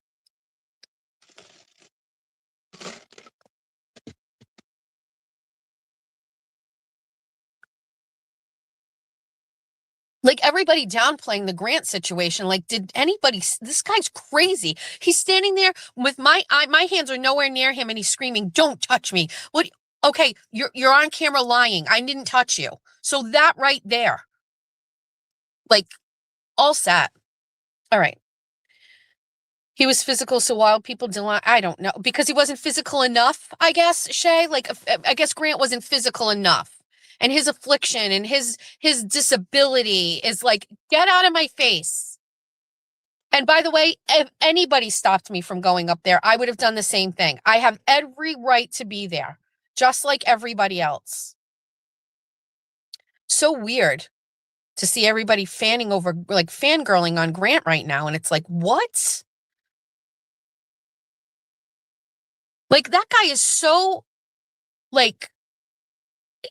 Like everybody downplaying the Grant situation. Like, did anybody, this guy's crazy. He's standing there with my hands are nowhere near him and he's screaming, "Don't touch me." What? Okay, you're on camera lying. I didn't touch you. So that right there, like, all set. All right. He was physical, so wild people deny. I don't know, because he wasn't physical enough, I guess, Shay. Like, I guess Grant wasn't physical enough. And his affliction and his disability is like, get out of my face. And by the way, if anybody stopped me from going up there, I would have done the same thing. I have every right to be there, just like everybody else. So weird to see everybody fanning over, like fangirling on Grant right now. And it's like, what? Like, that guy is so, like,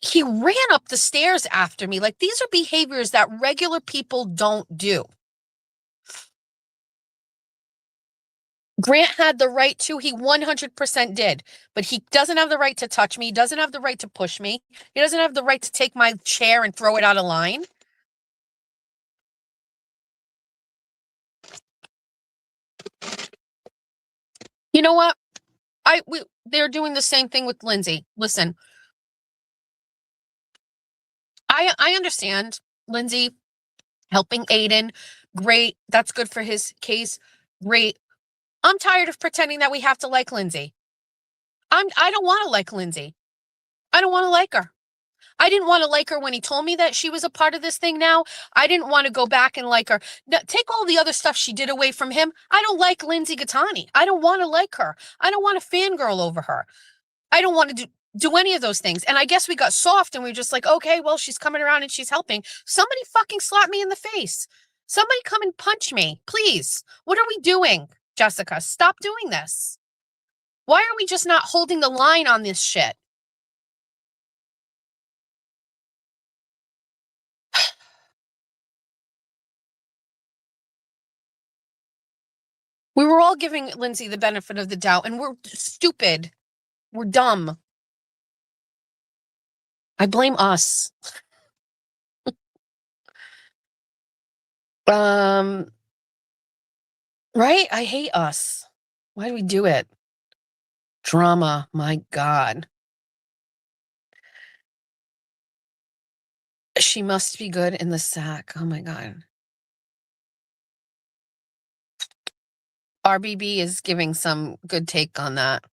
he ran up the stairs after me. Like, these are behaviors that regular people don't do. Grant had the right to, he 100% did, but he doesn't have the right to touch me. He doesn't have the right to push me. He doesn't have the right to take my chair and throw it out of line. You know what? They're doing the same thing with Lindsay. Listen, I understand Lindsay helping Aiden. Great. That's good for his case. Great. I'm tired of pretending that we have to like Lindsay. I don't want to like Lindsay. I don't want to like her. I didn't want to like her when he told me that she was a part of this thing now. I didn't want to go back and like her. No, take all the other stuff she did away from him. I don't like Lindsay Gattani. I don't want to like her. I don't want to fangirl over her. I don't want to do any of those things. And I guess we got soft and we were just like, okay, well, she's coming around and she's helping. Somebody fucking slap me in the face. Somebody come and punch me, please. What are we doing, Jessica? Stop doing this. Why are we just not holding the line on this shit? We were all giving Lindsay the benefit of the doubt, and we're stupid. We're dumb. I blame us. Right? I hate us. Why do we do it? Drama, my God. She must be good in the sack. Oh my God. RBB is giving some good take on that.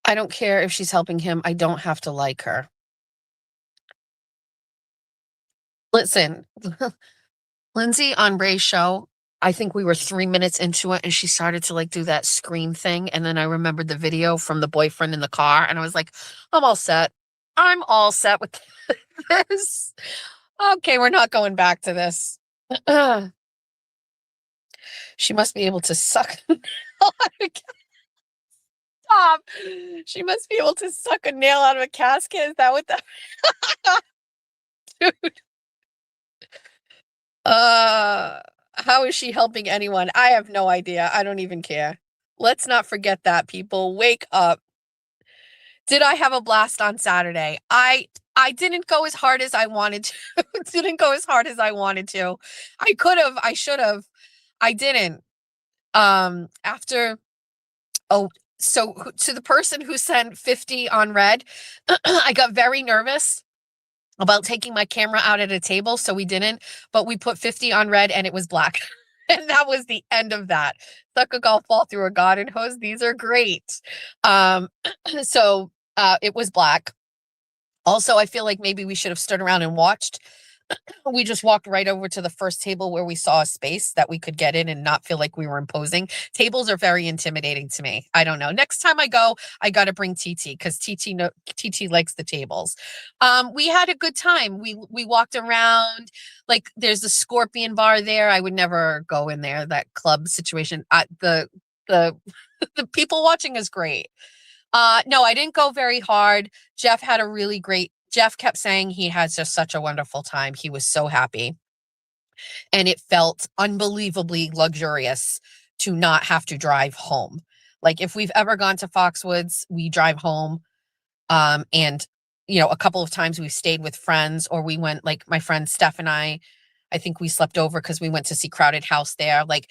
I don't care if she's helping him. I don't have to like her. Listen, Lindsay on Ray's show, I think we were 3 minutes into it and she started to like do that scream thing. And then I remembered the video from the boyfriend in the car and I was like, I'm all set. I'm all set with this. Okay, we're not going back to this. She must be able to suck. Stop. She must be able to suck a nail out of a casket. Is that what that? Dude. How is she helping anyone? I have no idea. I don't even care. Let's not forget that, people. Wake up. Did I have a blast on Saturday? I didn't go as hard as I wanted to. Didn't go as hard as I wanted to. I could have, I should have. I didn't. After oh, so to the person who sent 50 on red, I got very nervous about taking my camera out at a table, so we didn't, but we put 50 on red and it was black. And that was the end of that. Suck a golf ball through a garden hose. These are great. So it was black. Also, I feel like maybe we should have stood around and watched. We just walked right over to the first table where we saw a space that we could get in and not feel like we were imposing. Tables are very intimidating to me. I don't know. Next time I go, I got to bring TT because TT likes the tables. We had a good time. We walked around. Like there's a Scorpion bar there. I would never go in there. That club situation. The the people watching is great. No, I didn't go very hard. Jeff kept saying he had just such a wonderful time. He was so happy. And it felt unbelievably luxurious to not have to drive home. Like if we've ever gone to Foxwoods, we drive home. And a couple of times we've stayed with friends, or we went, like my friend Steph and I think we slept over because we went to see Crowded House there. Like,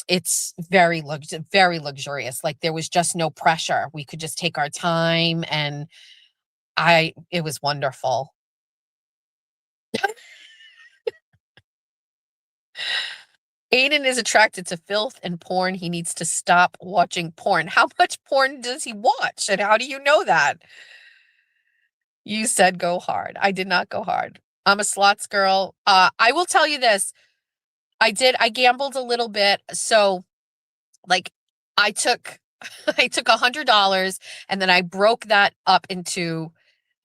it's very luxurious. Like there was just no pressure. We could just take our time, and it was wonderful. Aiden is attracted to filth and porn. He needs to stop watching porn. How much porn does he watch? And how do you know that? You said go hard. I did not go hard. I'm a slots girl. I will tell you this. I gambled a little bit. So like I took $100 and then I broke that up into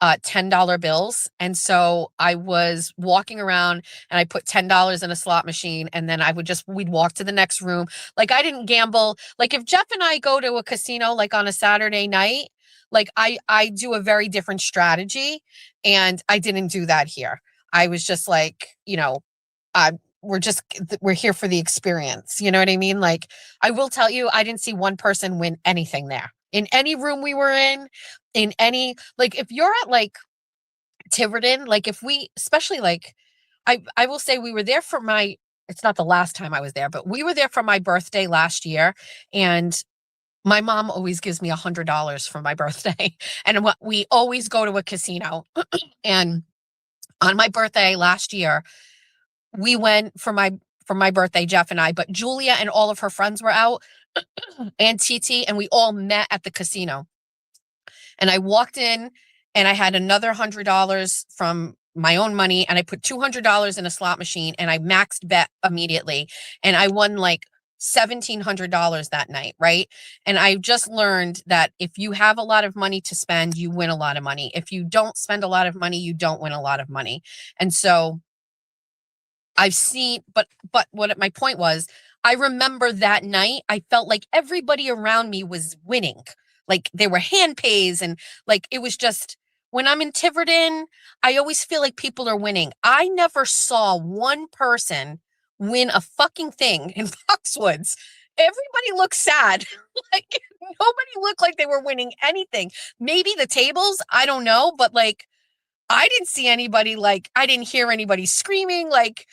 $10 bills. And so I was walking around and I put $10 in a slot machine, and then we'd walk to the next room. Like I didn't gamble. Like if Jeff and I go to a casino, like on a Saturday night, like I do a very different strategy, and I didn't do that here. I was just like, we're here for the experience. You know what I mean? Like I will tell you, I didn't see one person win anything there. In any room we were in any, like if you're at like Tiverton, like especially like, I will say we were there for it's not the last time I was there, but we were there for my birthday last year, and my mom always gives me $100 for my birthday. And we always go to a casino. And on my birthday last year, we went for my birthday, Jeff and I, but Julia and all of her friends were out and TT, and we all met at the casino. And I walked in and I had another $100 from my own money, and I put $200 in a slot machine, and I maxed bet immediately. And I won like $1,700 that night, right? And I just learned that if you have a lot of money to spend, you win a lot of money. If you don't spend a lot of money, you don't win a lot of money. And so I've seen, but what my point was, I remember that night, I felt like everybody around me was winning. Like there were hand pays, and like it was just, when I'm in Tiverton, I always feel like people are winning. I never saw one person win a fucking thing in Foxwoods. Everybody looked sad. Like nobody looked like they were winning anything. Maybe the tables, I don't know, but like I didn't see anybody, like I didn't hear anybody screaming, like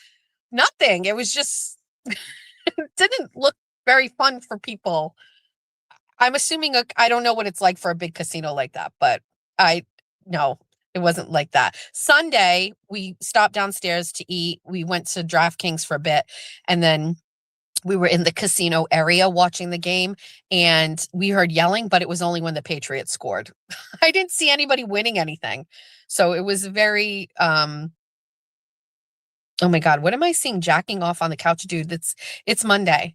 nothing. It was just it didn't look very fun for people. I'm assuming I don't know what it's like for a big casino like that, but no, it wasn't like that. Sunday, we stopped downstairs to eat. We went to DraftKings for a bit, and then we were in the casino area watching the game, and we heard yelling, but it was only when the Patriots scored. I didn't see anybody winning anything. So it was very, oh my God, what am I seeing jacking off on the couch? Dude, it's Monday.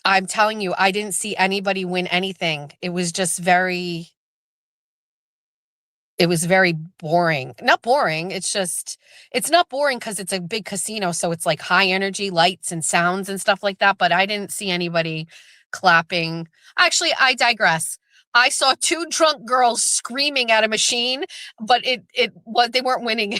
I'm telling you, I didn't see anybody win anything. It was very boring. Not boring. It's not boring because it's a big casino. So it's like high energy lights and sounds and stuff like that. But I didn't see anybody clapping. Actually, I digress. I saw two drunk girls screaming at a machine, but they weren't winning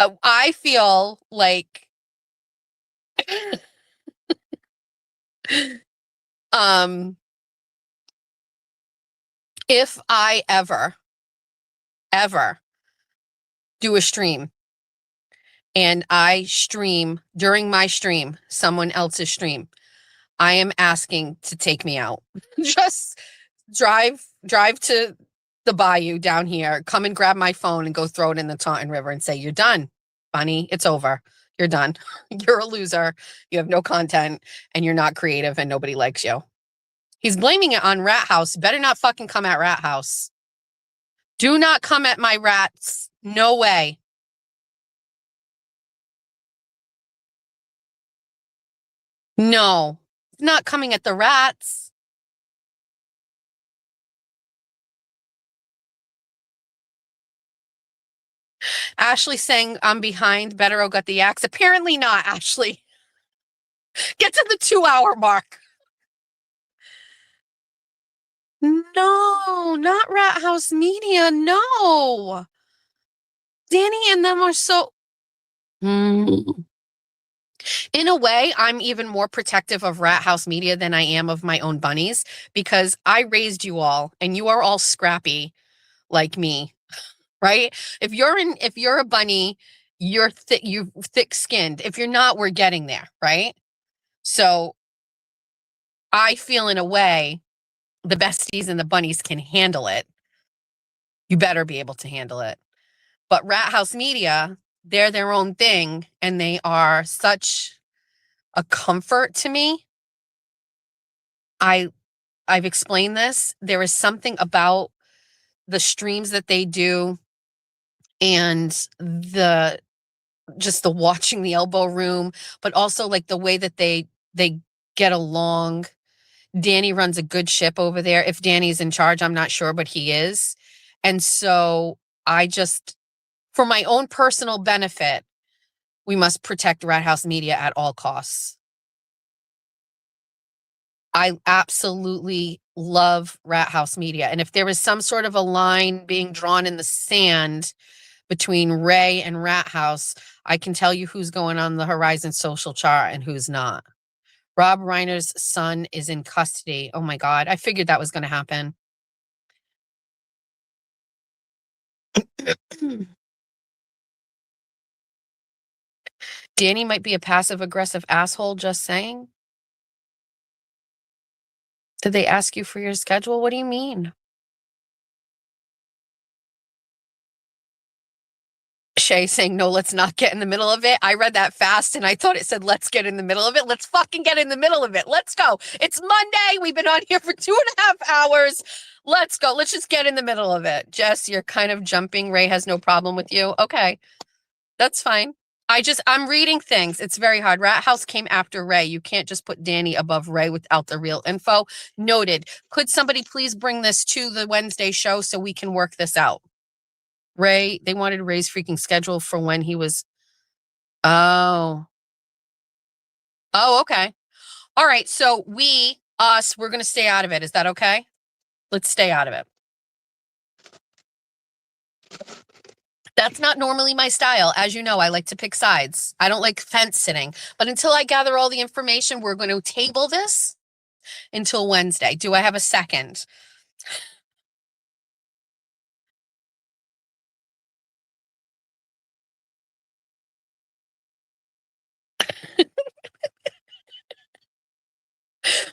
I feel like um if I ever do a stream and I stream during my stream, someone else's stream, I am asking to take me out. Just drive to the bayou down here, come and grab my phone and go throw it in the Taunton River and say, "You're done, Bunny. It's over. You're done. You're a loser. You have no content and you're not creative and nobody likes you." He's blaming it on Rat House. Better not fucking come at Rat House. Do not come at my rats. No way. No, not coming at the rats. Ashley saying I'm behind. Better got the axe. Apparently not, Ashley. Get to the 2-hour mark. No, not Rat House Media. No. Danny and them are so. In a way, I'm even more protective of Rat House Media than I am of my own bunnies because I raised you all and you are all scrappy like me, right? If you're a bunny, you're thick-skinned. If you're not, we're getting there, right? So I feel in a way the besties and the bunnies can handle it. You better be able to handle it. But Rat House Media, they're their own thing and they are such a comfort to me. I've explained this. There is something about the streams that they do and the watching the elbow room, but also like the way that they get along. Danny runs a good ship over there. If Danny's in charge, I'm not sure, but he is. And so I just, for my own personal benefit, we must protect Rat House Media at all costs. I absolutely love Rat House Media. And if there was some sort of a line being drawn in the sand between Ray and Rat House, I can tell you who's going on the Horizon social chart and who's not. Rob Reiner's son is in custody. Oh my God. I figured that was going to happen. Danny might be a passive aggressive asshole, just saying. Did they ask you for your schedule? What do you mean? Shay saying, no, let's not get in the middle of it. I read that fast and I thought it said, let's get in the middle of it. Let's fucking get in the middle of it. Let's go. It's Monday. We've been on here for 2.5 hours. Let's go. Let's just get in the middle of it. Jess, you're kind of jumping. Ray has no problem with you. Okay. That's fine. I'm reading things. It's very hard. Rat House came after Ray. You can't just put Danny above Ray without the real info. Noted. Could somebody please bring this to the Wednesday show so we can work this out? Ray, they wanted Ray's freaking schedule for when he was. Oh, okay. All right. So we're going to stay out of it. Is that okay? Let's stay out of it. That's not normally my style. As you know, I like to pick sides. I don't like fence sitting. But until I gather all the information, we're going to table this until Wednesday. Do I have a second?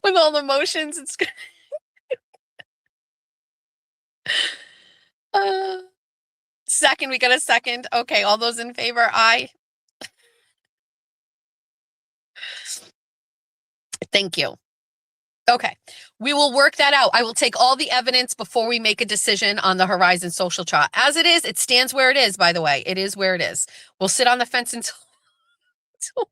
With all the motions, it's good. Second, we got a second. Okay, all those in favor, aye. Thank you. Okay, we will work that out. I will take all the evidence before we make a decision on the Horizon social chart. As it is, it stands where it is, by the way. It is where it is. We'll sit on the fence until Wednesday.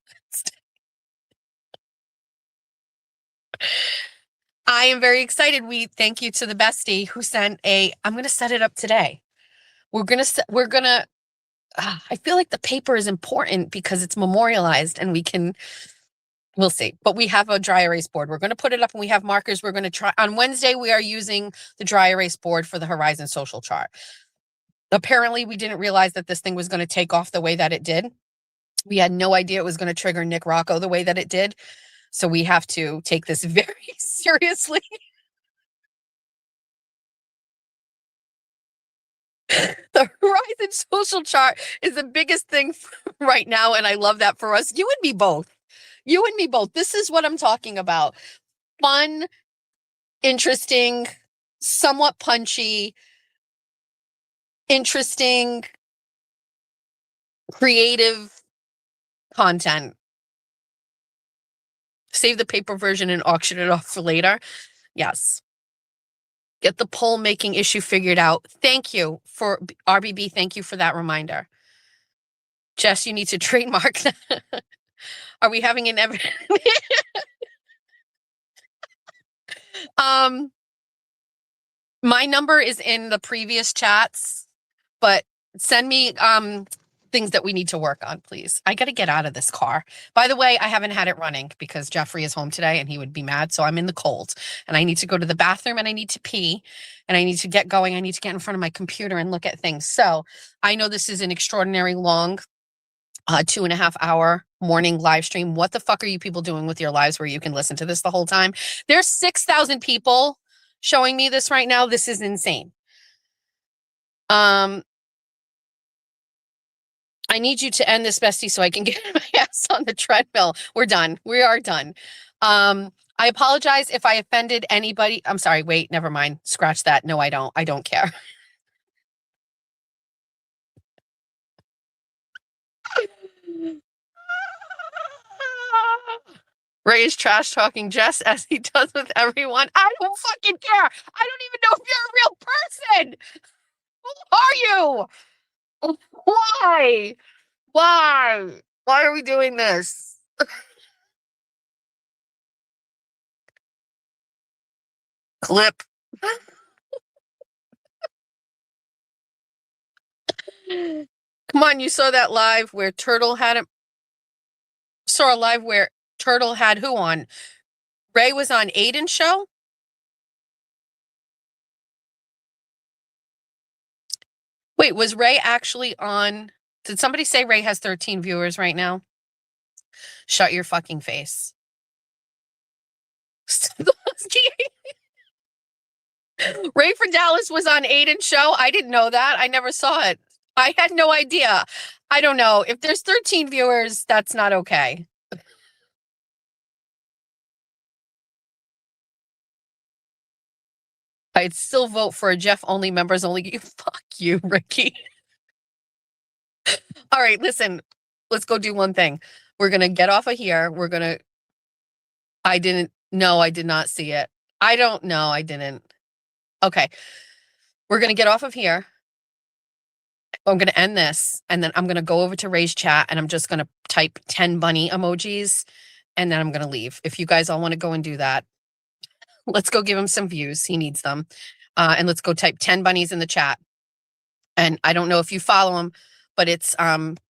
I am very excited. We thank you to the bestie who sent I'm going to set it up today. We're going to, I feel like the paper is important because it's memorialized and we'll see. But we have a dry erase board. We're going to put it up and we have markers. We're going to try on Wednesday. We are using the dry erase board for the Horizon social chart. Apparently, we didn't realize that this thing was going to take off the way that it did. We had no idea it was going to trigger Nick Rocco the way that it did. So we have to take this very seriously. The Horizon social chart is the biggest thing right now. And I love that for us. You and me both. You and me both. This is what I'm talking about. Fun, interesting, somewhat punchy, interesting, creative content. Save the paper version and auction it off for later. Yes. Get the poll making issue figured out. Thank you for RBB. Thank you for that reminder. Jess, you need to trademark that. Are we having an ever? My number is in the previous chats, but send me things that we need to work on, please. I got to get out of this car. By the way, I haven't had it running because Jeffrey is home today and he would be mad. So I'm in the cold and I need to go to the bathroom and I need to pee and I need to get going. I need to get in front of my computer and look at things. So I know this is an extraordinary long 2.5 hour morning live stream. What the fuck are you people doing with your lives where you can listen to this the whole time? There's 6,000 people showing me this right now. This is insane. I need you to end this, bestie, so I can get my ass on the treadmill. We're done. We are done. I apologize if I offended anybody. I'm sorry. Wait, never mind. Scratch that. No, I don't. I don't care. Ray is trash talking Jess as he does with everyone. I don't fucking care. I don't even know if you're a real person. Who are you? Why? Why? Why are we doing this? Clip. Come on, you saw that live where Turtle had him. Saw a live where Turtle had who on? Ray was on Aiden's show? Wait, was Ray actually on? Did somebody say Ray has 13 viewers right now? Shut your fucking face. Ray for Dallas was on Aiden's show. I didn't know that. I never saw it. I had no idea. I don't know. If there's 13 viewers, that's not okay. I'd still vote for a Jeff only members only. Fuck you, Ricky. All right, listen, let's go do one thing. We're going to get off of here. I did not see it. I don't know. I didn't. Okay. We're going to get off of here. I'm going to end this and then I'm going to go over to Ray's chat and I'm just going to type 10 bunny emojis and then I'm going to leave. If you guys all want to go and do that, let's go give him some views. He needs them. And let's go type 10 bunnies in the chat. And I don't know if you follow him, but it's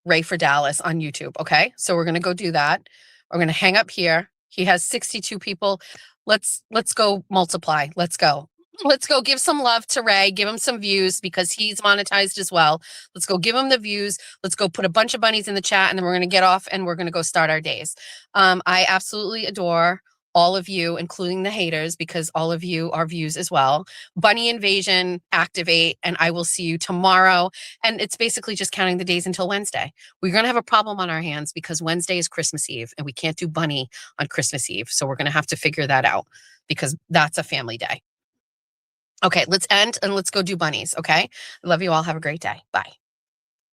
Ray for Dallas on YouTube. Okay. So we're going to go do that. We're going to hang up here. He has 62 people. Let's go multiply. Let's go. Let's go give some love to Ray. Give him some views because he's monetized as well. Let's go give him the views. Let's go put a bunch of bunnies in the chat and then we're going to get off and we're going to go start our days. I absolutely adore all of you, including the haters, because all of you are views as well. Bunny Invasion, activate, and I will see you tomorrow. And it's basically just counting the days until Wednesday. We're going to have a problem on our hands because Wednesday is Christmas Eve and we can't do Bunny on Christmas Eve. So we're going to have to figure that out because that's a family day. Okay, let's end and let's go do bunnies. Okay. Love you all. Have a great day. Bye.